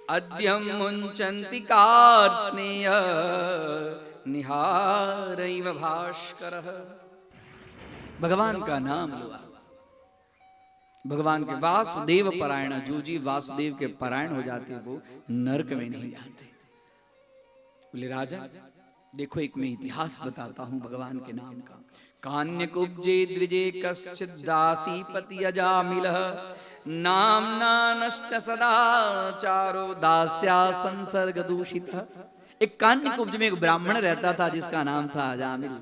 अद्यम मुंचन्ति कार्ष्णेय निहारैव भास्करः। भगवान का नाम लो। भगवान के वासुदेव परायण, जो जीव वासुदेव के परायण हो जाते हैं वो नरक में नहीं जाते। बोले राजा देखो, एक मैं इतिहास बताता हूं भगवान के नाम का। कान्य कुब्जे द्विजे कश्चिद दासी पति अजामिलः नामना नष्ट सदाचारो दास्या संसर्ग दूषितः। एक कान्य कुब्ज में एक ब्राह्मण रहता था जिसका नाम था अजामिल।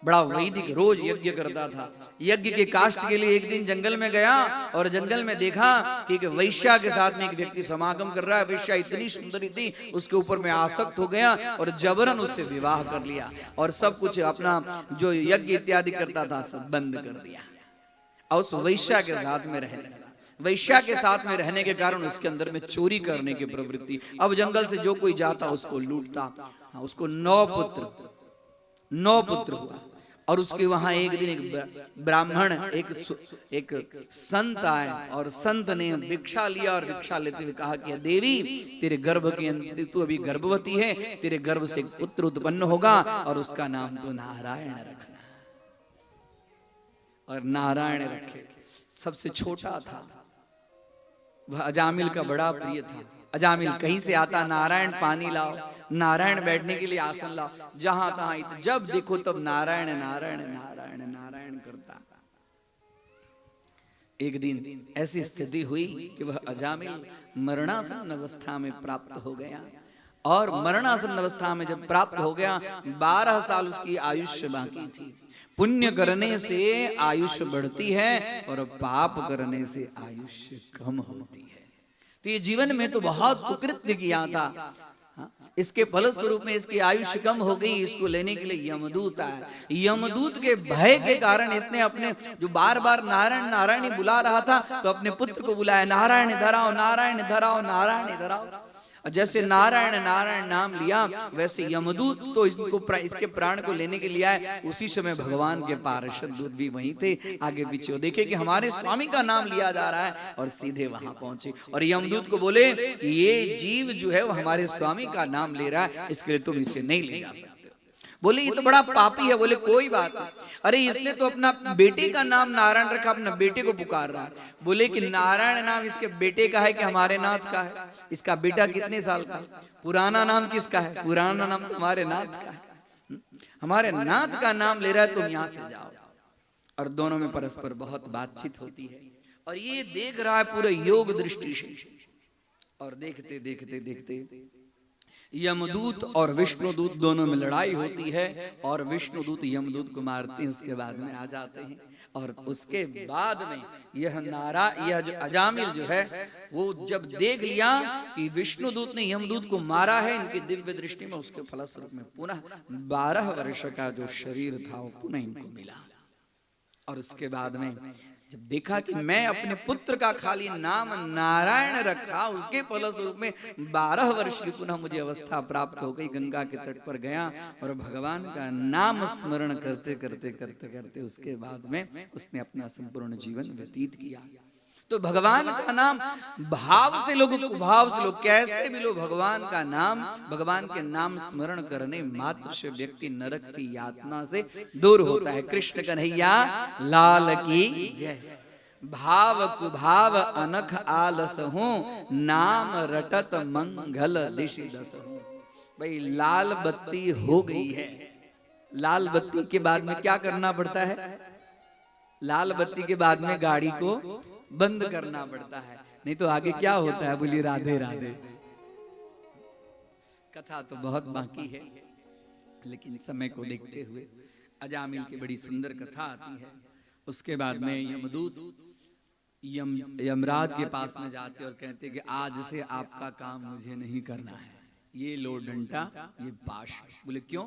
बड़ा वैदिक, रोज यज्ञ करता था। यज्ञ के काष्ठ के लिए एक दिन जंगल में गया और जंगल में देखा कि एक वैश्या के साथ में एक व्यक्ति समागम कर रहा है। वैश्या इतनी सुंदरी थी, उसके ऊपर में आसक्त हो गया और जबरन उससे विवाह कर लिया और सब कुछ अपना जो यज्ञ इत्यादि करता था सब बंद कर दिया और उस वैश्या के साथ में रहने लगा। वैश्या के साथ में रहने के कारण उसके अंदर में चोरी करने की प्रवृत्ति। अब जंगल से जो कोई जाता उसको लूटता। उसको 9 पुत्र हुआ और उसके वहां एक दिन एक ब्राह्मण एक संत आए और संत ने भिक्षा लिया और भिक्षा लेते हुए कहा कि देवी, तेरे गर्भ के अंदर तू अभी गर्भवती है, तेरे गर्भ से पुत्र उत्पन्न होगा और उसका नाम तो नारायण रखना। और नारायण रखे। सबसे छोटा था वह अजामिल का बड़ा प्रिय था। अजामिल कहीं से आता, नारायण पानी लाओ, नारायण बैठने के लिए आसन लाओ, जहां तहां जब देखो तब नारायण नारायण नारायण नारायण करता। एक दिन ऐसी स्थिति हुई कि वह अजामिल मरणासन अवस्था में प्राप्त हो गया और मरणासन अवस्था में जब प्राप्त हो गया 12 साल उसकी आयुष्य बाकी थी। पुण्य करने से आयुष्य बढ़ती है और पाप करने से आयुष्य कम होती है। तो ये जीवन में तो बहुत कुकृत्य किया था। इसके फलस्वरूप में इसकी आयुष्य कम हो गई। इसको लेने के लिए यमदूत आया। यमदूत के भय के कारण इसने अपने जो बार बार नारायण नारायण बुला रहा था तो अपने पुत्र को बुलाया, नारायण धराओ, नारायण धराओ, नारायण धराओ। जैसे नारायण नारायण नाम लिया वैसे यमदूत तो इसके प्राण को लेने के लिए आए। उसी समय भगवान के पार्षद दूत भी वहीं थे, आगे पीछे। देखे कि हमारे स्वामी का नाम लिया जा रहा है और सीधे वहां पहुंचे और यमदूत को बोले कि ये जीव जो है वो हमारे स्वामी का नाम ले रहा है, इसके लिए तुम इसे नहीं ले जा सकते। बोले ये तो बड़ा पापी है। बोले कोई बात नहीं, अरे इसने तो अपना बेटे का नाम नारायण रखा, अपना बेटे को पुकार रहा है। बोले कि नारायण नाम इसके बेटे का है कि हमारे नाथ का है? इसका बेटा कितने साल का? पुराना नाम किसका है? पुराना नाम हमारे नाथ का है। हमारे नाथ का नाम ले रहा है, तुम यहां से जाओ। और दोनों में परस्पर बहुत बातचीत होती है और ये देख रहा है पूरे योग दृष्टि से। और देखते देखते देखते यमदूत और विष्णुदूत दोनों में लड़ाई होती है और विष्णुदूत यमदूत को मारते हैं। उसके बाद में आ जाते हैं और उसके बाद में यह जो अजामिल जो है वो जब देख लिया कि विष्णुदूत ने यमदूत को मारा है इनकी दिव्य दृष्टि में, उसके फलस्वरूप में पुनः 12 वर्ष का जो शरीर था वो पुनः इनको मिला। और उसके बाद में जब देखा कि मैं अपने पुत्र का खाली नाम नारायण रखा, उसके फलस्वरूप में 12 वर्ष की पुनः मुझे अवस्था प्राप्त हो गई। गंगा के तट पर गया और भगवान का नाम स्मरण करते करते करते करते उसके बाद में उसने अपना संपूर्ण जीवन व्यतीत किया। तो भगवान का नाम भाव से लो, कुभाव से लो, कैसे भी लो, भगवान का नाम, भगवान के नाम स्मरण करने मात्र से व्यक्ति नरक की यातना से दूर होता है। कृष्ण कन्हैया लाल की जय। भाव कुभाव अनख आलस हूं, नाम रटत मंगल दिशि दस हूं। भाई लाल बत्ती हो गई है, लाल बत्ती के बाद में क्या करना पड़ता है? लाल बत्ती के बाद में गाड़ी को बंद करना पड़ता है, नहीं तो आगे क्या होता है? बोलिए राधे राधे। कथा तो बहुत बाकी है, लेकिन समय को देखते हुए अजामिल की बड़ी सुंदर कथा आती है। उसके बाद में यमदूत यमराज के पास में जाते और कहते कि आज से आपका काम मुझे नहीं करना है, ये लो डंडा, ये पाश। बोले क्यों?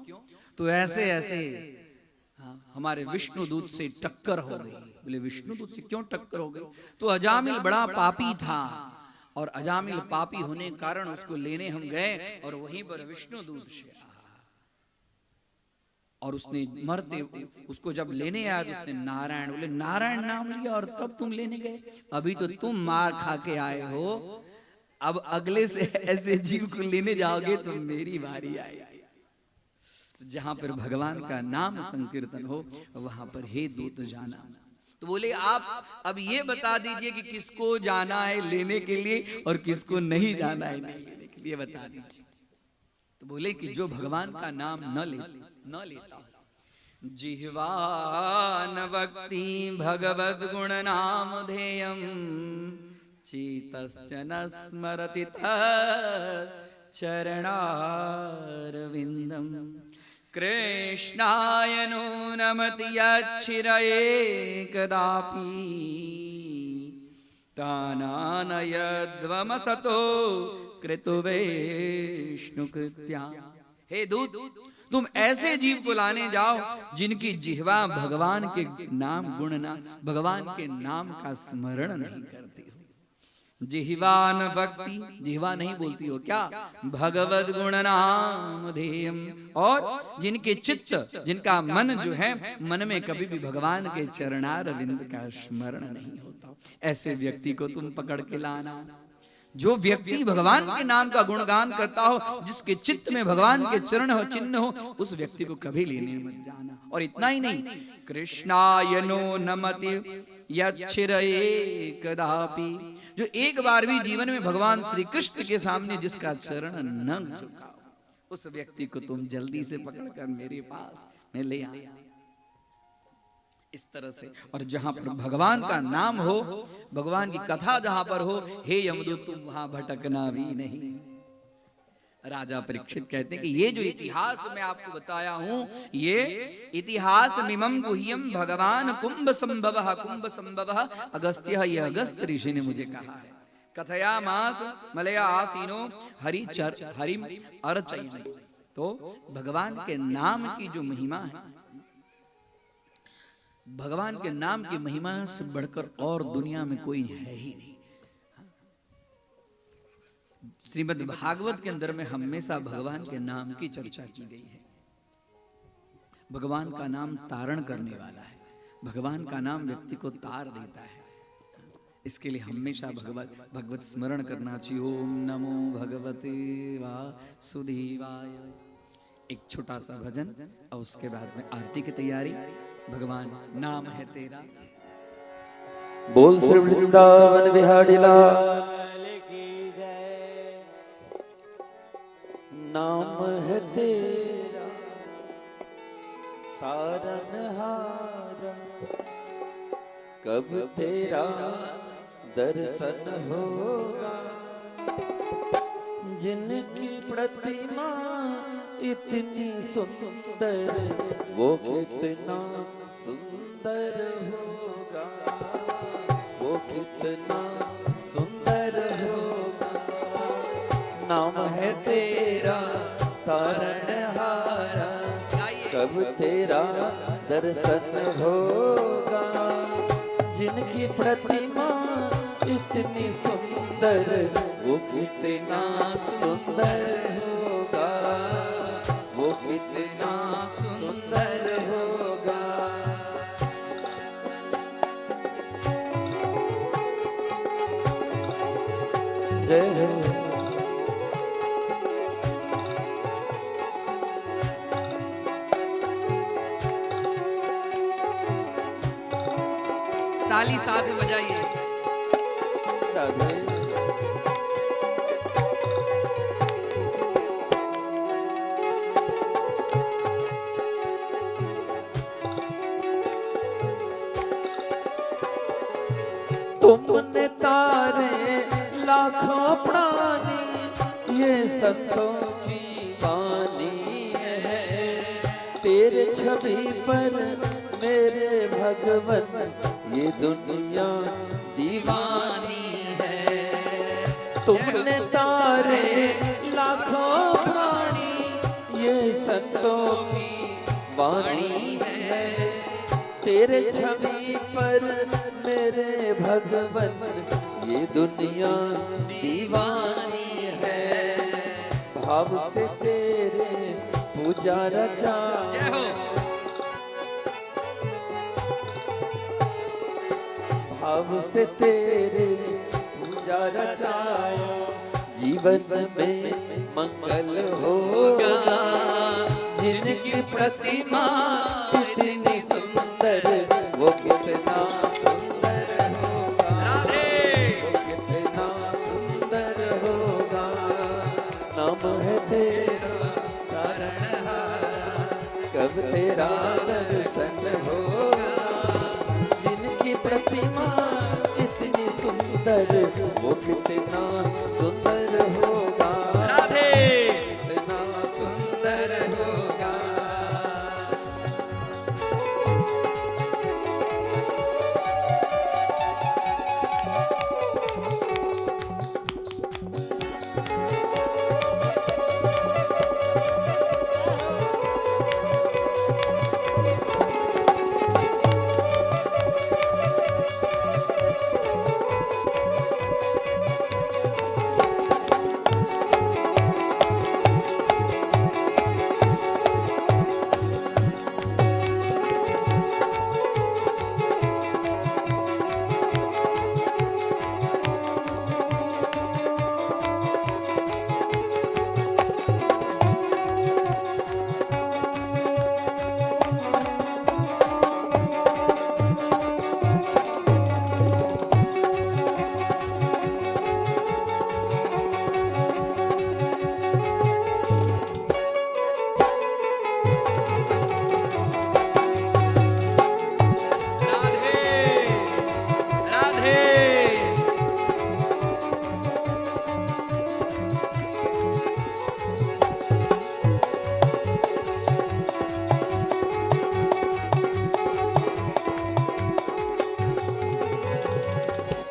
तो ऐसे ऐसे हमारे विष्णुदूत से टक्कर हो गई। बोले विष्णुदूत से क्यों टक्कर हो गई? तो अजामिल बड़ा पापी था, और अजामिल पापी होने के कारण उसको लेने हम गए, और वहीं पर विष्णुदूत से और उसने मरते उसको जब लेने आया तो उसने नारायण, बोले नारायण नाम लिया और तब तुम लेने गए? अभी तो तुम मार खा के आए हो, अब अगले से ऐसे जीव को लेने जाओगे तो मेरी बारी आएगी। जहां पर भगवान का नाम संकीर्तन हो वहां पर हे दूत जाना। तो बोले आप अब ये बता दीजिए कि किसको जाना है लेने के लिए और किसको नहीं जाना है नहीं लेने के लिए, बता दीजिए। तो बोले कि जो भगवान का नाम न लेता। जिह्वान वक्ति भगवद गुण नाम ध्येयम, चेतश्च न स्मरति चरणारविंदम, कृष्णाय नूनमति यच्छिरये कदापि, तानानयध्वमसतो कृतुवेष्णुकृत्या। हे दूत, तुम ऐसे जीव को लाने जाओ जिनकी जिह्वा भगवान के नाम गुण ना भगवान के नाम का स्मरण नहीं करती हो। जिह्वान भक्ति, जिह्वा नहीं बोलती हो क्या? भगवद गुण नाम ध्येयम, और जिनके चित्त, जिनका मन जो है, मन में कभी भी भगवान के चरणारविंद का स्मरण नहीं होता, ऐसे व्यक्ति को तुम पकड़ के लाना। जो व्यक्ति भगवान के नाम का गुणगान करता हो, जिसके चित्त में भगवान के चरण हो, चिन्ह हो, उस व्यक्ति को कभी लेने मत जाना। और इतना ही नहीं, कृष्णाय नो नमति यच्छिरये कदापि, जो एक बार भी जीवन में भगवान श्री कृष्ण के सामने जिसका चरण न झुका, उस व्यक्ति को तुम जल्दी से पकड़कर मेरे पास में ले आया। इस तरह से, और जहां पर भगवान का नाम हो, भगवान की कथा जहां पर हो, हे यमदूत तुम वहां भटकना भी नहीं। राजा परीक्षित कहते हैं कि ये जो इतिहास मैं आपको बताया हूं, ये इतिहास मिमं गुह्यम भगवान कुंभ संभव अगस्त्य, ये अगस्त ऋषि ने मुझे कहा है। कथयामास मलया आसीनो हरिम अर्चयन्। तो भगवान के नाम की जो महिमा है, भगवान के नाम की महिमा से बढ़कर और दुनिया में कोई है ही नहीं। श्रीमद् भागवत के अंदर में हमेशा भगवान के नाम की चर्चा की गई है। भगवान का नाम तारण करने वाला है, भगवान का नाम व्यक्ति को तार देता है। इसके लिए हमेशा भगवत स्मरण करना चाहिए। ओम नमो भगवते वासुदेवाय। एक छोटा सा भजन और उसके बाद में आरती की तैयारी। भगवान नाम है तेरा। बोल श्री वृंदावन बिहारी लाल की जय। नाम है तेरा तारनहारा, कब तेरा दर्शन होगा। जिनकी प्रतिमा इतनी सुंदर, वो कितना सुंदर होगा, वो कितना सुंदर होगा। नाम है तेरा तारनहारा, कब तेरा दर्शन होगा। जिनकी प्रतिमा इतनी सुंदर, वो कितना सुंदर होगा, वो कितना सुंदर होगा। जय हो। ताली साथ में बजाइए। राधे तुमने तारे लाखों प्राणी ये संतों की वाणी है, तेरे छवि पर मेरे भगवन ये दुनिया दीवानी है। तुमने तारे लाखों प्राणी ये संतों की वाणी है, तेरे छवि पर मेरे भगवन ये दुनिया दीवानी है। भाव से तेरे पूजा रचा, जय हो। भाव से तेरे पूजा रचाया, जीवन में मंगल होगा। जिनकी प्रतिमा इतनी सुंदर वो कितना सुंदर होगा, वो कितना सुंदर होगा। नाम है तेरा तारणहारा, कब तेरा दर्शन होगा। जिनकी प्रतिमा इतनी सुंदर वो कितना सुंदर होगा, कितना सुंदर होगा।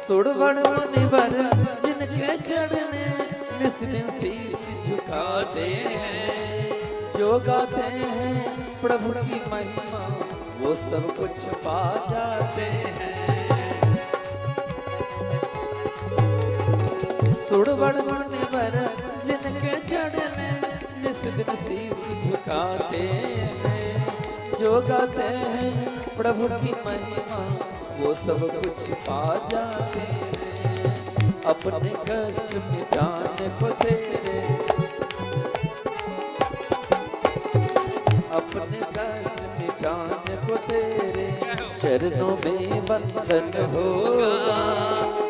सुड़बड़ निबर जिनके चढ़ने निस दिन शीश झुकाते हैं, जो गाते हैं प्रभु की महिमा वो सब कुछ पा जाते हैं। सुड़बड़ निबर जिनके चढ़ने निस दिन शीश झुकाते हैं, जो गाते हैं प्रभु की महिमा वो सब कुछ पा जाते हैं। अपने कष्ट मिटाने को तेरे, अपने कष्ट मिटाने को तेरे चरणों में बंधन होगा।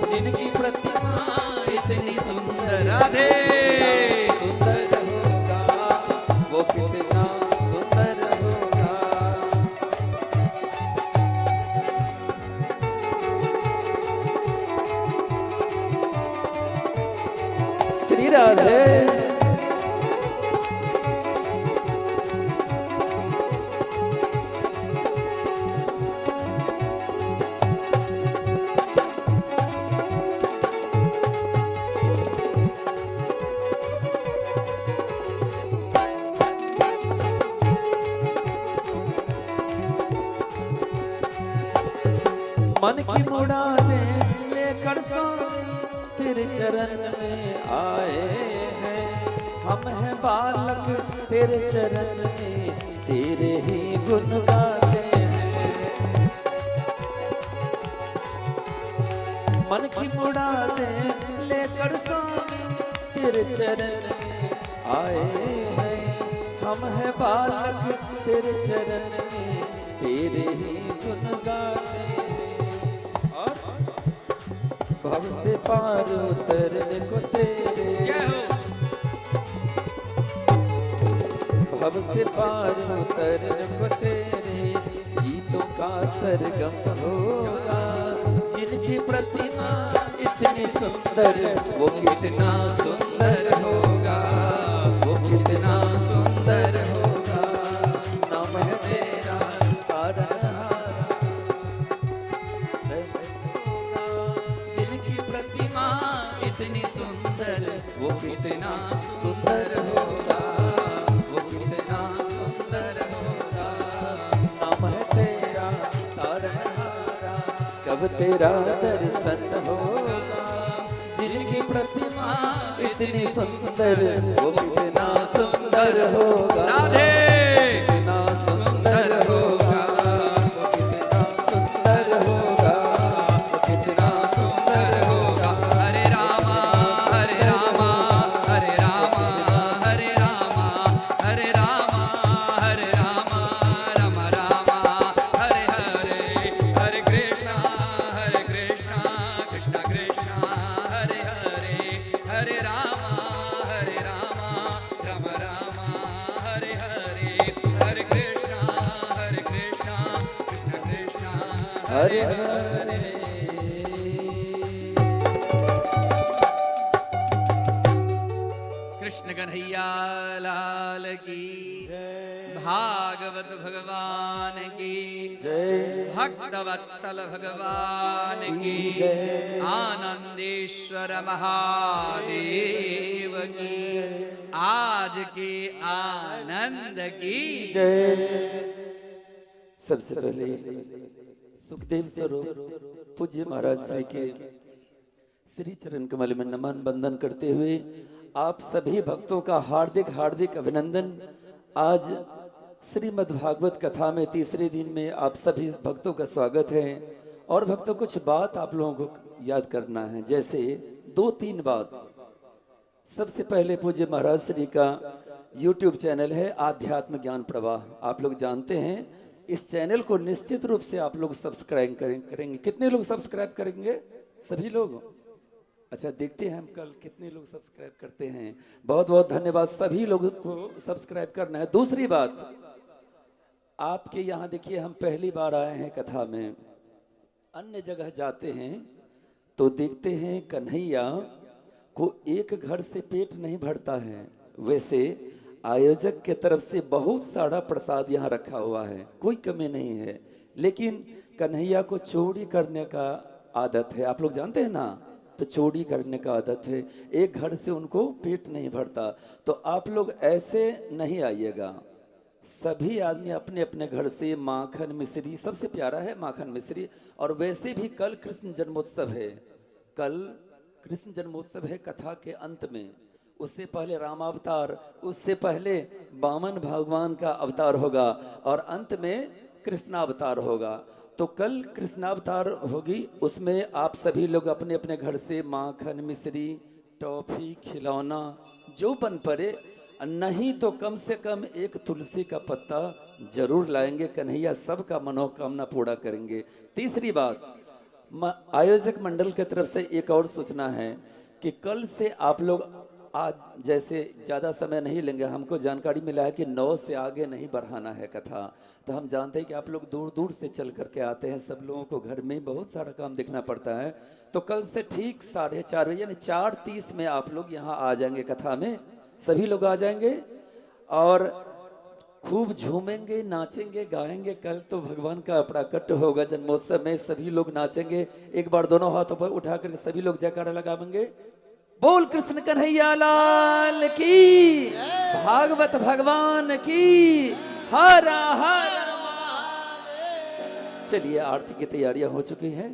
जिनकी प्रतिमा इतनी सुंदर राधे सुंदर होगा, वो कितना सुंदर होगा। श्री राधे मन की मुरादे लेकर स्वामी तेरे चरण में आए हैं। हम हैं बालक तेरे चरण में तेरे ही गुण गाते हैं। मन की मुरादें लेकर स्वामी तेरे चरण में आए हैं। हम हैं बालक तेरे चरण में तेरे ही गुण गाते हैं। और भव से पार उतरने को तेरे, जय हो। भव से पार उतरने को तेरे गीतों का सरगम होगा। जिनकी प्रतिमा इतनी सुंदर वो कितना सुंदर होगा, वो कितना सुंदर होगा। नाम है तेरा तारनहारा, जिनकी प्रतिमा इतनी सुंदर वो कितना सुंदर होगा, वो कितना सुंदर होगा। नाम है तेरा तारनहारा, कब तेरा दर्शन होगा। जिनकी प्रतिमा इतनी सुंदर वो कितना सुंदर होगा। राधे कितना सुंदर होगा, वो कितना सुंदर होगा, वो कितना सुंदर होगा। हरे रामा हरे रामा हरे रामा हरे रामा हरे रामा हरे रामा राम रामा हरे हरे हरे कृष्णा कृष्णा कृष्णा हरे हरे हरे रामा राम रामा हरे हरे हरे कृष्णा कृष्णा कृष्णा हरे हरे। कृष्ण कन्हैया लाल की, भागवत भगवान की जय, भक्त वत्सल भगवान की जय। आनंदेश्वर महादेव की आज के आनंद की जय। सबसे पहले सुखदेव स्वरूप पूज्य महाराज श्री के श्री चरण कमल में नमन बंदन करते हुए आप सभी भक्तों का हार्दिक हार्दिक अभिनंदन। आज श्रीमद् भागवत कथा में तीसरे दिन में आप सभी भक्तों का स्वागत है। और भक्तों कुछ बात आप लोगों को याद करना है, जैसे 2-3 बात। सबसे पहले पूज्य महाराज श्री का YouTube चैनल है आध्यात्म ज्ञान प्रवाह, आप लोग जानते हैं। इस चैनल को निश्चित रूप से आप लोग सब्सक्राइब करेंगे। कितने लोग सब्सक्राइब करेंगे? सभी लोग? अच्छा, देखते हैं हम कल कितने लोग सब्सक्राइब करते हैं। बहुत बहुत धन्यवाद, सभी लोगों को सब्सक्राइब करना है। दूसरी बात, आपके यहाँ देखिए हम पहली बार आए हैं कथा में। अन्य जगह जाते हैं तो देखते हैं कन्हैया को एक घर से पेट नहीं भरता है। वैसे आयोजक के तरफ से बहुत सारा प्रसाद यहाँ रखा हुआ है, कोई कमी नहीं है। लेकिन कन्हैया को चोरी करने का आदत है, आप लोग जानते हैं ना, तो चोरी करने का आदत है। एक घर से उनको पेट नहीं भरता। तो आप लोग ऐसे नहीं आइएगा। सभी आदमी अपने अपने घर से माखन मिश्री, सबसे प्यारा है माखन मिश्री। और वैसे भी कल कृष्ण जन्मोत्सव है, कल कृष्ण जन्मोत्सव है। कथा के अंत में, उससे पहले रामावतार, उससे पहले वामन भगवान का अवतार होगा और अंत में कृष्णावतार होगा। तो कल कृष्णावतार होगी, उसमें आप सभी लोग अपने अपने घर से माखन मिश्री, टॉफी, खिलौना जो बन पड़े, नहीं तो कम से कम एक तुलसी का पत्ता जरूर लाएंगे। कन्हैया सबका मनोकामना पूरा करेंगे। तीसरी बात, आयोजक मंडल की तरफ से एक और सूचना है कि कल से आप लोग, आज जैसे ज़्यादा समय नहीं लेंगे, हमको जानकारी मिला है कि 9 से आगे नहीं बढ़ाना है कथा। तो हम जानते हैं कि आप लोग दूर दूर से चल करके आते हैं, सब लोगों को घर में बहुत सारा काम देखना पड़ता है। तो कल से ठीक 4:30 बजे यानी 4:30 में आप लोग यहाँ आ जाएंगे कथा में, सभी लोग आ जाएंगे और खूब झूमेंगे, नाचेंगे, गाएंगे। कल तो भगवान का प्राकट्य होगा जन्मोत्सव में, सभी लोग नाचेंगे। एक बार दोनों हाथों पर उठा करके सभी लोग जयकारा लगाएंगे, बोल कृष्ण कन्हैया लाल की, भागवत भगवान की, हर हर। चलिए, आरती की तैयारियां हो चुकी हैं।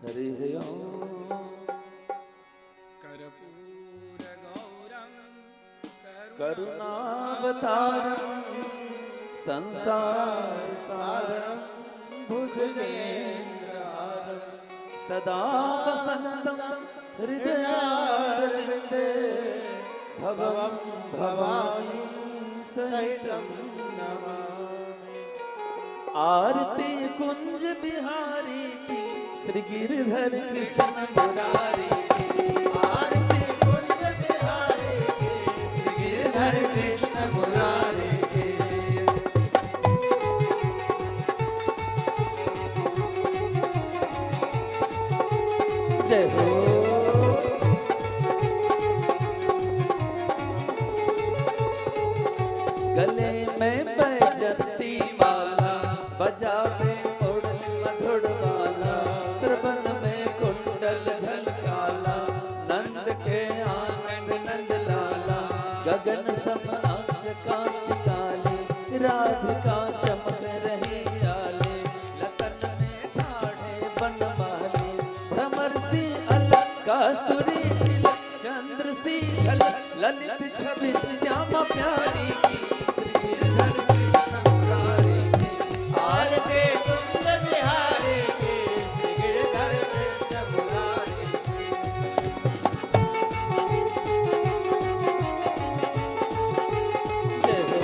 हरि ओम। करुणावतारं संसार सारं भुजगेन्द्रहारं सदा वसन्तं हृदयारविन्दे भवं भवानी सहितं नमामि। आरती कुंज बिहारी की, श्री गिरधर कृष्ण मुरारी की। आरती कुंज बिहारी की, श्री गिरधर कृष्ण मुरारी की। जय हो। गले में बैजंती माला, बजावे मुरली मधुर वाला, श्रवण में कुंडल झलकाला, नंद के आनंद नंद लाला। गगन सम अंग कांति काले, राधिका चमक रही आले। लतन में ठाढ़े बनमाले, भ्रमर सी अलग कस्तूरी तिलक, चंद्र सी झलक ललित छवि श्यामा प्यारी की। आरती कुंज बिहारी की, श्री गिरधर कृष्ण मुरारी की। जय हो।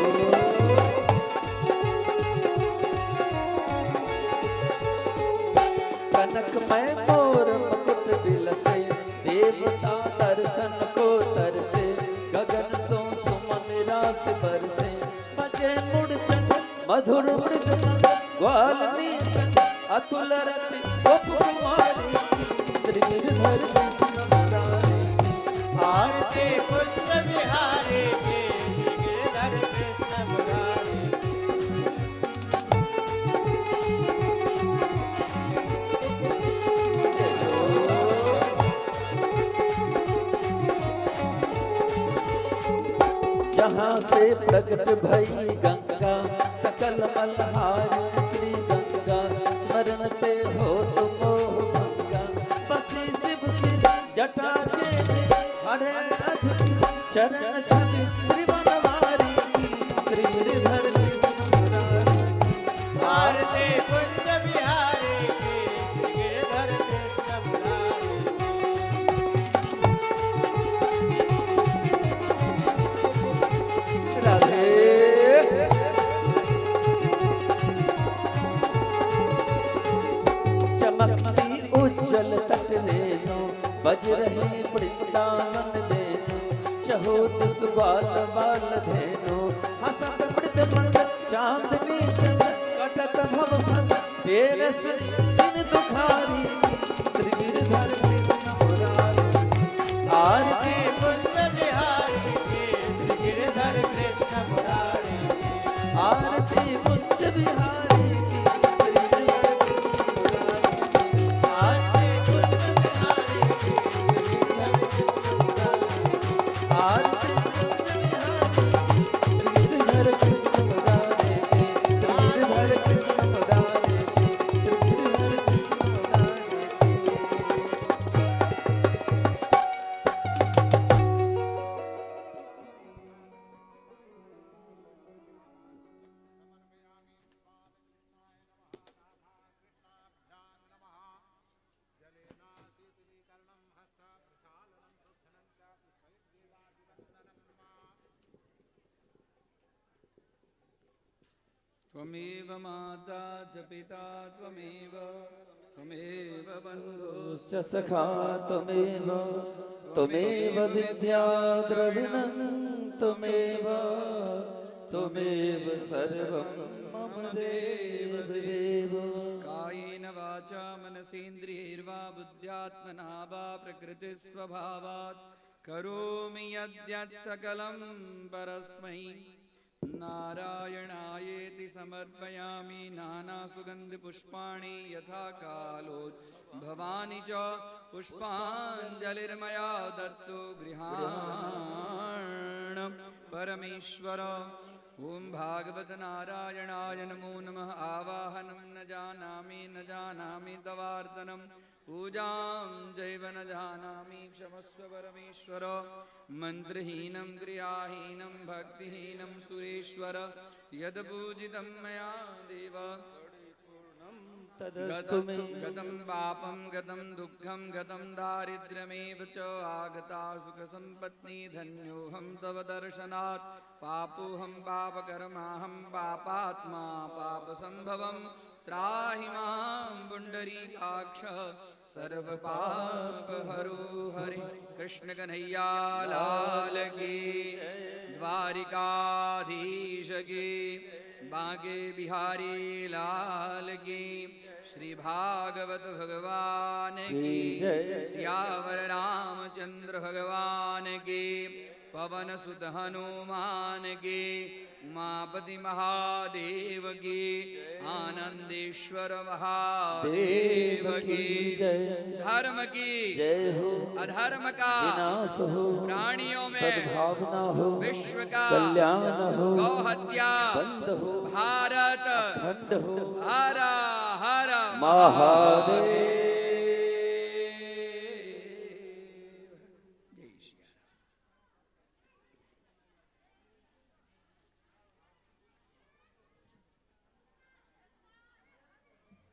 कनकमय मोर मुकुट बिलसे, देवता दर्शन को तरसे। गगन सो सुमन रास बरसे, बजे मूर्छन मधुर मृदंग। ग्वाल्मीक अतुल रति गोप कुमारी की, श्री गिरधर कृष्ण मुरारी की। आरती कुंज बिहारी की, श्री गिरधर कृष्ण मुरारी की। जहाँ से प्रकट भई गंगा, सकल मलहारी श्री गंगा। स्मरण ते हो तुम मोह भंगा, बसी शिव सिर जटा के हरे अद्भुत चरण छवि श्री बनवारी की, श्री गिरधर कृष्ण मुरारी की। आरती कुंज बिहारी की, श्री गिरधर कृष्ण मुरारी की। राधे। चमकती उज्जवल तट रेणु, बज रही वृंदावन बेनु। चहो दुस ग्वाल बाल धेनु, हसत मृत मंद चांदनी चंद। कटत भव फल तेरे श्री दिन दुखारी, श्री गिरधर कृष्ण मुरारी। आरती आरती कुंज बिहारी की, श्री गिरधर कृष्ण मुरारी की। आरती कुंज बिहारी की, श्री गिरधर कृष्ण मुरारी की। आरती कुंज बिहारी की, श्री गिरधर कृष्ण मुरारी की। आरती कुंज बिहारी की, श्री गिरधर कृष्ण मुरारी की। श्री गिरधर कृष्ण मुरारी की, श्री गिरधर कृष्ण मुरारी की। त्वमेव माता च पिता त्वमेव, त्वमेव बन्धुश्च च सखा त्वमेव, त्वमेव विद्या द्रविणं त्वमेव, त्वमेव सर्वं मम देव देव। कायेन वाचा मनसेन्द्रियैर्वा बुद्ध्यात्मना वा प्रकृतिस्वभावात् करोमि यद्यत् सकलं परस्मै नारायणायेति समर्पयामि। नानासुगन्धिपुष्पाणि यथा कालोद्भवानि च पुष्पाञ्जलिर्मया दत्तो गृहाण परमेश्वर। ओम भागवत नारायणाय नमो नमः। आवाहनं न जानामि तवार्तनं पूजां चैव न जानामि क्षमस्व परमेश्वर। मंत्रहीनं क्रियाहीनं भक्तिहीनं सुरेश्वर। यद् पूजितं मया देव तदस्तु मे। गतं पापं गतं दुःखं गतं दारिद्र्यमेव च आगता सुखसम्पत्ति धन्योऽहं तव दर्शनात्। पापोऽहं पापकर्माहं पापात्मा पापसम्भवं त्राहि मां पुण्डरीकाक्ष सर्वपापहरो हरे। कृष्ण कन्हैया लाल की, द्वारिकाधीश की, बांके बिहारी लाल की। श्री भागवत भगवान की जय। सियावर रामचंद्र भगवान की। पवन सुत हनुमान की। उमापति महादेव की। आनंदेश्वर महादेव की जय। धर्म की जय हो। अधर्म का विनाश हो। प्राणियों में सद्भावना हो। विश्व का कल्याण हो। गौ हत्या बंद हो। भारत खंड हो। हर हर महादेव।